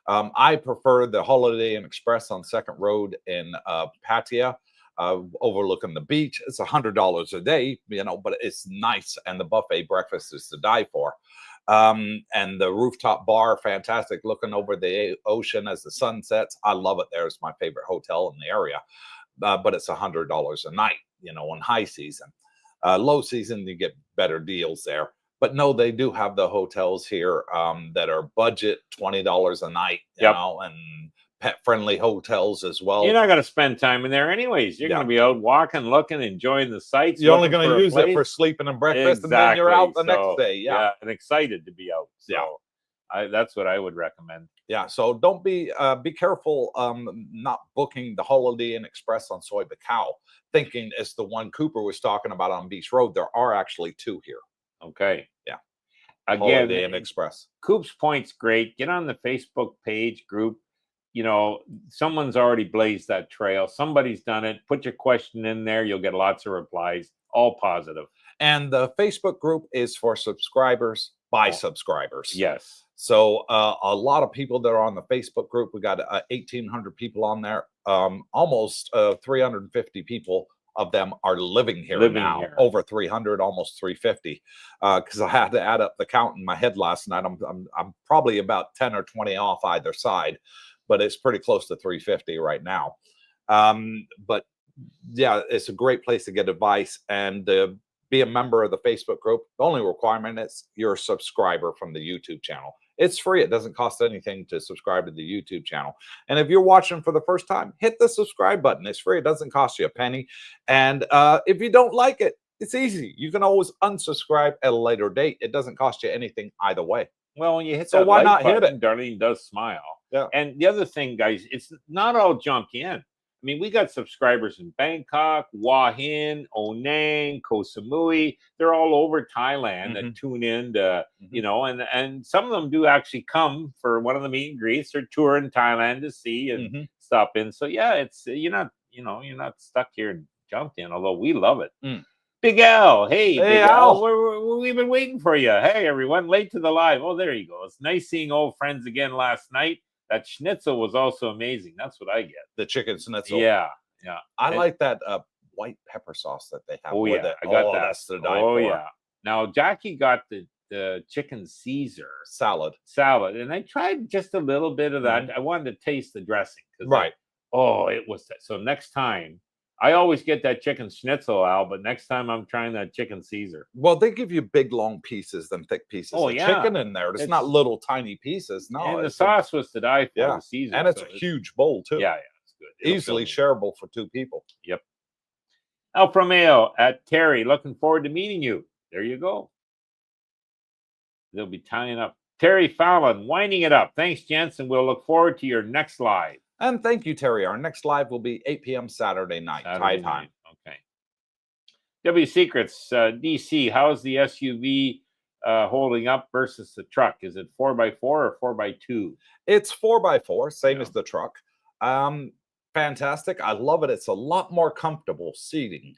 I prefer the Holiday Inn Express on Second Road in Pattaya, overlooking the beach. It's $100 a day, you know, but it's nice, and the buffet breakfast is to die for. And the rooftop bar, fantastic, looking over the ocean as the sun sets. I love it there. It's my favorite hotel in the area, but it's $100 a night, you know, in high season. Low season, you get better deals there. But no, they do have the hotels here that are budget $20 a night, you know, and pet-friendly hotels as well. You're not going to spend time in there anyways. You're going to be out walking, looking, enjoying the sights. You're only going to use it for sleeping and breakfast, and then you're out the next day. Yeah, and excited to be out. So that's what I would recommend. Yeah, so don't be careful not booking the Holiday Inn Express on Soy Bacow, thinking it's the one Cooper was talking about on Beach Road. There are actually two here. Okay. Yeah. Again, Holiday Inn Express. Coop's Point's great. Get on the Facebook page group. You know, someone's already blazed that trail. Somebody's done it. Put your question in there. You'll get lots of replies, all positive. And the Facebook group is for subscribers by subscribers. Yes. So a lot of people that are on the Facebook group, we got 1,800 people on there. Almost 350 people of them are living here now. Over 300, almost 350. Because I had to add up the count in my head last night. I'm probably about 10 or 20 off either side, but it's pretty close to 350 right now. But yeah, it's a great place to get advice and be a member of the Facebook group. The only requirement is you're a subscriber from the YouTube channel. It's free. It doesn't cost anything to subscribe to the YouTube channel. And if you're watching for the first time, hit the subscribe button. It's free. It doesn't cost you a penny. And if you don't like it, it's easy. You can always unsubscribe at a later date. It doesn't cost you anything either way. Well, when you hit so why not hit it? Darlene does smile. Yeah. And the other thing, guys, it's not all junk in. I mean, we got subscribers in Bangkok, Hua Hin, Onang, Koh Samui. They're all over Thailand that tune in to, you know, and some of them do actually come for one of the meet and greets or tour in Thailand to see and stop in. So yeah, it's you're not stuck here and jumped in, although we love it. Big Al, hey Big Al, we've been waiting for you. Hey everyone, late to the live. Oh, there you go. It's nice seeing old friends again last night. That schnitzel was also amazing. That's what I get. The chicken schnitzel. Yeah. I like that white pepper sauce that they have. Oh with it. I got that. That's to die for. Yeah. Now Jackie got the chicken Caesar salad, and I tried just a little bit of that. I wanted to taste the dressing. Right. It was that. So next time, I always get that chicken schnitzel, Al, but next time I'm trying that chicken Caesar. Well, they give you big, long pieces, them thick pieces of chicken in there. It's not little, tiny pieces. No, and the sauce was to die for. The Caesar, and it's a huge bowl too. Yeah, it's good. Easily shareable for two people. Yep. El Promeo at Terry, looking forward to meeting you. There you go. They'll be tying up. Terry Fallon, winding it up. Thanks, gents, and we'll look forward to your next live. And thank you, Terry. Our next live will be 8 p.m. Saturday night, Thai time. Okay. W Secrets, DC, how's the SUV holding up versus the truck? Is it 4x4 or 4x2? It's 4x4, same as the truck. Fantastic. I love it. It's a lot more comfortable seating.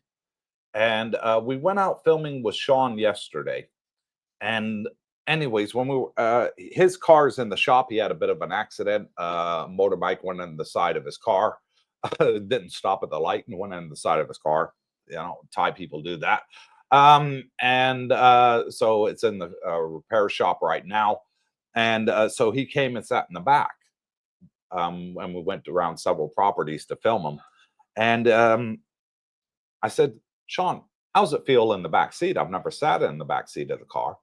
And we went out filming with Sean yesterday. And anyways, when we were, his car's in the shop. He had a bit of an accident. Motorbike went in the side of his car. Didn't stop at the light and went in the side of his car. You know, Thai people do that. So it's in the repair shop right now. And so he came and sat in the back. And we went around several properties to film him. And I said, Sean, how's it feel in the back seat? I've never sat in the back seat of the car.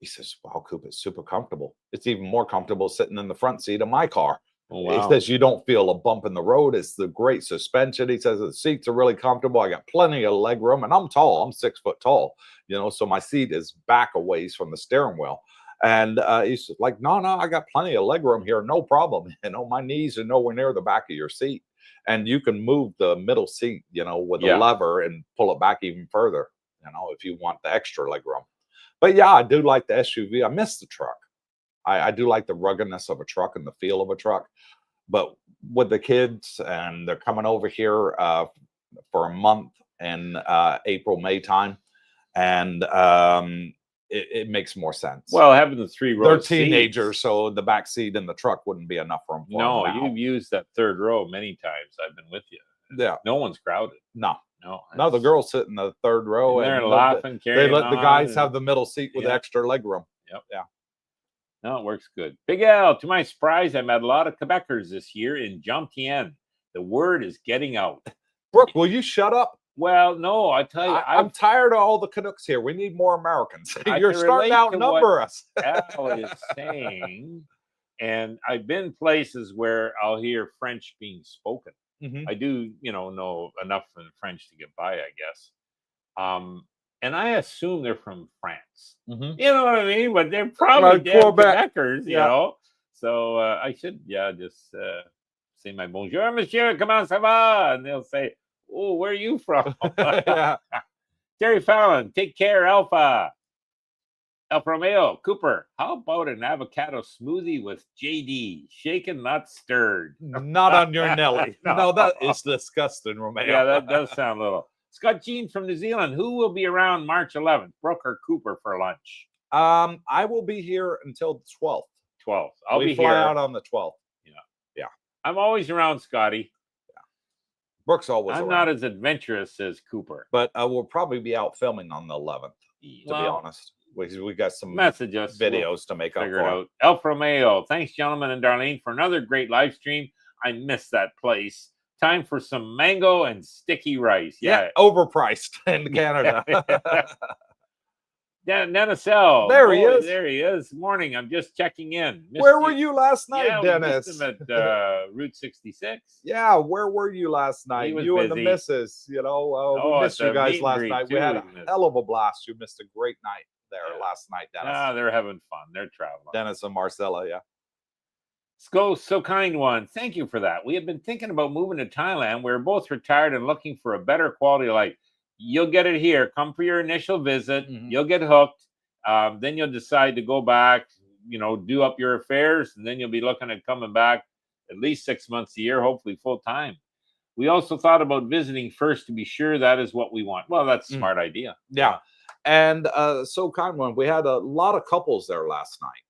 He says, wow, Coop, it's super comfortable. It's even more comfortable sitting in the front seat of my car. Oh, wow. He says, you don't feel a bump in the road. It's the great suspension. He says, the seats are really comfortable. I got plenty of leg room, and I'm tall. I'm 6 foot tall, you know, so my seat is back a ways from the steering wheel. And he's like, no, I got plenty of leg room here. No problem. You know, my knees are nowhere near the back of your seat. And you can move the middle seat, you know, with a lever and pull it back even further, you know, if you want the extra leg room. But yeah, I do like the SUV. I miss the truck. I do like the ruggedness of a truck and the feel of a truck. But with the kids, and they're coming over here for a month in April, May time, and it makes more sense. Well, having the 3 rows. They're teenagers, so the back seat in the truck wouldn't be enough for them. No, you've used that 3rd row many times. I've been with you. Yeah. No one's crowded. No, the girls sit in the 3rd row and they're laughing. They let the guys have the middle seat with extra leg room. Yep. Yeah. No, it works good. Big Al, to my surprise, I met a lot of Quebecers this year in Jomtien. The word is getting out. Brooke, will you shut up? Well, no, I tell you, I'm tired of all the Canucks here. We need more Americans. You're starting to outnumber us. Al is saying, And I've been places where I'll hear French being spoken. Mhm. I do, know enough in French to get by, I guess. And I assume they're from France. Mhm. You know what I mean? But they're probably damn Quebec. Quebecers, Yeah. So I should, just say my bonjour, monsieur, comment ça va? And they'll say, oh, where are you from? Yeah. Terry Fallon, take care, Alpha. Alfa Romeo, Cooper, how about an avocado smoothie with JD? Shaken, not stirred. Not on your Nelly. No. No, that is disgusting, Romeo. Yeah, that does sound a little. Scott Jean from New Zealand, who will be around March 11th? Brooke or Cooper for lunch? I will be here until the 12th. 12th. I'll We be fly here. out on the 12th. Yeah. I'm always around, Scotty. Brooke's always I'm around. not as adventurous as Cooper. But we'll probably be out filming on the 11th, to be honest. We got some message us. videos to make up Figure for. it out. Alfa Romeo, thanks, gentlemen and Darlene, for another great live stream. I missed that place. Time for some mango and sticky rice. Yeah, overpriced in Canada. Dennis L. There he is. There he is. Morning. I'm just checking in. Where were you last night, Yeah, Dennis? We missed him at Route 66. Yeah, where were you last night? You busy. and the missus. We missed you guys last night. We had a hell of a blast. You missed a great night there last night, Dennis. They're having fun. They're traveling. Dennis and Marcella, yeah. So kind one. Thank you for that. We have been thinking about moving to Thailand. We're both retired and looking for a better quality of life. You'll get it here. Come for your initial visit. You'll get hooked. Then you'll decide to go back, do up your affairs, and then you'll be looking at coming back at least 6 months a year, hopefully full time. We also thought about visiting first to be sure that is what we want. Well, that's a smart idea. Yeah. And so kind one, we had a lot of couples there last night.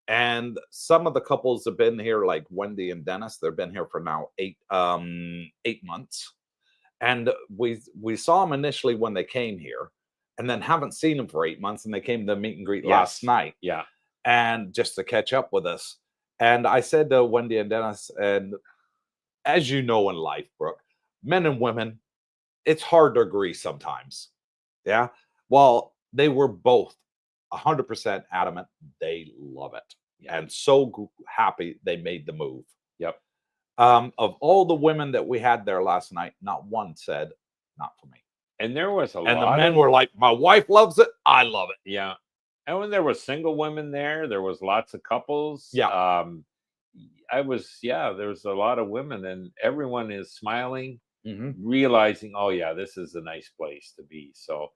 And some of the couples have been here, like Wendy and Dennis. They've been here for now 8 months. And we saw them initially when they came here, and then haven't seen them for 8 months. And they came to the meet and greet last night. Yeah. And just to catch up with us. And I said to Wendy and Dennis, and as you know in life, Brooke, men and women, it's hard to agree sometimes. Yeah. Well, they were both 100% adamant. They love it. And so happy they made the move. Yep. Of all the women that we had there last night, not one said, not for me. And there was a lot. And the men were like, my wife loves it. I love it. Yeah. And when there was single women there was lots of couples. Yeah. there was a lot of women, and everyone is smiling, realizing, oh yeah, this is a nice place to be. So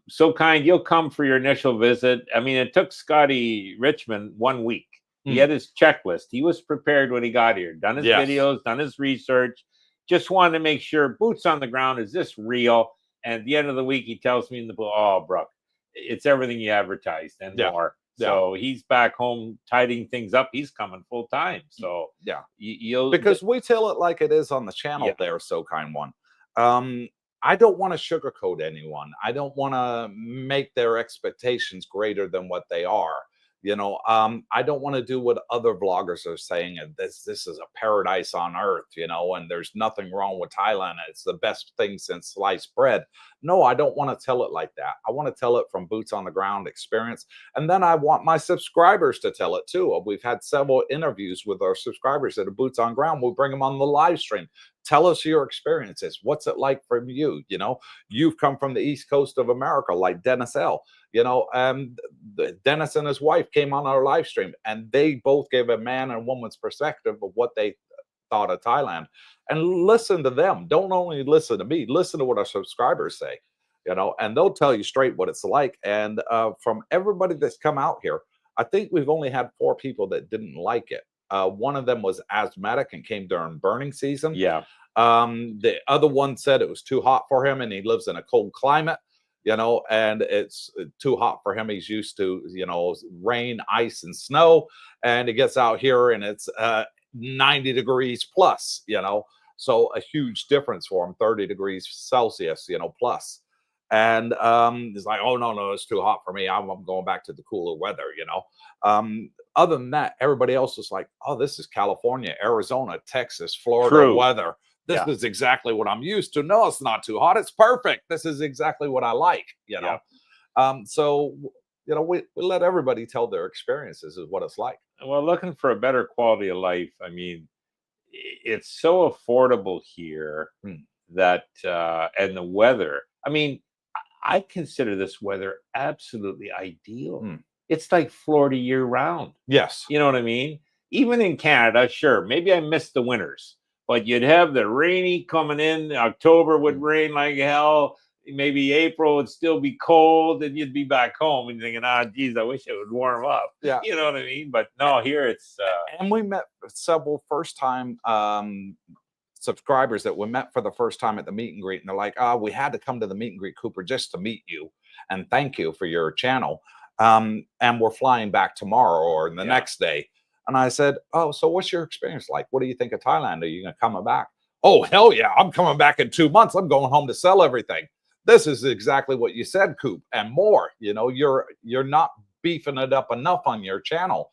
so kind, you'll come for your initial visit. I mean, it took Scotty Richmond 1 week. He had his checklist. He was prepared when he got here, done his videos, done his research, just wanted to make sure, boots on the ground, is this real? And at the end of the week, he tells me in the book, oh, Brooke, it's everything you advertised and more. So he's back home tidying things up. He's coming full time. So because we tell it like it is on the channel there, So Kind One. I don't want to sugarcoat anyone. I don't want to make their expectations greater than what they are. I don't want to do what other vloggers are saying, and this is a paradise on earth, and there's nothing wrong with Thailand. It's the best thing since sliced bread. No, I don't want to tell it like that. I want to tell it from boots on the ground experience. And then I want my subscribers to tell it too. We've had several interviews with our subscribers that are boots on ground. We'll bring them on the live stream. Tell us your experiences. What's it like for you? You've come from the East Coast of America, like Dennis L. Dennis and his wife came on our live stream, and they both gave a man and woman's perspective of what they thought of Thailand. And listen to them. Don't only listen to me, listen to what our subscribers say, and they'll tell you straight what it's like. And from everybody that's come out here, I think we've only had 4 people that didn't like it. One of them was asthmatic and came during burning season. Yeah. The other one said it was too hot for him, and he lives in a cold climate, and it's too hot for him. He's used to, rain, ice, and snow, and he gets out here and it's 90 degrees plus, so a huge difference for him, 30 degrees Celsius, plus. And he's like, oh, no, it's too hot for me. I'm going back to the cooler weather, Other than that, everybody else is like, oh, this is California, Arizona, Texas, Florida weather. This is exactly what I'm used to. No, it's not too hot. It's perfect. This is exactly what I like, So, you know, we let everybody tell their experiences is what it's like. Well, looking for a better quality of life. I mean, it's so affordable here Mm. that and the weather. I mean, I consider this weather absolutely ideal. Mm. It's like Florida year round. Yes. You know what I mean? Even in Canada, sure, maybe I missed the winters, but you'd have the rainy coming in. October would rain like hell. Maybe April would still be cold, and you'd be back home and thinking, "Ah, geez, I wish it would warm up." Yeah. You know what I mean? But no, here it's. And we met several first time subscribers that we met for the first time at the meet and greet, and they're like, "Oh, we had to come to the meet and greet, Cooper, just to meet you and thank you for your channel. And we're flying back tomorrow or the next day." And I said, "Oh, so what's your experience like? What do you think of Thailand? Are you gonna come back?" "Oh, hell yeah, I'm coming back in 2 months. I'm going home to sell everything." This is exactly what you said, Coop, and more. You know, you're not beefing it up enough on your channel.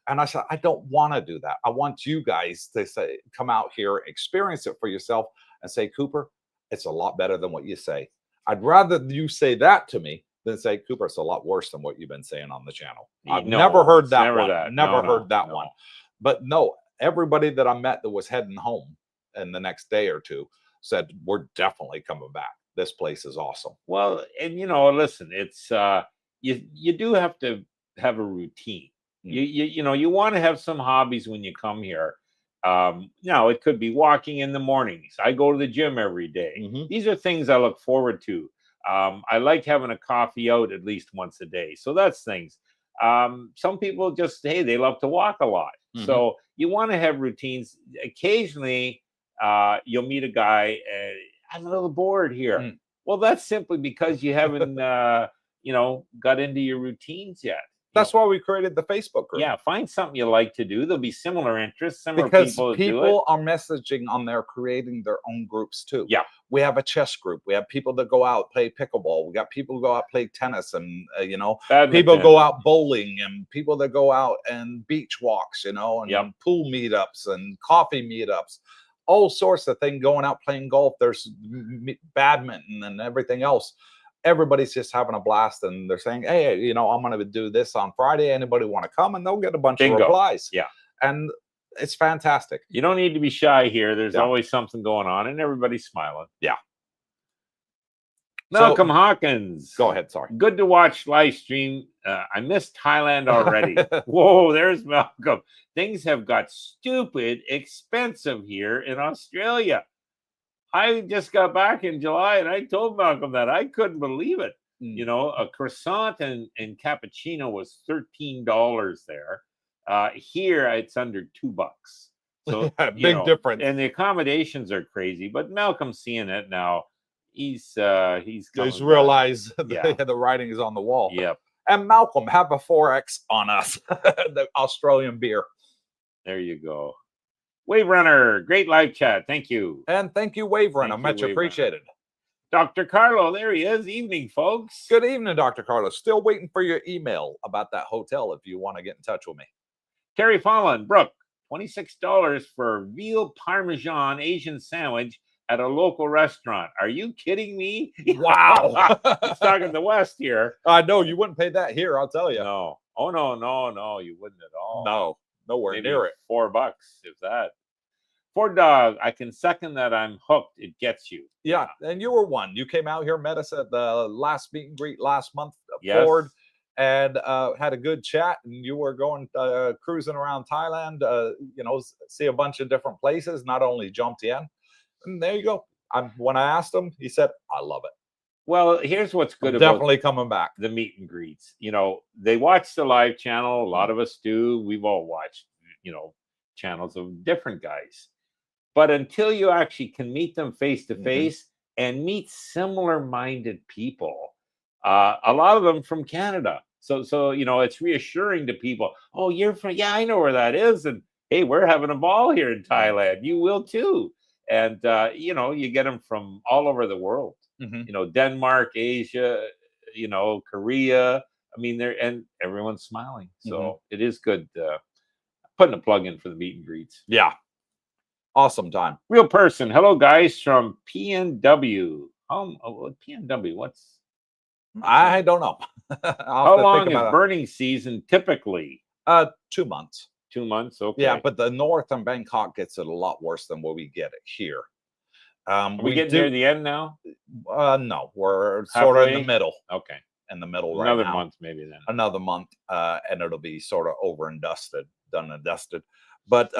And I said, I don't want to do that. I want you guys to say, come out here, experience it for yourself, and say, Cooper, it's a lot better than what you say. I'd rather you say that to me than say, Cooper, it's a lot worse than what you've been saying on the channel. I've never heard that never one. that. Never No, heard that no. one. But no, everybody that I met that was heading home in the next day or two said, we're definitely coming back. This place is awesome. Well, and listen, it's you do have to have a routine. You want to have some hobbies when you come here. It could be walking in the mornings. I go to the gym every day. These are things I look forward to. I like having a coffee out at least once a day. So that's things. Some people just, hey, they love to walk a lot. So you want to have routines. Occasionally, you'll meet a guy. I'm a little bored here. Well, that's simply because you haven't, got into your routines yet. That's why we created the Facebook group. Yeah, find something you like to do. There'll be similar interests, similar Because people people are messaging on there, creating their own groups too. Yeah, we have a chess group. We have people that go out play pickleball. We got people who go out play tennis, and people go out bowling, and people that go out and beach walks, and pool meetups and coffee meetups, all sorts of things. Going out playing golf. There's badminton and everything else. Everybody's just having a blast, and they're saying, hey, I'm going to do this on Friday. Anybody want to come? And they'll get a bunch of replies. Yeah. And it's fantastic. You don't need to be shy here. There's always something going on, and everybody's smiling. Yeah. Malcolm Hawkins. Go ahead. Sorry. Good to watch live stream. I missed Thailand already. Whoa, there's Malcolm. Things have got stupid expensive here in Australia. I just got back in July, and I told Malcolm that I couldn't believe it. A croissant and cappuccino was $13 there. Here it's under $2. So big difference. And the accommodations are crazy. But Malcolm's seeing it now. He's realized the writing is on the wall. Yep. And Malcolm, have a 4X on us, the Australian beer. There you go. Wave Runner, great live chat. Thank you. And thank you, Wave Runner. Much appreciated. Dr. Carlo, there he is. Evening, folks. Good evening, Dr. Carlo. Still waiting for your email about that hotel if you want to get in touch with me. Terry Fallon, Brooke, $26 for veal parmesan Asian sandwich at a local restaurant. Are you kidding me? Wow. It's talking the West here. I know you wouldn't pay that here, I'll tell you. No. Oh, no, you wouldn't at all. No, nowhere Maybe near it. $4, if that. Ford Dog, I can second that. I'm hooked. It gets you. Yeah, and you were one. You came out here, met us at the last meet and greet last month, Ford, and had a good chat. And you were going cruising around Thailand, see a bunch of different places, not only Jomtien. And there you go. When I asked him, he said, I love it. Well, here's what's good I'm about definitely coming back. The meet and greets. They watch the live channel. A lot of us do. We've all watched, channels of different guys. But until you actually can meet them face to face and meet similar-minded people, a lot of them from Canada. So it's reassuring to people. Oh, you're from? Yeah, I know where that is. And hey, we're having a ball here in Thailand. You will too. And you get them from all over the world. Denmark, Asia, Korea. I mean, and everyone's smiling. So it is good. Putting a plug in for the meet and greets. Yeah. Awesome time. Real person. Hello, guys from PNW. PNW. What's I don't know. How long is burning season typically? 2 months. 2 months, okay. Yeah, but the north in Bangkok gets it a lot worse than what we get it here. Are we getting near the end now? No, we're sort of in the middle. Okay. In the middle right now. Another month maybe then. Another month, and it'll be sort of over and dusted, done and dusted. But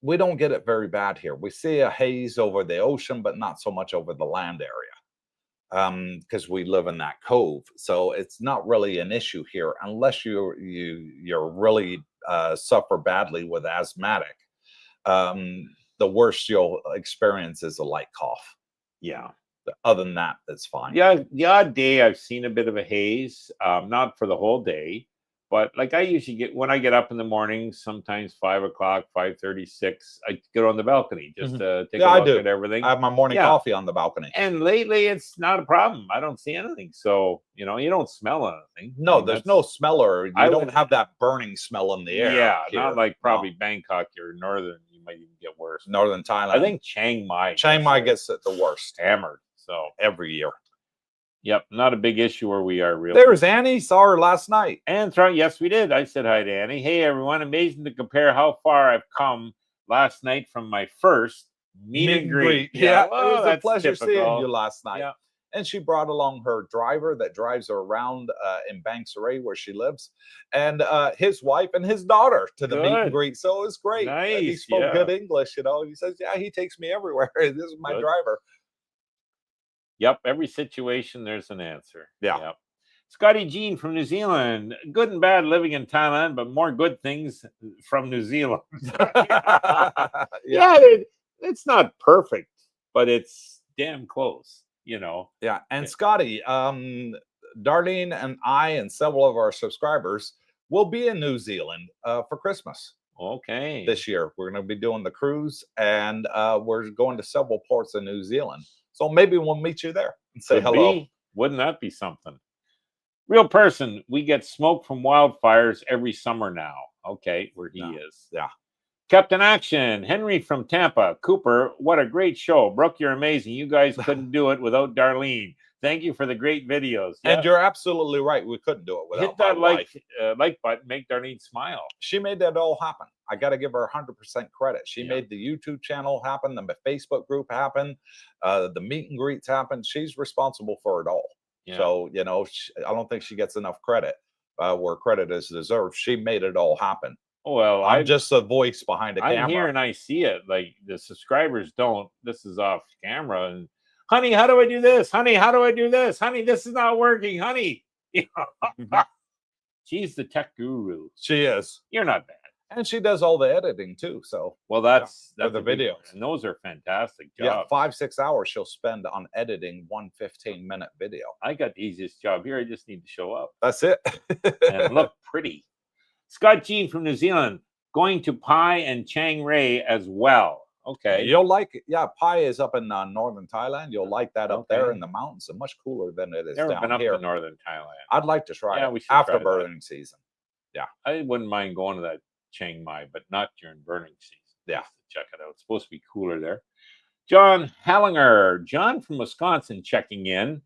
we don't get it very bad here. We see a haze over the ocean, but not so much over the land area, because we live in that cove. So it's not really an issue here unless you're really suffer badly with asthmatic. The worst you'll experience is a light cough. Yeah. Other than that, it's fine. Yeah, the odd day I've seen a bit of a haze, not for the whole day, but like I usually get when I get up in the morning, sometimes 5 o'clock, 5:36, I get on the balcony just to take a look at everything. I have my morning coffee on the balcony. And lately it's not a problem. I don't see anything. So, you don't smell anything. No, there's no smeller. You don't have that burning smell in the air. Yeah, not like probably Bangkok or northern. You might even get worse. Northern Thailand. I think Chiang Mai gets it the worst. Hammered. So every year. Yep, not a big issue where we are really. There's Annie. Saw her last night. And yes, we did. I said hi to Annie. Hey everyone, amazing to compare how far I've come last night from my first meet and greet. Yeah, it was a pleasure seeing you last night. Yeah. And she brought along her driver that drives her around in Banksaray where she lives, and his wife and his daughter to the meet and greet. So it was great. Nice. He spoke good English, He says, yeah, he takes me everywhere. This is my driver. Yep, every situation there's an answer. Yeah. Yep. Scotty Jean from New Zealand. Good and bad living in Thailand, but more good things from New Zealand. Yeah, it's not perfect, but it's damn close, Yeah, and Scotty, Darlene and I and several of our subscribers will be in New Zealand for Christmas. Okay. This year. We're going to be doing the cruise, and we're going to several ports in New Zealand. So maybe we'll meet you there and say hello. Wouldn't that be something? Real person, we get smoke from wildfires every summer now. Okay, where he is. Yeah. Captain Action, Henry from Tampa. Cooper, what a great show. Brooke, you're amazing. You guys couldn't do it without Darlene. Thank you for the great videos. Yeah. And you're absolutely right. We couldn't do it without Hit that like button, make Darlene smile. She made that all happen. I got to give her 100% credit. She made the YouTube channel happen, the Facebook group happen, the meet and greets happen. She's responsible for it all. Yeah. So, I don't think she gets enough credit where credit is deserved. She made it all happen. Well, I'm just a voice behind a camera. I'm here and I see it. Like the subscribers don't. This is off camera. And honey, how do I do this? Honey, how do I do this? Honey, this is not working. Honey, she's the tech guru. She is. You're not bad. And she does all the editing too. So that's the videos. And those are fantastic jobs. Yeah, 5-6 hours she'll spend on editing one 15-minute video. I got the easiest job here. I just need to show up. That's it. And look pretty. Scott Jean from New Zealand, going to Pai and Chiang Rai as well. Okay. You'll like it. Yeah, Pai is up in northern Thailand. You'll like that up there in the mountains. It's much cooler than it is Never down been up here. to northern Thailand. I'd like to try it we should after try burning season. Yeah. I wouldn't mind going to that Chiang Mai, but not during burning season. Yeah. Check it out. It's supposed to be cooler there. John Hallinger. John from Wisconsin checking in.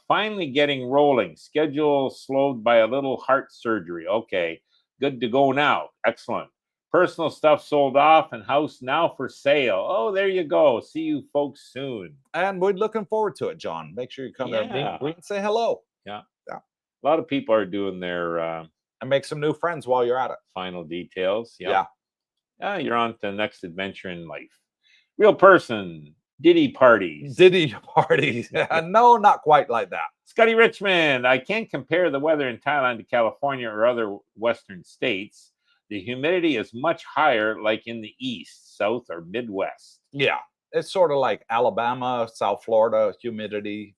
Finally getting rolling. Schedule slowed by a little heart surgery. Okay. Good to go now. Excellent. Personal stuff sold off and house now for sale. Oh, there you go. See you folks soon. And we're looking forward to it, John. Make sure you come there and say hello. Yeah. Yeah. A lot of people are doing their and make some new friends while you're at it. Final details. Yeah. You're on to the next adventure in life. Real person. Diddy parties. Diddy parties. No, not quite like that. Scotty Richmond. I can't compare the weather in Thailand to California or other Western states. The humidity is much higher, like in the East, South, or Midwest. Yeah. It's sort of like Alabama, South Florida humidity,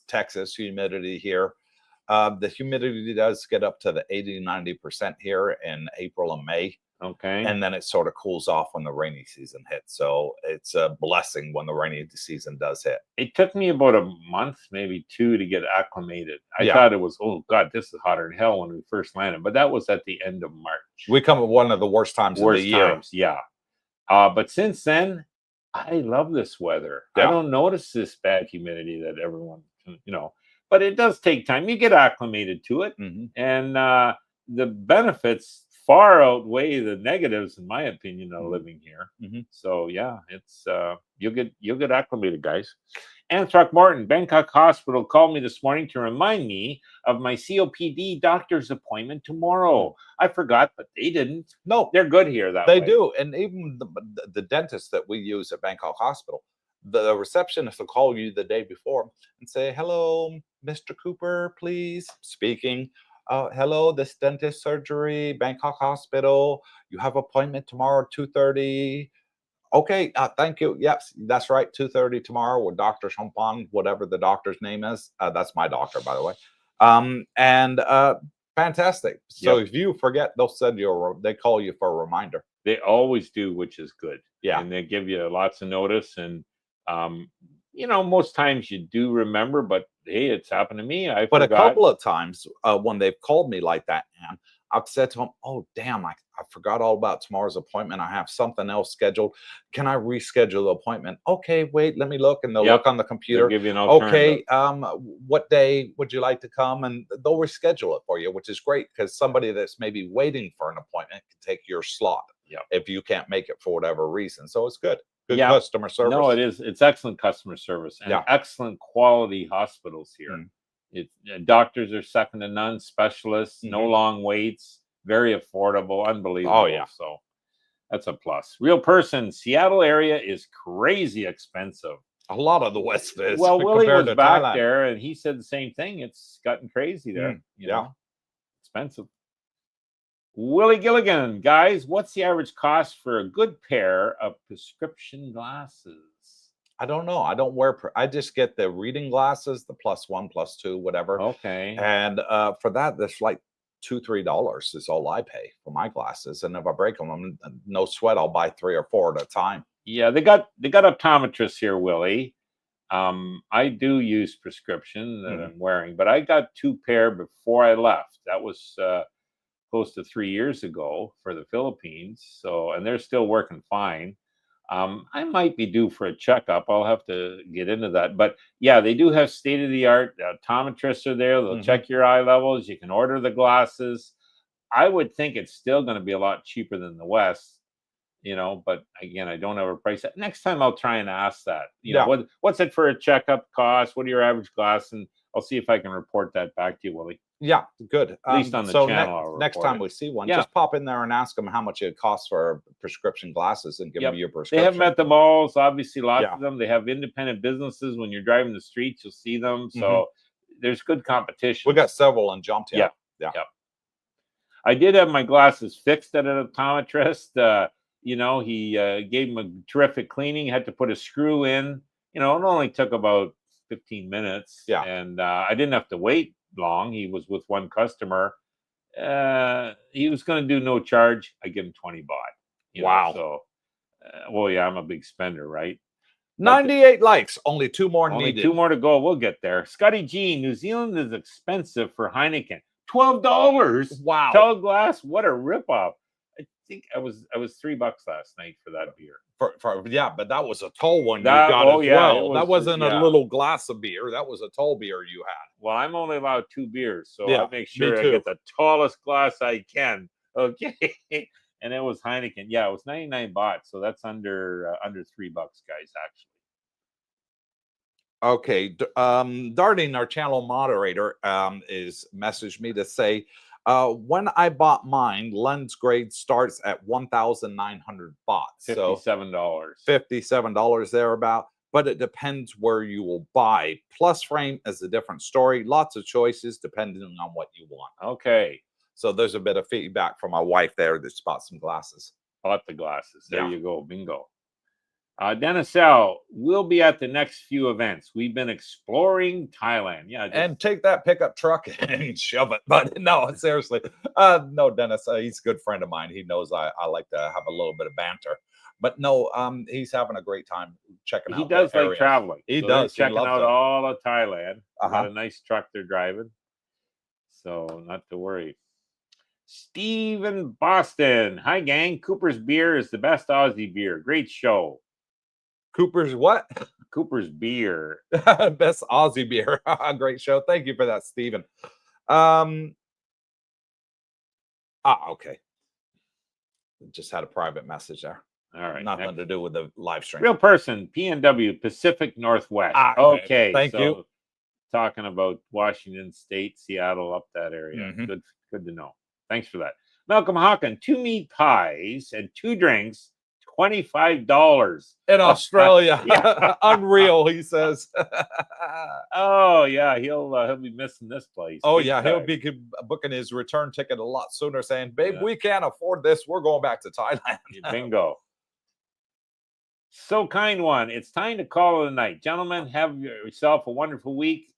Texas humidity here. The humidity does get up to the 80-90% here in April and May. Okay. And then it sort of cools off when the rainy season hits. So it's a blessing when the rainy season does hit. It took me about a month, maybe 2, to get acclimated. I thought it was, oh God, this is hotter than hell when we first landed. But that was at the end of March. We come at one of the worst times of the year. Yeah. But since then, I love this weather. I don't notice this bad humidity that everyone, but it does take time. You get acclimated to it, Mhm. and the benefits far outweigh the negatives, in my opinion, of Mhm. living here. Mhm. So yeah, it's you'll get acclimated, guys. Anthrock Morton, Bangkok Hospital called me this morning to remind me of my COPD doctor's appointment tomorrow. I forgot, but they didn't. No, They're good here that they way. do, and even the dentist that we use at Bangkok Hospital, the receptionist will call you the day before and say, "Hello, Mr. Cooper, please speaking. Hello, this dentist surgery, Bangkok Hospital. You have appointment tomorrow, 2:30. Okay, thank you. Yes, that's right. 2:30 tomorrow with Dr. Champagne, whatever the doctor's name is. That's my doctor, by the way. And fantastic. So Yep. if you forget, they call you for a reminder. They always do, which is good. Yeah. And they give you lots of notice. And, um, most times you do remember, but hey, it's happened to me. I But a forgot. couple of times when they've called me like that, man, I've said to them, "Oh, damn, I forgot all about tomorrow's appointment. I have something else scheduled. Can I reschedule the appointment?" Okay, wait, let me look. And they'll look Yep. on the They'll computer. give you an alternative. Okay, what day would you like to come? And they'll reschedule it for you, which is great because somebody that's maybe waiting for an appointment can take your slot Yep. if you can't make it for whatever reason. So it's good. Good Yeah. customer No, it service. is. It's excellent customer service and Yeah. excellent quality hospitals here. Mm. Doctors are second to none, specialists, no Mhm. long waits, very affordable, Oh, unbelievable. yeah. So that's a plus. Real person, Seattle area is crazy expensive. A lot of the West is Well, Willie compared was to back Thailand. there and he said the same thing. It's gotten crazy there, Yeah. expensive. Willie Gilligan, guys, what's the average cost for a good pair of prescription glasses? I don't know. I don't wear. I just get the reading glasses, the +1, +2, whatever. Okay. And for that, that's like $2, $3 is all I pay for my glasses. And if I break them, no sweat. I'll buy 3 or 4 at a time. Yeah, they got optometrists here, Willie. I do use prescription that I'm wearing, but I got 2 pair before I left. That was close to 3 years ago for the Philippines. So, and they're still working fine. I might be due for a checkup. I'll have to get into that. But yeah, they do have state of the art optometrists are there. They'll check your eye levels. You can order the glasses. I would think it's still going to be a lot cheaper than the West, but again, I don't have a price. Next time I'll try and ask that. Yeah. What's it for a checkup cost? What are your average costs? And I'll see if I can report that back to you, Willie. Yeah, good. At least on the So channel, I'll next report time it. we see one, Yeah. just pop in there and ask them how much it costs for prescription glasses and give them your They prescription. have them at the malls, obviously, lots Yeah. of them. They have independent businesses. When you're driving the streets, you'll see them. So there's good competition. We got several in Jumptown. Yeah. Yeah. Yep. I did have my glasses fixed at an optometrist. He gave them a terrific cleaning. Had to put a screw in. It only took about 15 minutes. Yeah. And I didn't have to wait long. He was with one customer. He was going to do no charge. I give him 20 baht. Wow. So, well, yeah, I'm a big spender, right? 98 likes. Only 2 more Only needed. 2 more to go. We'll get there. Scotty G, New Zealand is expensive for Heineken. $12. Wow. Tall glass. What a ripoff. I think I was $3 last night for that beer. Yeah, but that was a tall one That- you got oh, as yeah, it well. was- that wasn't yeah. a little glass of beer. That was a tall beer you had. Well, I'm only allowed 2 beers, so Yeah, I make me sure I too. get the tallest glass I can. Okay. And it was Heineken. Yeah, it was 99 baht, so that's under $3, guys, actually. Okay, Darting, our channel moderator, is messaged me to say, when I bought mine, lens grade starts at 1,900 baht. So $57. $57 thereabout, but it depends where you will buy. Plus frame is a different story. Lots of choices depending on what you want. Okay. So there's a bit of feedback from my wife there that's bought some glasses. Bought the glasses. There Yeah. you go. Bingo. Dennis L, we'll be at the next few events. We've been exploring Thailand. Yeah. And take that pickup truck and shove it. But no, seriously. No, Dennis, he's a good friend of mine. He knows I like to have a little bit of banter. But no, he's having a great time checking out. He does like areas. traveling. He So does. they're He checking loves out it. all of Thailand. Got a nice truck they're driving. So not to worry. Steve in Boston. Hi, gang. Cooper's beer is the best Aussie beer. Great show. Cooper's what? Cooper's beer. Best Aussie beer. Great show. Thank you for that, Stephen. Okay. Just had a private message there. All right. Nothing to do with the live stream. Real person, PNW, Pacific Northwest. Okay. Thank you. Talking about Washington State, Seattle, up that area. Good to know. Thanks for that. Malcolm Hawken, 2 meat pies and 2 drinks, $25 in Australia. Yeah. Unreal, he says. Oh yeah, he'll be missing this place. Oh yeah, he'll be booking his return ticket a lot sooner, saying, "Babe, we can't afford this. We're going back to Thailand." Bingo. So kind one, it's time to call it a night, gentlemen. Have yourself a wonderful week.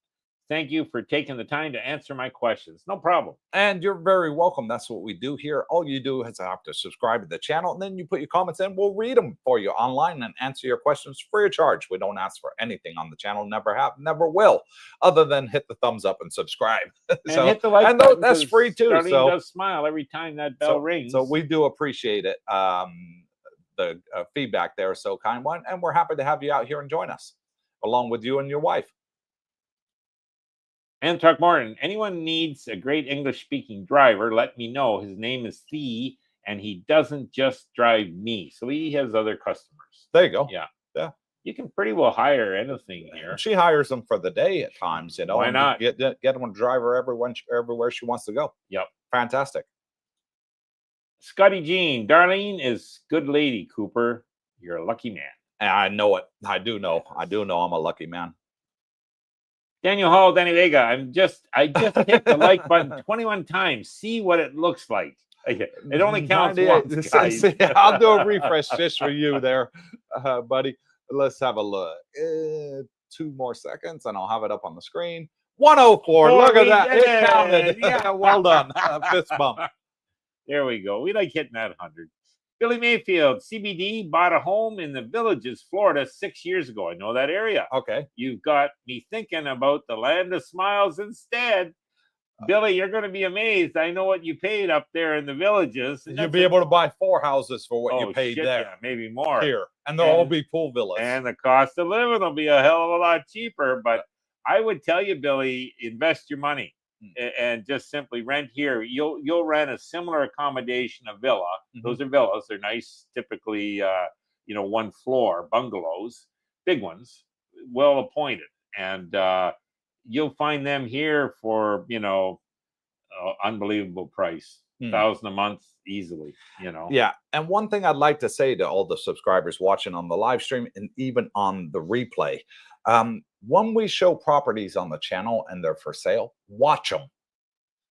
Thank you for taking the time to answer my questions. No problem. And you're very welcome. That's what we do here. All you do is have to subscribe to the channel, and then you put your comments in. We'll read them for you online and answer your questions free of charge. We don't ask for anything on the channel. Never have, never will, other than hit the thumbs up and subscribe. And hit the like button, that's free too. Darlene does smile every time that bell rings. So we do appreciate it. The feedback there, so kind one, and we're happy to have you out here and join us, along with you and your wife. And Truck Martin, anyone needs a great English-speaking driver, let me know. His name is Thee, and he doesn't just drive me. So he has other customers. There you go. Yeah. Yeah. You can pretty well hire anything here. She hires them for the day at times, you know. Why not? Get them a driver everywhere she wants to go. Yep. Fantastic. Scotty Jean, Darlene is good lady, Cooper. You're a lucky man. And I know it. I do know. I do know I'm a lucky man. Daniel Hall, Danny Vega. I just hit the like button 21 times. See what it looks like. It only counts once, guys. I'll do a refresh just for you there, buddy. Let's have a look. 2 more seconds, and I'll have it up on the screen. 104. Look at that. It counted. Yeah, well done. Fist bump. There we go. We like hitting that 100. Billy Mayfield, CBD, bought a home in the Villages, Florida 6 years ago. I know that area. Okay. You've got me thinking about the land of smiles instead. Billy, you're going to be amazed. I know what you paid up there in the Villages. You'll be able to buy 4 houses for what you paid there. Yeah, maybe more. Here. And they'll all be pool villas. And the cost of living will be a hell of a lot cheaper. But I would tell you, Billy, invest your money. And just simply rent here. You'll rent a similar accommodation, a villa. Those are villas. They're nice, typically, 1 floor bungalows, big ones, well appointed, and you'll find them here for unbelievable price, $1,000 a month easily. Yeah, and one thing I'd like to say to all the subscribers watching on the live stream and even on the replay. When we show properties on the channel and they're for sale, watch them.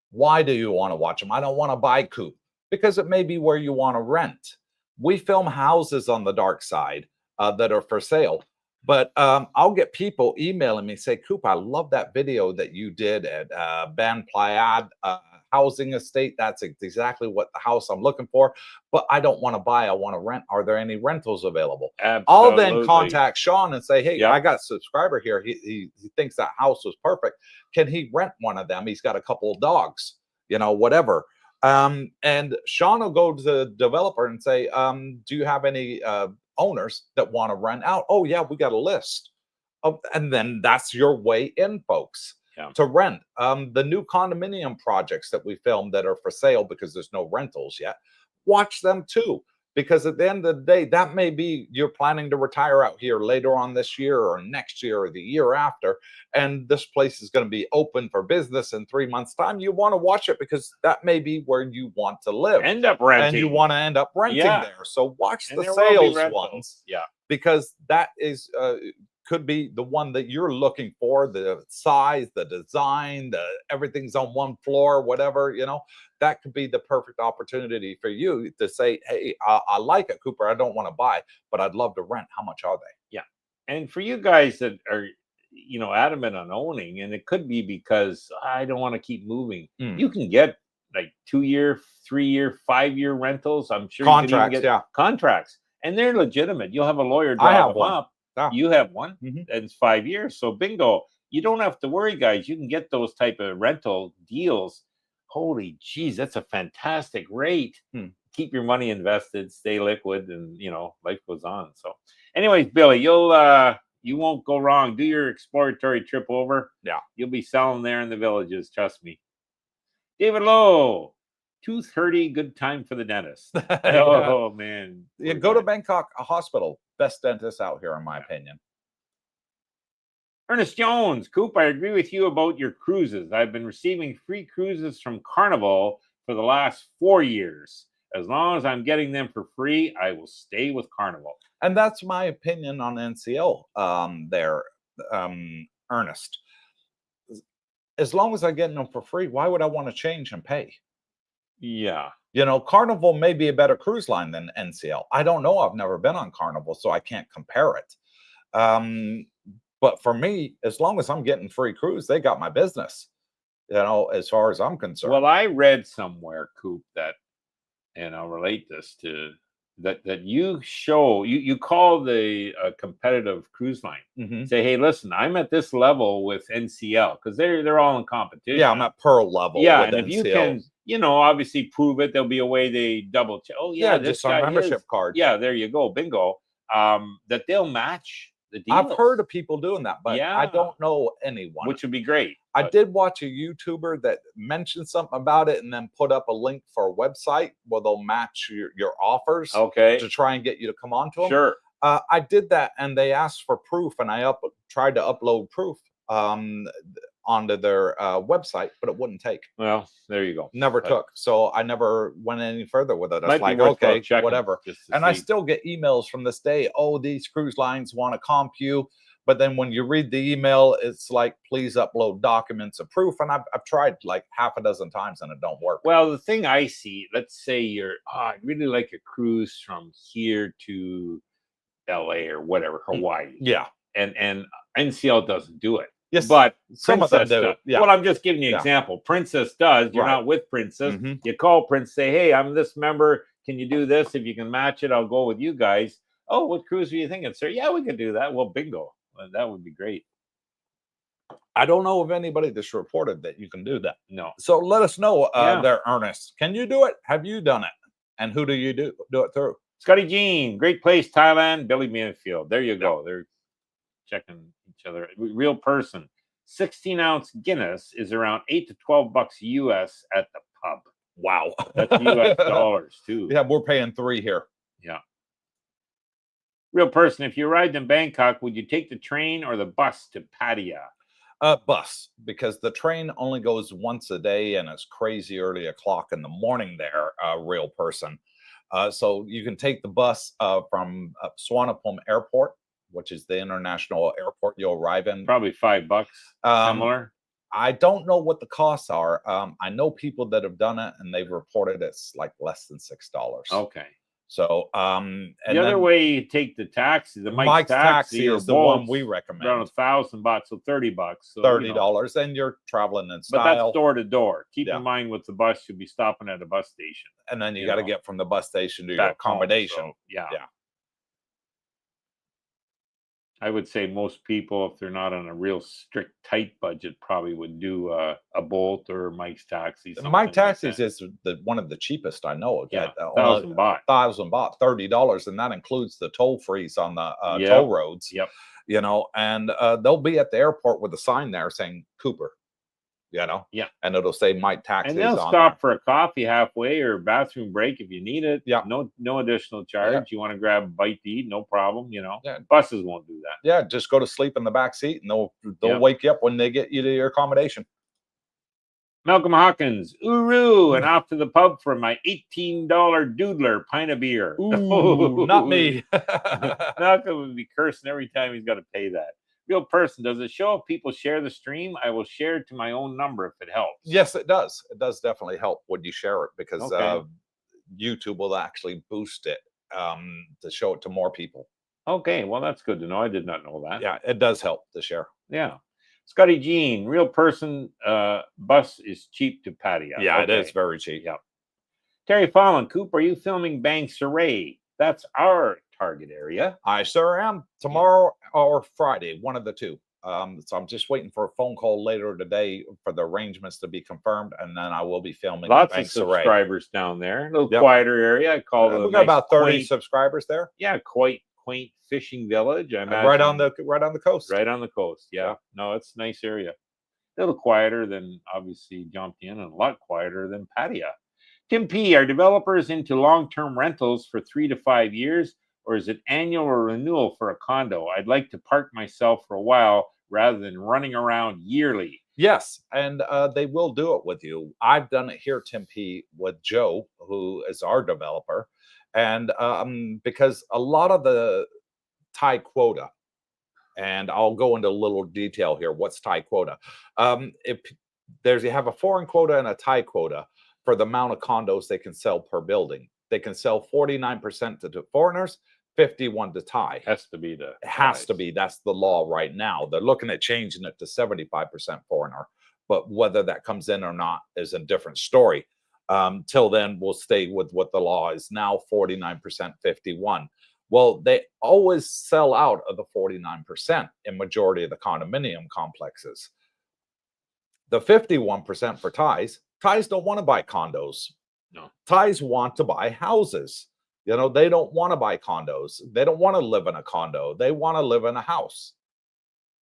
Why do you want to watch them? I don't want to buy Coop because it may be where you want to rent. We film houses on the dark side that are for sale, but I'll get people emailing me say, Coop, I love that video that you did at Ben Playad housing estate. That's exactly what the house I'm looking for, but I don't want to buy. I want to rent. Are there any rentals available? Absolutely. I'll then contact Sean and say, hey, Yep. I got a subscriber here. He thinks that house was perfect. Can he rent one of them? He's got a couple of dogs, whatever. And Sean will go to the developer and say, do you have any owners that want to rent out? Oh yeah, we got a list. And then that's your way in, folks. Yeah. To rent. The new condominium projects that we filmed that are for sale because there's no rentals yet, watch them too. Because at the end of the day, that may be you're planning to retire out here later on this year or next year or the year after, and this place is going to be open for business in 3 months' time. You want to watch it because that may be where you want to live. End up renting. And you want to end up renting there. So watch And the there will be sales rentals. ones. Yeah. Because that is could be the one that you're looking for, the size, the design, everything's on one floor, whatever, that could be the perfect opportunity for you to say, hey, I like it, Cooper. I don't want to buy, but I'd love to rent. How much are they? Yeah. And for you guys that are, adamant on owning, and it could be because I don't want to keep moving, you can get like 2-year, 3-year, 5-year rentals. I'm sure Contracts, you can even get contracts, and they're legitimate. You'll have a lawyer draw them up. Yeah. You have one, and it's 5 years. So bingo, you don't have to worry, guys. You can get those type of rental deals. Holy geez, that's a fantastic rate keep your money invested, stay liquid, and life goes on. So, anyways, Billy, you won't go wrong. Do your exploratory trip over. Yeah. You'll be selling there in the villages. Trust me. David Lowe, tooth hurty, good time for the dentist. Oh man. You go to Bangkok Hospital, best dentist out here, in my opinion. Ernest Jones, Coop, I agree with you about your cruises. I've been receiving free cruises from Carnival for the last 4 years. As long as I'm getting them for free, I will stay with Carnival. And that's my opinion on NCL there, Ernest. As long as I'm getting them for free, why would I want to change and pay? Yeah. Carnival may be a better cruise line than NCL. I don't know. I've never been on Carnival, so I can't compare it. But for me, as long as I'm getting free cruise, they got my business, as far as I'm concerned. Well, I read somewhere, Coop, that, and I'll relate this to that you call the competitive cruise line. Say, hey, listen, I'm at this level with NCL because they're all in competition. Yeah, I'm at Pearl level. Yeah, with and NCL. if you can, obviously prove it, there'll be a way they double check. Oh yeah, this just on membership card. Yeah, there you go, bingo. That they'll match the deals. I've heard of people doing that, but I don't know anyone. Which would be great. I did watch a YouTuber that mentioned something about it and then put up a link for a website where they'll match your offers to try and get you to come on to them. Sure. I did that and they asked for proof and I tried to upload proof onto their website, but it wouldn't take. Well, there you go. Never took. So I never went any further with it. I was like, okay, whatever. And I still get emails from this day. Oh, these cruise lines want to comp you. But then when you read the email, it's like, please upload documents of proof. And I've tried like half a dozen times and it don't work. Well, the thing I see, let's say I'd really like a cruise from here to LA or whatever, Hawaii. Yeah. And NCL doesn't do it. Yes, but some of them do. Yeah. Well, I'm just giving you an example. Princess does. You're not with Princess. You call Princess, say, hey, I'm this member. Can you do this? If you can match it, I'll go with you guys. Oh, what cruise are you thinking, sir? Yeah, we could do that. Well, bingo. That would be great. I don't know of anybody that's reported that you can do that. No. So let us know there, Ernest. Can you do it? Have you done it? And who do you do it through? Scotty Jean, great place, Thailand. Billy Manfield. There you go. They're checking each other. Real person. 16-ounce Guinness is around $8 to $12 US at the pub. Wow. That's US dollars too. Yeah, we're paying $3 here. Yeah. Real person, if you arrived in Bangkok, would you take the train or the bus to Pattaya? Bus, because the train only goes once a day and it's crazy early o'clock in the morning there, real person. So you can take the bus from Suvarnapum Airport, which is the international airport you'll arrive in. Probably $5, similar. I don't know what the costs are. I know people that have done it and they've reported it's like less than $6. Okay. So the other way you take the taxi, the Mike's taxi is the one we recommend. Around $1,000, so $30. So, $30, and you're traveling in style. But that's door to door. Keep in mind with the bus, you'll be stopping at a bus station, and then you got to get from the bus station to your accommodation. Home, so, yeah. I would say most people, if they're not on a real strict, tight budget, probably would do a Bolt or Mike's Taxi. Mike Taxis is one of the cheapest I know. Yeah, $1,000. $1,000, $30, and that includes the toll frees on the toll roads. Yep. And they'll be at the airport with a sign there saying Cooper. Yeah. And it'll say Mike Taxis. And they'll stop for a coffee halfway or bathroom break if you need it. Yeah. No additional charge. Yeah. You want to grab a bite to eat, no problem. Yeah. Buses won't do that. Yeah, just go to sleep in the back seat and they'll wake you up when they get you to your accommodation. Malcolm Hawkins, Uru, and off to the pub for my $18 doodler pint of beer. Ooh, not me. Malcolm would be cursing every time he's got to pay that. Real person, does it show if people share the stream? I will share it to my own number if it helps. Yes, it does. It does definitely help when you share it because YouTube will actually boost it to show it to more people. Okay, well, that's good to know. I did not know that. Yeah, it does help to share. Yeah. Scotty Jean, real person, bus is cheap to Pattaya. Yeah, it is very cheap. Yeah. Terry Fallon, Coop, are you filming Bang Saray? That's our target area. I sure am. Tomorrow or Friday, one of the two. So I'm just waiting for a phone call later today for the arrangements to be confirmed, and then I will be filming in Lots of Banks Array. subscribers down there. A little Yep. quieter area. I call it a We got nice, about 30 quaint, subscribers there. yeah, quaint fishing village. I imagine Right on the coast. right on the coast. Yeah. Yeah. No, it's a nice area. A little quieter than obviously Jumped In, and a lot quieter than Pattaya. Tim P, are developers into long-term rentals for 3 to 5 years, or is it annual or renewal for a condo? I'd like to park myself for a while rather than running around yearly. Yes, and they will do it with you. I've done it here, Tim P, with Joe, who is our developer, and because a lot of the Thai quota, and I'll go into a little detail here. What's Thai quota? If you have a foreign quota and a Thai quota for the amount of condos they can sell per building. They can sell 49% to foreigners, 51 to Thai. Has to be the It has to be. That's the law right now. They're looking at changing it to 75% foreigner, but whether that comes in or not is a different story. Till then, we'll stay with what the law is now, 49%, 51. Well, they always sell out of the 49% in majority of the condominium complexes. The 51% for Thais don't want to buy condos. No. Thais want to buy houses. You know, they don't want to buy condos. They don't want to live in a condo. They want to live in a house.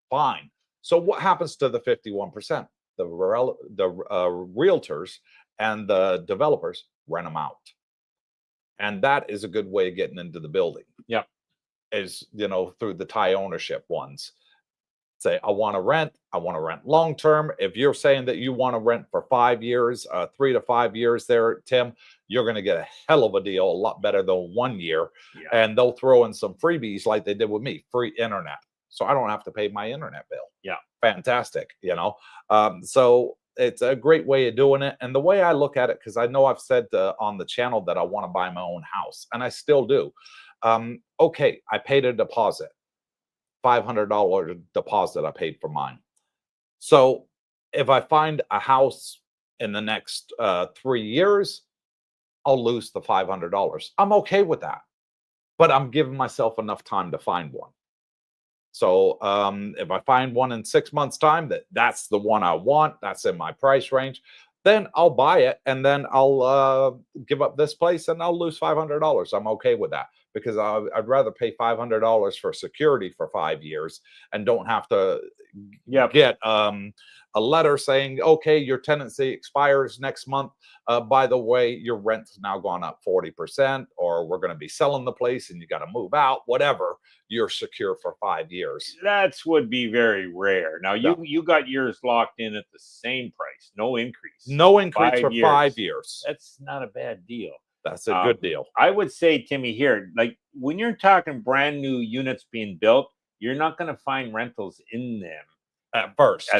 Fine. So what happens to the 51%? The realtors and the developers rent them out. And that is a good way of getting into the building. Yeah. Is, you know, through the Thai ownership ones. Say, I want to rent long term. If you're saying that you want to rent for 5 years, 3 to 5 years there, Tim, you're going to get a hell of a deal, a lot better than 1 year. Yeah. And they'll throw in some freebies like they did with me, free internet. So I don't have to pay my internet bill. Yeah. Fantastic, you know. So it's a great way of doing it. And the way I look at it, because I know I've said on the channel that I want to buy my own house, and I still do. Okay, I paid a deposit. $500 deposit I paid for mine. So if I find a house in the next 3 years, I'll lose the $500. I'm okay with that, but I'm giving myself enough time to find one. So if I find one in 6 months' time that's the one I want, that's in my price range, then I'll buy it, and then I'll give up this place and I'll lose $500. I'm okay with that, because I'd rather pay $500 for security for 5 years and don't have to get a letter saying, okay, your tenancy expires next month. By the way, your rent's now gone up 40%, or we're going to be selling the place and you got to move out, whatever. You're secure for 5 years. That would be very rare. Now you got yours locked in at the same price, no increase. No increase for 5 years. That's not a bad deal. That's a good deal. I would say, Timmy, here, like when you're talking brand new units being built, you're not going to find rentals in them at first.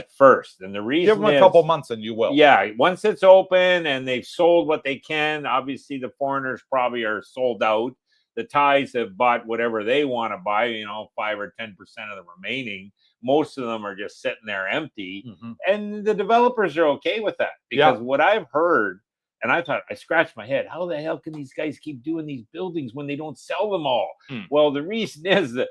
And the reason give them a couple months and you will. Yeah, once it's open and they've sold what they can, obviously the foreigners probably are sold out. The Thais have bought whatever they want to buy, you know, 5 or 10% of the remaining. Most of them are just sitting there empty. Mm-hmm. And the developers are okay with that, because what I've heard, and I thought, I scratched my head, how the hell can these guys keep doing these buildings when they don't sell them all? Well, the reason is that,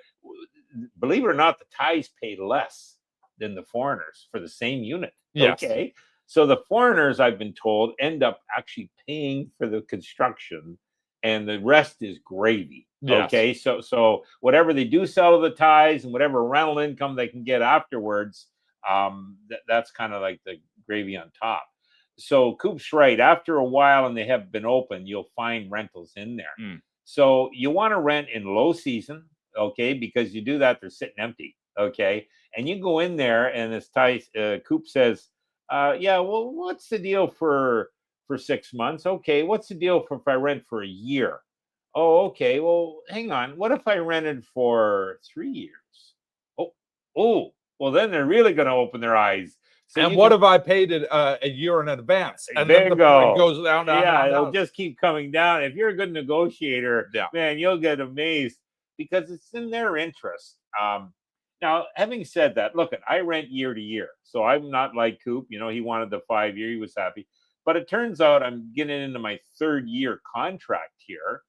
believe it or not, the Thais pay less than the foreigners for the same unit. Yes. Okay. So the foreigners, I've been told, end up actually paying for the construction, and the rest is gravy. Yes. Okay. So whatever they do sell to the Thais and whatever rental income they can get afterwards, that's kind of like the gravy on top. So Coop's right. After a while, and they have been open, you'll find rentals in there. So you want to rent in low season, okay, because you do that, they're sitting empty, okay. And you go in there, and this Coop says, yeah, well, what's the deal for 6 months? Okay, what's the deal if I rent for a year? Oh, okay, well, hang on. What if I rented for 3 years? Oh, well, then they're really going to open their eyes. So and what if I paid it a year in advance? And there then it goes down, it'll just keep coming down. If you're a good negotiator, man, you'll get amazed, because it's in their interest. Now, having said that, look, I rent year to year. So I'm not like Coop. You know, he wanted the 5 year. He was happy. But it turns out I'm getting into my 3rd year contract here.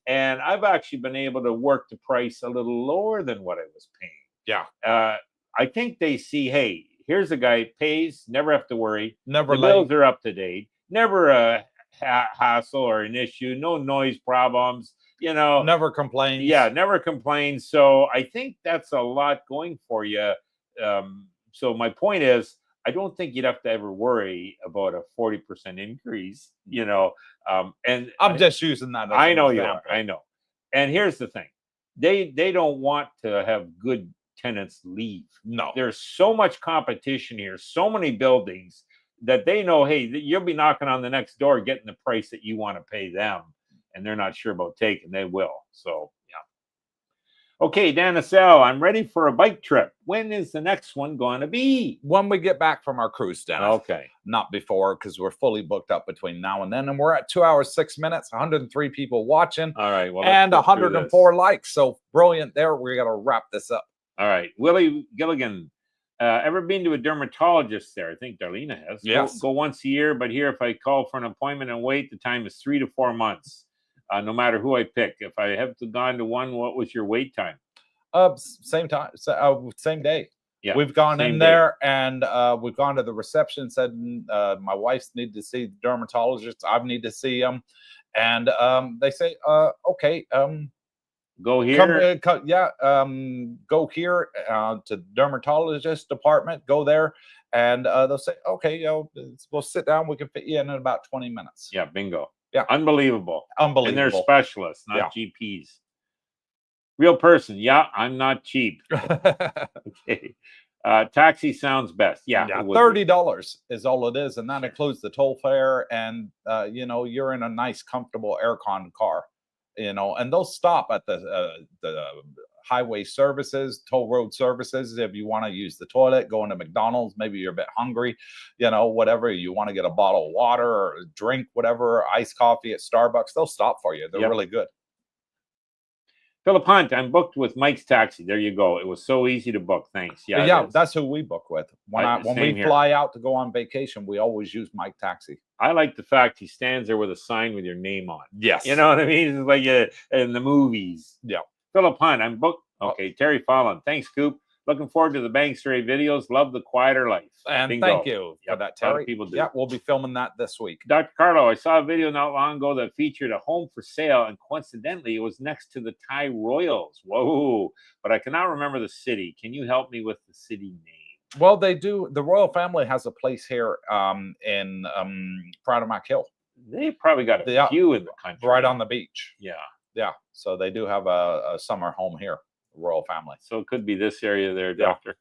And I've actually been able to work the price a little lower than what I was paying. Yeah. I think they see, hey, here's a guy pays, never have to worry. Never The late. bills are up to date. Never a hassle or an issue. No noise problems. You know, Never complains. yeah, never complains. So I think that's a lot going for you. So my point is, I don't think you'd have to ever worry about a 40% increase. You know, and I'm just using that as I an know example. you are. I know. And here's the thing: they don't want to have good tenants leave. No. There's so much competition here, so many buildings that they know, hey, you'll be knocking on the next door getting the price that you want to pay them, and they're not sure about taking. They will. So yeah. Okay, Dan Assel, I'm ready for a bike trip. When is the next one going to be? When we get back from our cruise, Dennis. Okay. Not before, because we're fully booked up between now and then. And we're at 2 hours, 6 minutes, 103 people watching. All right. Well, and 104 likes. So brilliant there. We're going to wrap this up. All right. Willie Gilligan, ever been to a dermatologist there? I think Darlena has. Yes. Go once a year, but here, if I call for an appointment and wait, the time is 3 to 4 months, no matter who I pick. If I have gone to one, what was your wait time? Same time, same day. Yeah, we've gone in there and we've gone to the reception, said my wife's need to see the dermatologist. I need to see them. And they say, okay, go here. Go here to the dermatologist department, go there. And they'll say, okay, we'll sit down. We can fit you in about 20 minutes. Yeah, bingo. Yeah. Unbelievable. Unbelievable. And they're specialists, not GPs. Real person. Yeah, I'm not cheap. Okay. Taxi sounds best. Yeah, $30 is all it is, and that includes the toll fare. And you're in a nice, comfortable aircon car, and they'll stop at the highway services, toll road services. If you want to use the toilet, go into McDonald's, maybe you're a bit hungry, whatever you want to get a bottle of water or a drink, whatever, iced coffee at Starbucks, they'll stop for you. They're really good. Philip Hunt, I'm booked with Mike's Taxi. There you go. It was so easy to book. Thanks. Yeah, that's who we book with. When we fly out to go on vacation, we always use Mike Taxi. I like the fact he stands there with a sign with your name on. Yes. You know what I mean? It's like in the movies. Yeah. Philip Hunt, I'm booked. Okay, Terry Fallon. Thanks, Coop. Looking forward to the Banks Ray videos. Love the quieter life. And bingo. Thank you for that, Terry. A lot of people do. Yeah, we'll be filming that this week. Dr. Carlo, I saw a video not long ago that featured a home for sale, and coincidentally, it was next to the Thai Royals. Whoa! But I cannot remember the city. Can you help me with the city name? Well, they do. The royal family has a place here in Pride of Mac Hill. They probably got a few in the country. Right on the beach. Yeah. Yeah. So they do have a summer home here, the royal family. So it could be this area there, Doctor.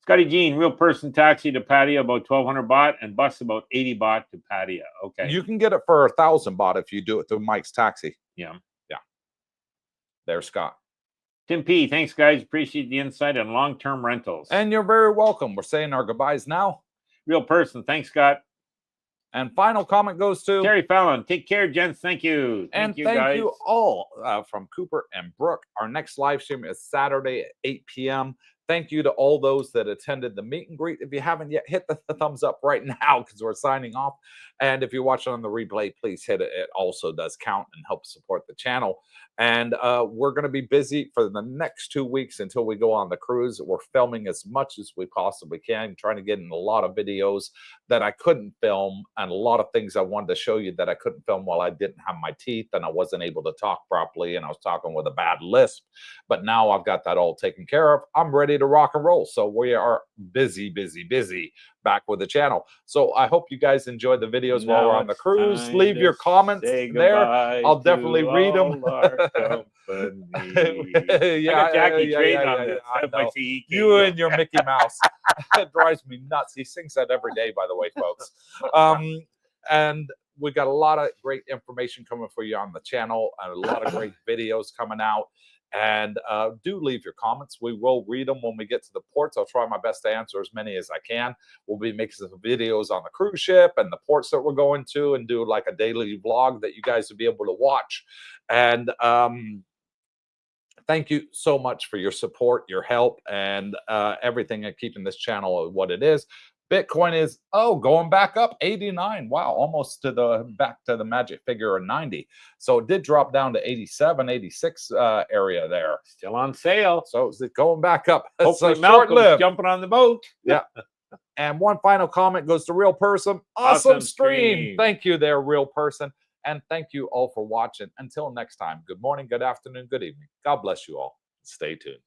Scotty Jean, real person taxi to Pattaya about 1,200 baht and bus about 80 baht to Pattaya. Okay. You can get it for 1,000 baht if you do it through Mike's Taxi. Yeah. Yeah. There's Scott. Tim P, thanks guys. Appreciate the insight on long-term rentals. And you're very welcome. We're saying our goodbyes now. Real person. Thanks, Scott. And final comment goes to Terry Fallon. Take care, gents. Thank you. Thank you all from Cooper and Brooke. Our next live stream is Saturday at 8 p.m. Thank you to all those that attended the meet and greet. If you haven't yet, hit the thumbs up right now because we're signing off. And if you're watching on the replay, please hit it. It also does count and help support the channel. And we're going to be busy for the next 2 weeks until we go on the cruise. We're filming as much as we possibly can, trying to get in a lot of videos that I couldn't film and a lot of things I wanted to show you that I couldn't film while I didn't have my teeth and I wasn't able to talk properly and I was talking with a bad lisp. But now I've got that all taken care of. I'm ready to rock and roll. So we are busy back with the channel. So I hope you guys enjoyed the videos while we're on the cruise. Leave your comments there. I'll definitely read them. Yeah, Jackie trading on this. You and your Mickey Mouse. It drives me nuts. He sings that every day, by the way, folks. And we got a lot of great information coming for you on the channel and a lot of great videos coming out. And do leave your comments. We will read them when we get to the ports. I'll try my best to answer as many as I can. We'll be making some videos on the cruise ship and the ports that we're going to and do like a daily vlog that you guys will be able to watch. And thank you so much for your support, your help, and everything at keeping this channel what it is. Bitcoin is going back up 89. Wow, almost to the back to the magic figure of 90. So it did drop down to 87, 86 area there. Still on sale. So is it going back up? Hopefully So Malcolm's short-lived. jumping on the boat. Yeah. And one final comment goes to Real Person. Awesome stream. Thank you there, Real Person. And thank you all for watching. Until next time, good morning, good afternoon, good evening. God bless you all. Stay tuned.